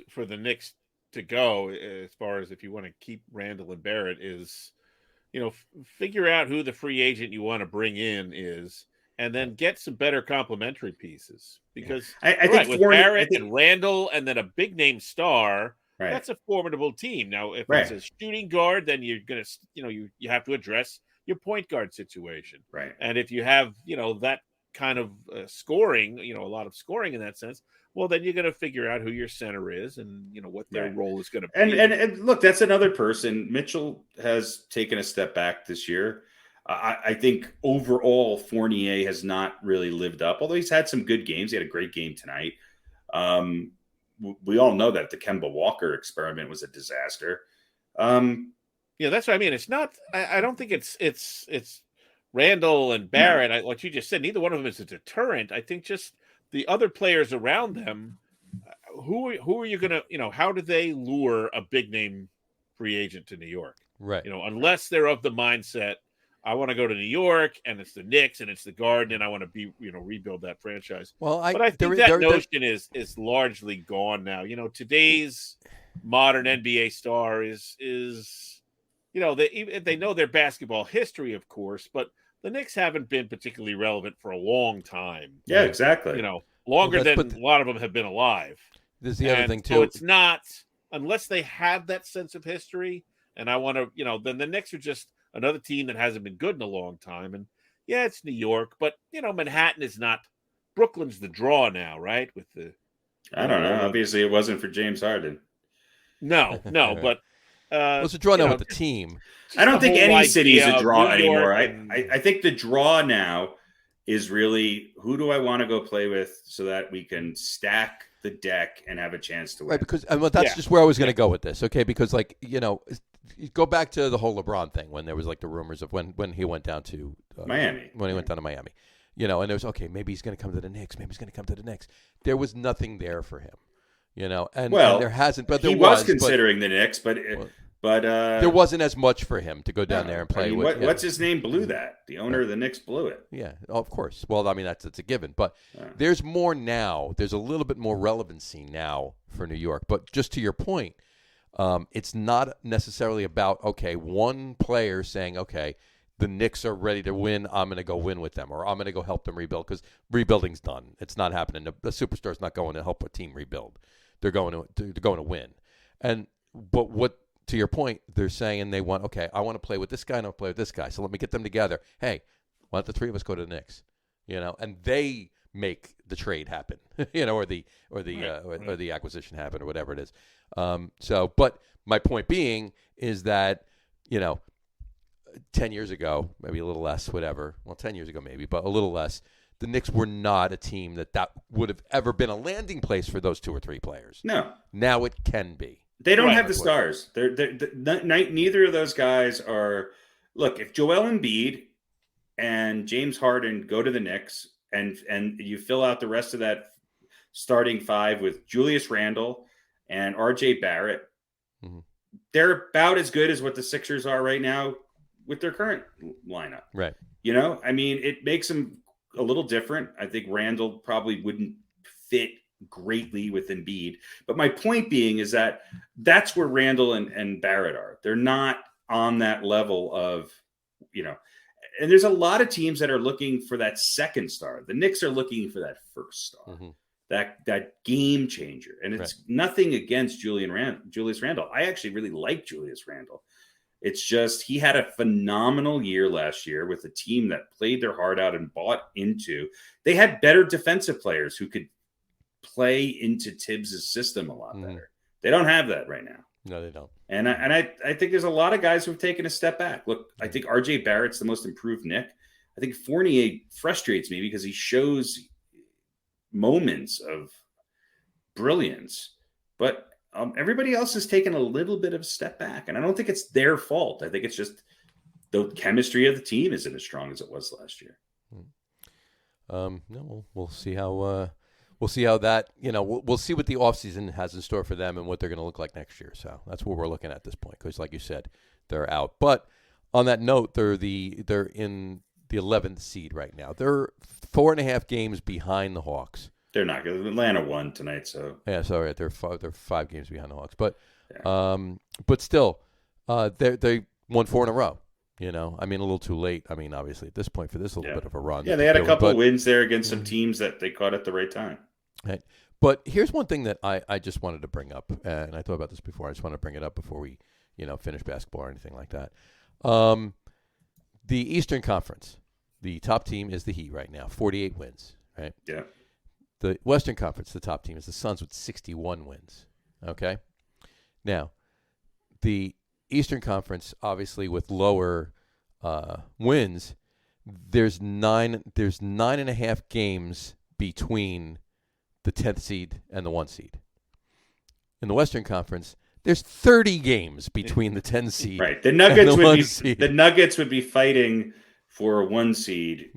for the Knicks to go as far as if you want to keep Randall and Barrett is, figure out who the free agent you want to bring in is, and then get some better complementary pieces. Because I think with Barrett and Randall and then a big name star, that's a formidable team. Now, if it's a shooting guard, then you're going to, you have to address your point guard situation. Right. And if you have, that kind of scoring, a lot of scoring in that sense, well, then you're going to figure out who your center is and, what their role is going to be. And look, that's another person. Mitchell has taken a step back this year. I think overall Fournier has not really lived up, although he's had some good games. He had a great game tonight. We all know that the Kemba Walker experiment was a disaster. Yeah, that's what I mean. It's not. I don't think it's Randall and Barrett. No. Like you just said, neither one of them is a deterrent. I think just the other players around them. Who are you going to? How do they lure a big name free agent to New York? Right. Unless they're of the mindset, I want to go to New York, and it's the Knicks, and it's the Garden, and I want to rebuild that franchise. Well, but I think that notion is largely gone now. Today's modern NBA star is they know their basketball history, of course, but the Knicks haven't been particularly relevant for a long time. Yeah, exactly. Longer than a lot of them have been alive. There's the other thing too. So it's not unless they have that sense of history. And I want to, then the Knicks are just another team that hasn't been good in a long time. And yeah, it's New York, but Manhattan is not. Brooklyn's the draw now, right? With the I don't know. Obviously, it wasn't for James Harden. No, but it's a draw now with the team. I don't think any city is a draw anymore. I think the draw now is really who do I want to go play with so that we can stack the deck and have a chance to win. Right, because that's just where I was going to go with this, okay? Because, like, you go back to the whole LeBron thing when there was, like, the rumors of when he went down to Miami. When he went down to Miami. And there was, okay, maybe he's going to come to the Knicks. Maybe he's going to come to the Knicks. There was nothing there for him, and there hasn't. But there he was considering the Knicks, but there wasn't as much for him to go down there and play with. What's his name blew that? The owner of the Knicks blew it. Yeah, of course. Well, I mean, that's a given. But there's more now. There's a little bit more relevancy now for New York. But just to your point, it's not necessarily about, okay, one player saying, okay, the Knicks are ready to win, I'm going to go win with them, or I'm going to go help them rebuild, because rebuilding's done. It's not happening. The superstar's not going to help a team rebuild. They're going to win. But what, to your point, they're saying they want, okay, I want to play with this guy and I want to play with this guy, so let me get them together. Hey, why don't the three of us go to the Knicks? And they make the trade happen, or the acquisition happen, or whatever it is. But my point being is that, 10 years ago, maybe a little less, whatever. Well, 10 years ago maybe, but a little less. The Knicks were not a team that would have ever been a landing place for those two or three players. No. Now it can be. They don't have the stars. Neither of those guys are. Look, if Joel Embiid and James Harden go to the Knicks, and you fill out the rest of that starting five with Julius Randle and R.J. Barrett, they're about as good as what the Sixers are right now with their current lineup. Right. I mean, it makes them a little different. I think Randle probably wouldn't fit greatly with Embiid. But my point being is that that's where Randle and Barrett are. They're not on that level of, and there's a lot of teams that are looking for that second star. The Knicks are looking for that first star, that game changer. And it's nothing against Julius Randle. I actually really like Julius Randle. It's just he had a phenomenal year last year with a team that played their heart out and bought into. They had better defensive players who could play into Tibbs' system a lot better. They don't have that right now. No, they don't. And I think there's a lot of guys who have taken a step back. Look, I think R.J. Barrett's the most improved Knick. I think Fournier frustrates me because he shows moments of brilliance, but everybody else has taken a little bit of a step back, and I don't think it's their fault. I think it's just the chemistry of the team isn't as strong as it was last year. No, we'll see how that, we'll see what the offseason has in store for them and what they're going to look like next year. So that's what we're looking at this point, because like you said, they're out. But on that note, they're in the 11th seed right now. They're 4.5 games behind the Hawks. They're not good. Atlanta won tonight, so yeah. So right, they're 5 games behind the Hawks, but still, they won 4 in a row. I mean, a little too late. I mean, obviously at this point for this little bit of a run. Yeah, they had a couple wins there against some teams that they caught at the right time. Right. But here's one thing that I just wanted to bring up, and I thought about this before. I just want to bring it up before we finish basketball or anything like that. The Eastern Conference, the top team is the Heat right now, 48 wins. Right. Yeah. The Western Conference, the top team, is the Suns with 61 wins. Okay? Now, the Eastern Conference, obviously, with lower wins, there's 9.5 games between the 10th seed and the 1 seed. In the Western Conference, there's 30 games between the 10 seed. Right. The Nuggets would be fighting for a 1 seed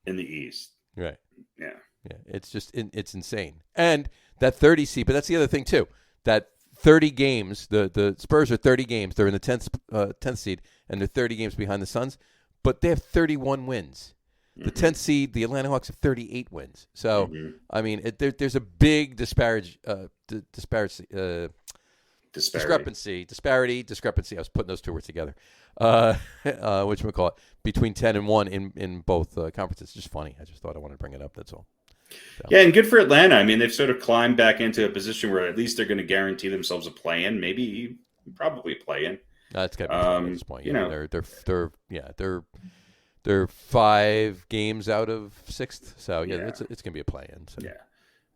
in the East. Right. Yeah. Yeah, it's just it's insane. And that 30 seed, but that's the other thing too. That 30 games, the Spurs are 30 games. They're in the 10th seed, and they're 30 games behind the Suns, but they have 31 wins. The 10th seed, the Atlanta Hawks have 38 wins. So, I mean, there's a big disparity. Disparity. I was putting those two words together. Whatchamacallit, between 10 and 1 in both conferences. It's just funny. I just thought I wanted to bring it up. That's all. So. Yeah, and good for Atlanta. I mean, they've sort of climbed back into a position where at least they're going to guarantee themselves a play-in, probably play-in. That's got to be at this point. They're 5 games out of 6th. So it's going to be a play-in. So. Yeah.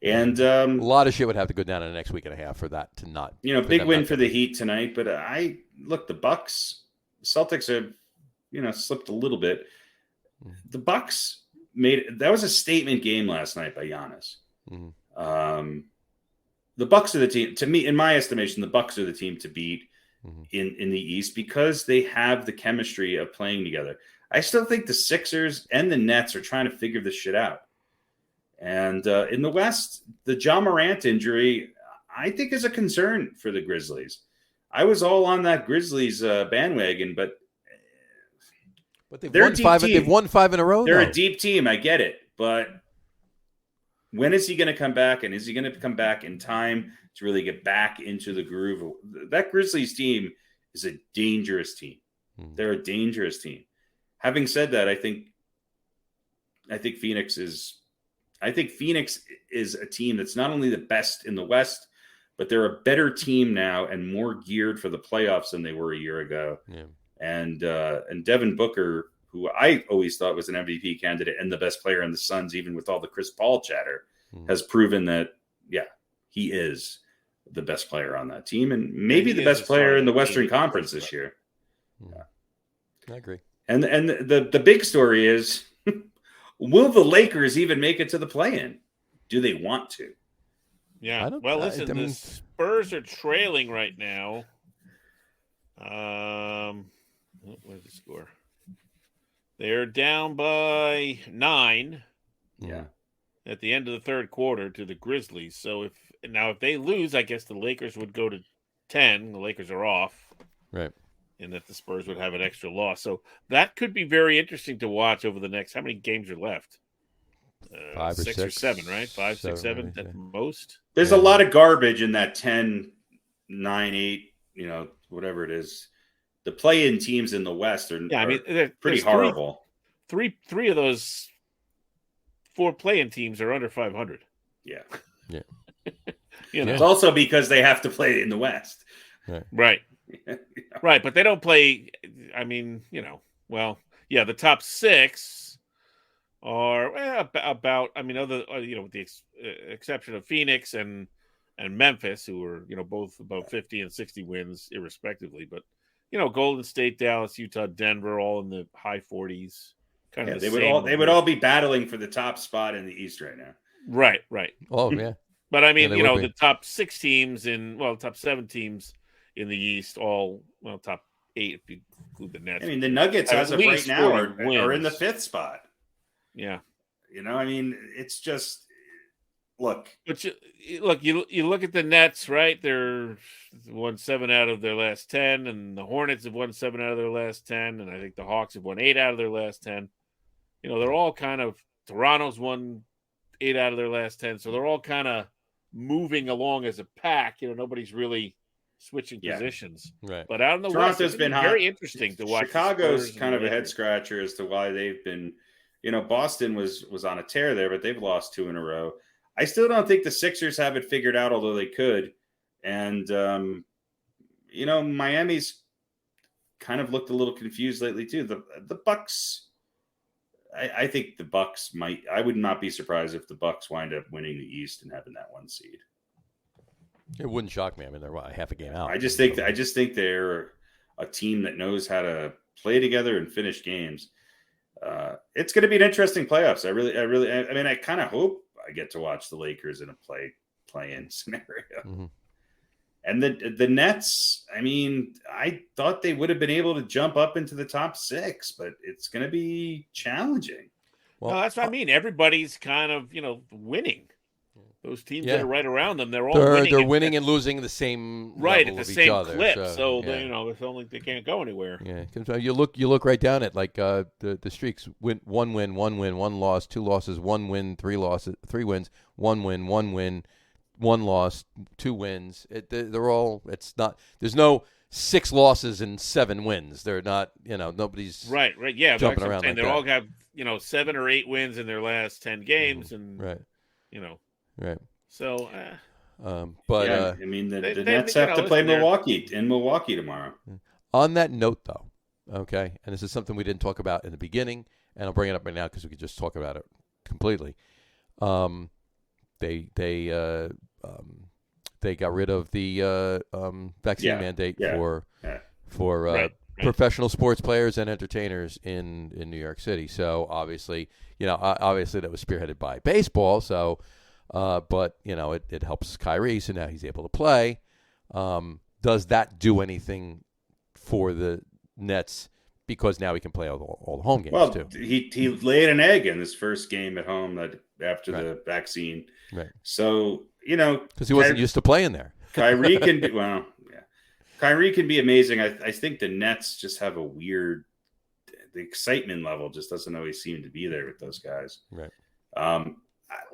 And a lot of shit would have to go down in the next week and a half for that to not. Big win for the Heat tonight. But the Bucks, Celtics have, slipped a little bit. The Bucks that was a statement game last night by Giannis. Mm-hmm. The Bucks are the team, to me, in my estimation, the Bucks are the team to beat in the East because they have the chemistry of playing together. I still think the Sixers and the Nets are trying to figure this shit out. And in the West, the Ja Morant injury, I think, is a concern for the Grizzlies. I was all on that Grizzlies bandwagon, but they've won five in a row. They're a deep team. I get it, but when is he going to come back? And is he going to come back in time to really get back into the groove? That Grizzlies team is a dangerous team. They're a dangerous team. Having said that, I think Phoenix is a team that's not only the best in the West, but they're a better team now and more geared for the playoffs than they were a year ago. Yeah. And Devin Booker, who I always thought was an MVP candidate and the best player in the Suns, even with all the Chris Paul chatter, has proven that, he is the best player on that team and maybe the best player in the Western Conference this year. Yeah. I agree. And the big story is, will the Lakers even make it to the play-in? Do they want to? Yeah. Well, listen, the Spurs are trailing right now. What's the score? They're down by 9. Yeah. At the end of the third quarter to the Grizzlies. So if they lose, I guess the Lakers would go to 10. The Lakers are off. Right. And that the Spurs would have an extra loss. So that could be very interesting to watch over the next. How many games are left? 5 or 6 or 7, right? 5, 6, 7 at most. There's a lot of garbage in that 10, 9, 8, whatever it is. The play-in teams in the West are they're pretty horrible. Three of those 4 play-in teams are under 500. Yeah. Yeah. It's also because they have to play in the West. Right. Right, but they don't play. I mean, the top 6 are about. I mean, other with the exception of Phoenix and Memphis, who are both about 50 and 60 wins, irrespectively. But Golden State, Dallas, Utah, Denver, all in the high 40s. They would all be battling for the top spot in the East right now. Right. Oh yeah. But I mean, the top 6 teams top 7 teams in the East, top 8 if you include the Nets. I mean, the Nuggets as of right now are in the 5th spot. Yeah. I mean, it's just look. But you look at the Nets, right? They're won 7 out of their last 10, and the Hornets have won 7 out of their last 10, and I think the Hawks have won 8 out of their last 10. They're all kind of Toronto's won 8 out of their last 10, so they're all kind of moving along as a pack. Nobody's really switching positions. Right. But out in the Toronto's West, it's been very interesting to watch. Chicago's kind of a head scratcher as to why they've been, Boston was on a tear there, but they've lost 2 in a row. I still don't think the Sixers have it figured out, although they could. And, Miami's kind of looked a little confused lately too. The Bucks, I think the Bucks I would not be surprised if the Bucks wind up winning the East and having that 1 seed. It wouldn't shock me. I mean, they're half a game out. I just think they're a team that knows how to play together and finish games. It's going to be an interesting playoffs. I kind of hope I get to watch the Lakers in a play-in scenario. Mm-hmm. And the Nets, I mean, I thought they would have been able to jump up into the top 6, but it's going to be challenging. Well, that's what I mean. Everybody's kind of, winning. Those teams that are right around them, they're all winning. They're winning and losing the same at the same other, clip. So they can't go anywhere. Yeah, you look right down at the streaks: one win, 1 loss, 2 losses, 1 win, 3 losses, 3 wins, 1 win, 1 win, 1 loss, 2 wins. They're all. It's not. There's no 6 losses and 7 wins. They're not. Nobody's right. Yeah, jumping around. They all have 7 or 8 wins in their last 10 games, and right. Right. So, but the Nets have to play Milwaukee tomorrow. On that note, though, okay, and this is something we didn't talk about in the beginning, and I'll bring it up right now because we could just talk about it completely. They got rid of the vaccine mandate for professional sports players and entertainers in New York City. So obviously that was spearheaded by baseball. So, but it helps Kyrie. So now he's able to play. Does that do anything for the Nets? Because now he can play all the home games too. He laid an egg in his first game at home after the vaccine. Right. So because he wasn't used to playing there. Kyrie can be Kyrie can be amazing. I think the Nets just have the excitement level just doesn't always seem to be there with those guys. Right.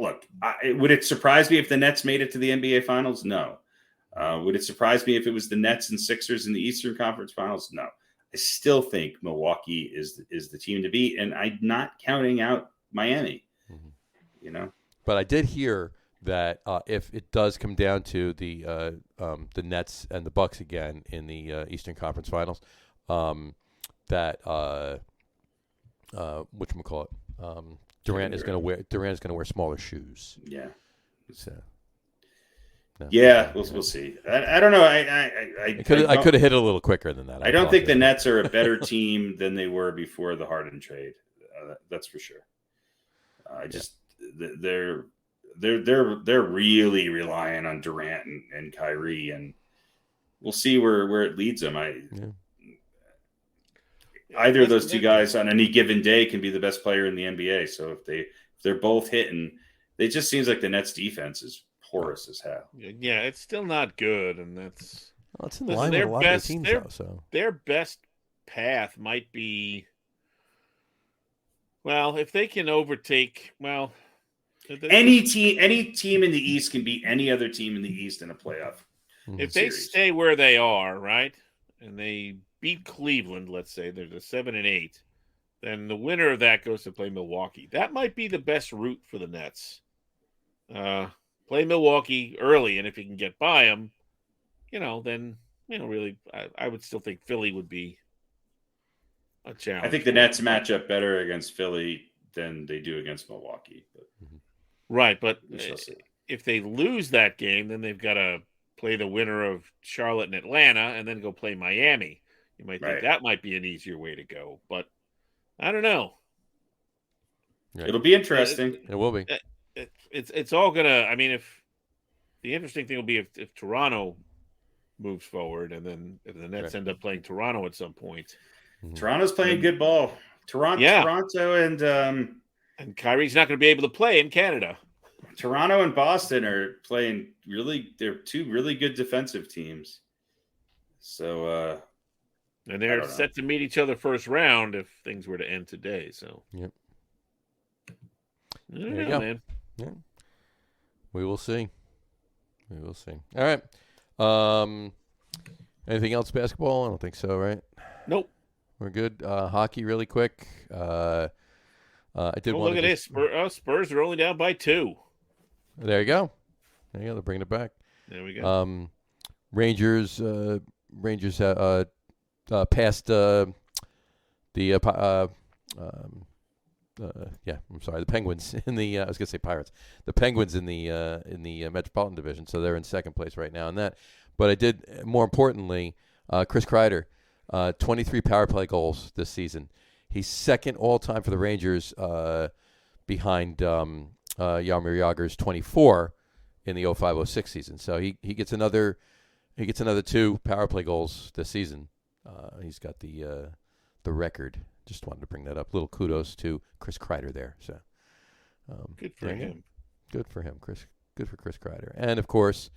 Look, would it surprise me if the Nets made it to the NBA Finals? No. Would it surprise me if it was the Nets and Sixers in the Eastern Conference Finals? No. I still think Milwaukee is the team to beat, and I'm not counting out Miami. Mm-hmm. But I did hear that if it does come down to the Nets and the Bucks again in the Eastern Conference Finals, that whatchamacallit, Durant is going to wear smaller shoes. Yeah. So. No. Yeah, we'll see. I don't know. I could have hit it a little quicker than that. I don't think the Nets are a better team than they were before the Harden trade. That's for sure. They're really relying on Durant and Kyrie, and we'll see where it leads them. Either of those two guys on any given day can be the best player in the NBA. So if they're both hitting, it just seems like the Nets defense is porous as hell. Yeah, it's still not good, and it's in line with a lot of the teams, though. So their best path might be, if they can overtake, any team in the East can beat any other team in the East in a playoff. If they stay where they are, right, and they beat Cleveland, let's say they're the 7-8, then the winner of that goes to play Milwaukee. That might be the best route for the Nets. Play Milwaukee early, and if you can get by them, then really, I would still think Philly would be a challenge. I think the Nets match up better against Philly than they do against Milwaukee. Right, but if they lose that game, then they've got to play the winner of Charlotte and Atlanta, and then go play Miami. You might think that might be an easier way to go, but I don't know. It'll be interesting. It will be. It's all gonna. I mean, if the interesting thing will be if Toronto moves forward, and then if the Nets end up playing Toronto at some point. Toronto's playing good ball. Toronto and Kyrie's not going to be able to play in Canada. Toronto and Boston are playing they're two really good defensive teams. So and they're set to meet each other first round if things were to end today. So yep. There you go, man. Yeah. We will see. All right. Anything else basketball? I don't think so, right? Nope. We're good. Hockey really quick. I did look at this. Spurs are only down by 2. There you go. They're bringing it back. There we go. Rangers passed the Penguins in the I was gonna say Pirates. The Penguins in the Metropolitan Division, so they're in second place right now in that. But I did, more importantly, Chris Kreider, 23 power play goals this season. He's second all time for the Rangers, behind Jaromir Jagr's 24 in the 05-06 season. So he gets another 2 power play goals this season. He's got the record. Just wanted to bring that up. Little kudos to Chris Kreider there. So good for him. Good for him, Chris. Good for Chris Kreider. And of course,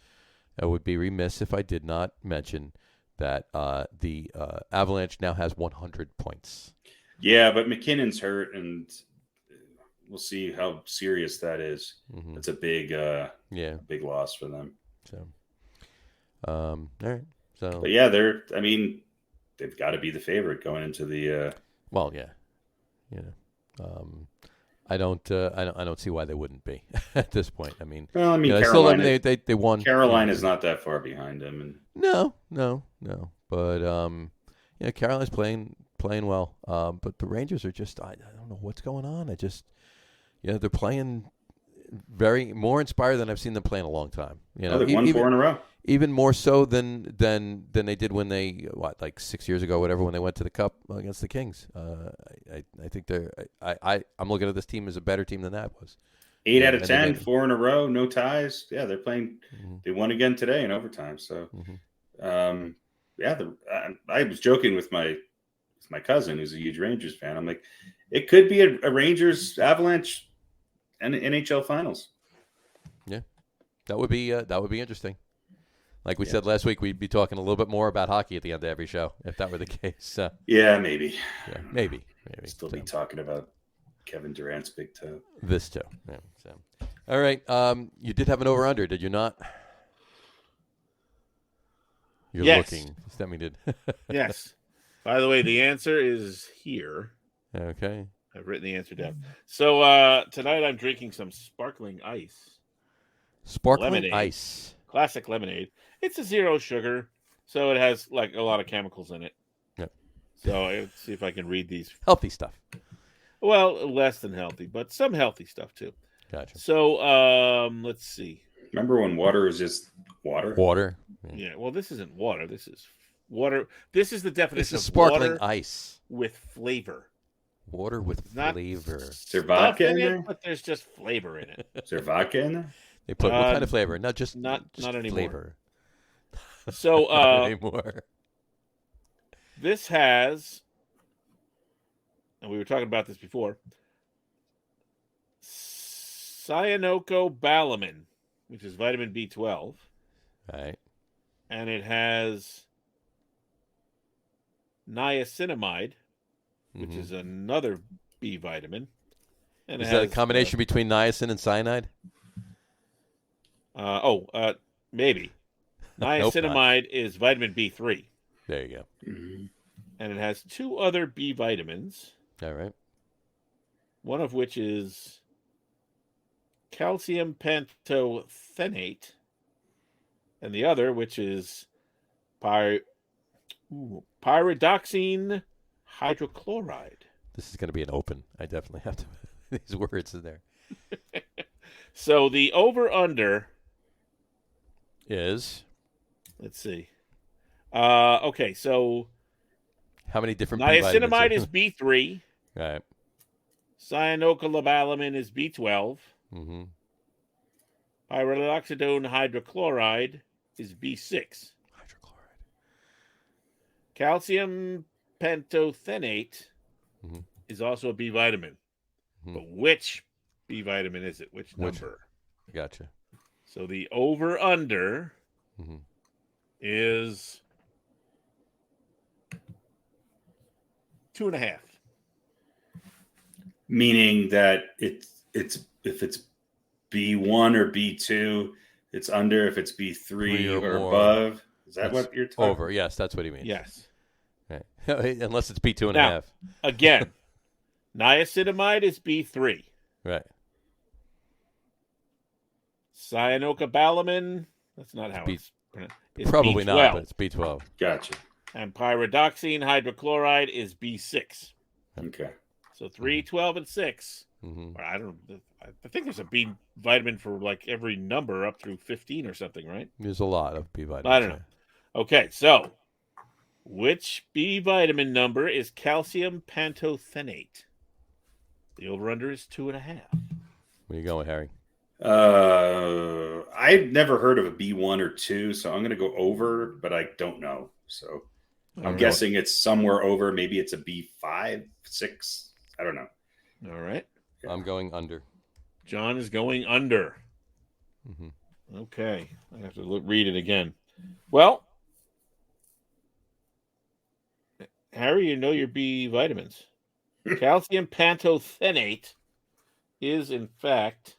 I would be remiss if I did not mention that the Avalanche now has 100 points. Yeah, but McKinnon's hurt, and we'll see how serious that is. Mm-hmm. That's a big loss for them. So, all right. So, but yeah, they've got to be the favorite going into the. Well, yeah, I don't see why they wouldn't be at this point. I mean, Carolina, they won. Carolina's not that far behind them, and no, but Carolina's playing well. But the Rangers are just I don't know what's going on. They're playing more inspired than I've seen them play in a long time. They've won 4 in a row. even more so than they did when they like 6 years ago, whatever, when they went to the Cup against the Kings. I think I'm looking at this team as a better team than that was. 8 out of 10, 4 in a row, no ties. Yeah, they're playing. Mm-hmm. They won again today in overtime. So, Mm-hmm. I was joking with my cousin who's a huge Rangers fan. I'm like, it could be a Rangers Avalanche and NHL Finals. Yeah, that would be interesting. Like we said last week, we'd be talking a little bit more about hockey at the end of every show if that were the case. Yeah, maybe. Yeah, maybe. Still be talking about Kevin Durant's big toe. This too. Yeah, so. All right. You did have an over-under, did you not? You're looking. Stemming did. Yes. By the way, the answer is here. Okay. I've written the answer down. So tonight I'm drinking some sparkling ice. Sparkling lemonade. ice. Classic lemonade. It's a 0 sugar, so it has like a lot of chemicals in it. Yep. So let's see if I can read these. Healthy stuff. Well, less than healthy, but some healthy stuff too. Gotcha. So let's see. Remember when water is just water? Water. Yeah. Well, this isn't water. This is water. This is the definition This is of sparkling water ice. with flavor. Water with flavor. Is there vodka in it, there? but there's just flavor in it. Is there vodka in there? They put what kind of flavor? Not anymore. Flavor. So not anymore. This has, and we were talking about this before, cyanocobalamin, which is vitamin B12. Right. And it has niacinamide, which is another B vitamin. And is that a combination between niacin and cyanide? Maybe. Niacinamide is vitamin B3. There you go. Mm-hmm. And it has 2 other B vitamins. All right. One of which is calcium pantothenate. And the other, which is pyridoxine hydrochloride. This is going to be an open. I definitely have to these words in there. So the over-under is, let's see. Okay, so how many different niacinamide is B3. Right. Cyanocobalamin is B12. Mm-hmm. Pyridoxidone hydrochloride is B6. Hydrochloride. Calcium pantothenate is also a B vitamin. But which B vitamin is it? Which number? Gotcha. So the over-under is 2.5. Meaning that it's if it's B1 or B2, it's under. If it's B3 or above, is that what you're talking? Over? Yes, that's what he means. Yes. Right. Unless it's B2.5. Now, again, niacinamide is B3. Right. Cyanocobalamin, that's not how it's pronounced. It's probably B12. not, but it's B12. Gotcha. And pyridoxine hydrochloride is B6. Okay. So 3, 12, and 6. I think there's a B vitamin for like every number up through 15 or something, right? There's a lot of B vitamins. I don't know. Okay, so which B vitamin number is calcium pantothenate? The over-under is 2.5. Where you going, Harry? I've never heard of a B1 or 2, so I'm going to go over, but I don't know. So I'm guessing it's somewhere over. Maybe it's a B5, 6. I don't know. All right. I'm going under. John is going under. Okay. I have to read it again. Well, Harry, you know your B vitamins. Calcium pantothenate is, in fact,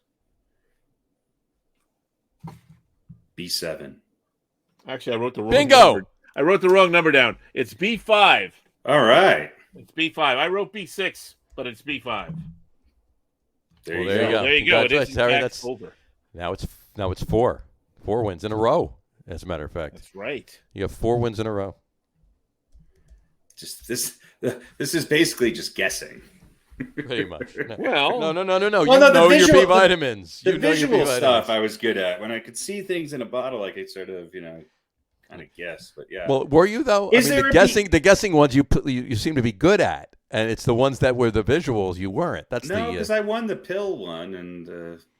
B7. Actually, I wrote the wrong Bingo! number. I wrote the wrong number down. It's B5. All right. It's B5. I wrote B6, but it's B5. There you go. go. There you go. It is, Congratulations, Harry. that's over. Now it's 4. 4 wins in a row, as a matter of fact. That's right. You have 4 wins in a row. Just this is basically just guessing. Pretty much. No. Well, No. Well, You no, know your visual- B vitamins. The You know your B visual vitamins. stuff I was good at. When I could see things in a bottle, I could sort of, kind of guess. But yeah. Well, were you though? Is I mean, there the guessing ones you seem to be good at, and it's the ones that were the visuals you weren't. That's no, the because I won the pill one, and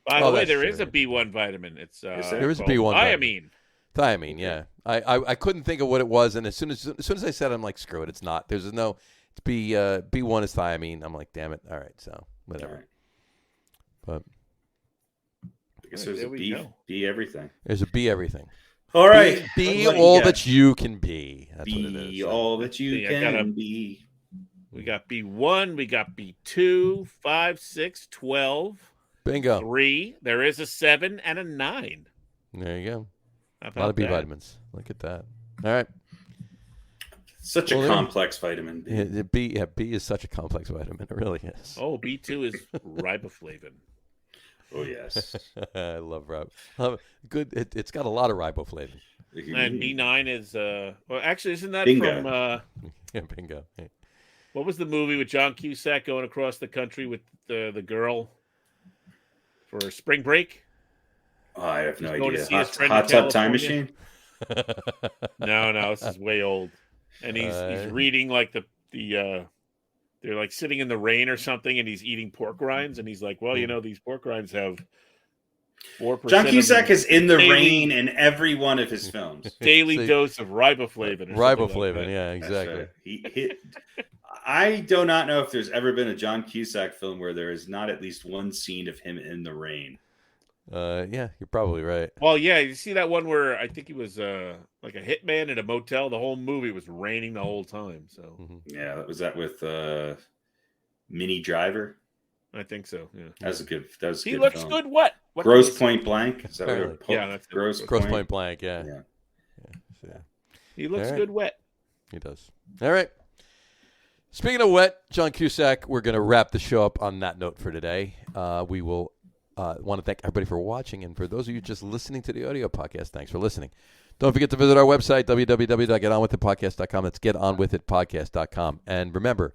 by the way, that's there is true. a B1 vitamin. It's there is a called B1 vitamin. thiamine. thiamine. Yeah, I couldn't think of what it was, and as soon as I said it, I'm like, screw it, it's not. There's no. It's B1 is thiamine. I'm like, damn it. All right, so whatever. all right. But I guess All there's right, there a we B, go. B everything. there's a B everything. All right. Be What do you all got? that you can be. That's what it Be is. all that you See, I can gotta- be. We got B1, we got B2, 5, 6, 12, Bingo. 3. There is a 7 and a 9. There you go. How A lot about of B that? vitamins. Look at that. All right. Such a Well, complex vitamin B. B is such a complex vitamin. It really is. Oh, B2 is riboflavin. Oh yes. I love good. It's got a lot of riboflavin. And B9 is well, actually, isn't that Bingo. from Yeah, bingo. Hey. what was the movie with John Cusack going across the country with the girl for spring break? Oh, I have no He's going to idea. see his Hot, friend in hot tub time California. machine. No, this is way old. And he's reading like the they're like sitting in the rain or something, and he's eating pork rinds, and he's like, well, these pork rinds have 4%. John Cusack is in the daily- rain in every one of his films. daily See, dose of riboflavin. Or Riboflavin. something like Yeah, That's exactly. right. He hit. I do not know if there's ever been a John Cusack film where there is not at least one scene of him in the rain. Yeah, you're probably right. Well, yeah, you see that one where I think he was like a hitman in a motel. The whole movie was raining the whole time. So Yeah, was that with Minnie Driver? I think so. Yeah, That was a good. That was. A he good looks film. good. What? Gross Point Blank. Is that what Apparently. Yeah, that's it. Gross Gross Point Blank. Yeah. Yeah. Yeah. He looks All right. good. Wet. He does. All right. Speaking of wet, John Cusack, we're going to wrap the show up on that note for today. We will want to thank everybody for watching, and for those of you just listening to the audio podcast, thanks for listening. Don't forget to visit our website, www.getonwithitpodcast.com. That's getonwithitpodcast.com. And remember,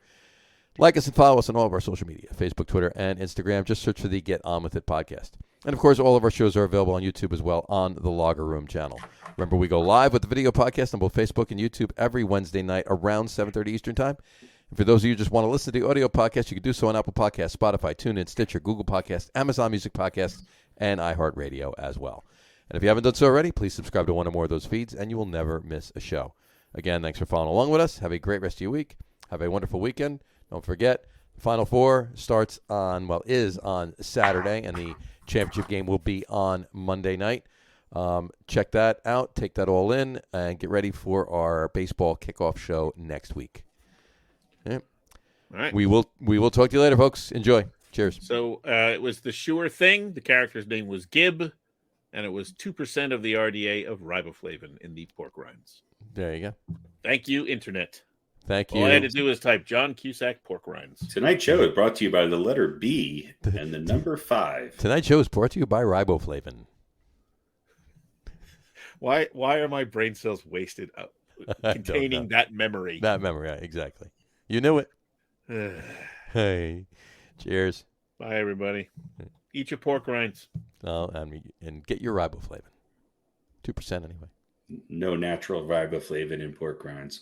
like us and follow us on all of our social media, Facebook, Twitter, and Instagram. Just search for the Get On With It podcast. And, of course, all of our shows are available on YouTube as well on the Logger Room channel. Remember, we go live with the video podcast on both Facebook and YouTube every Wednesday night around 7:30 Eastern Time. And for those of you who just want to listen to the audio podcast, you can do so on Apple Podcasts, Spotify, TuneIn, Stitcher, Google Podcasts, Amazon Music Podcasts, and iHeartRadio as well. And if you haven't done so already, please subscribe to one or more of those feeds, and you will never miss a show. Again, thanks for following along with us. Have a great rest of your week. Have a wonderful weekend. Don't forget, the Final Four is on Saturday, and the championship game will be on Monday night. Check that out. Take that all in, and get ready for our baseball kickoff show next week. Yeah. All right. We will talk to you later, folks. Enjoy. Cheers. So it was the Sure Thing. The character's name was Gib, and it was 2% of the RDA of riboflavin in the pork rinds. There you go. Thank you, Internet. Thank you. All I had to do was type John Cusack pork rinds. Tonight's show is brought to you by the letter B and the number 5. Tonight's show is brought to you by riboflavin. Why are my brain cells wasted out I don't containing know. that memory? That memory, right, exactly. You knew it. Hey, cheers. Bye, everybody. Eat your pork rinds. Oh, and get your riboflavin. 2% anyway. No natural riboflavin in pork rinds.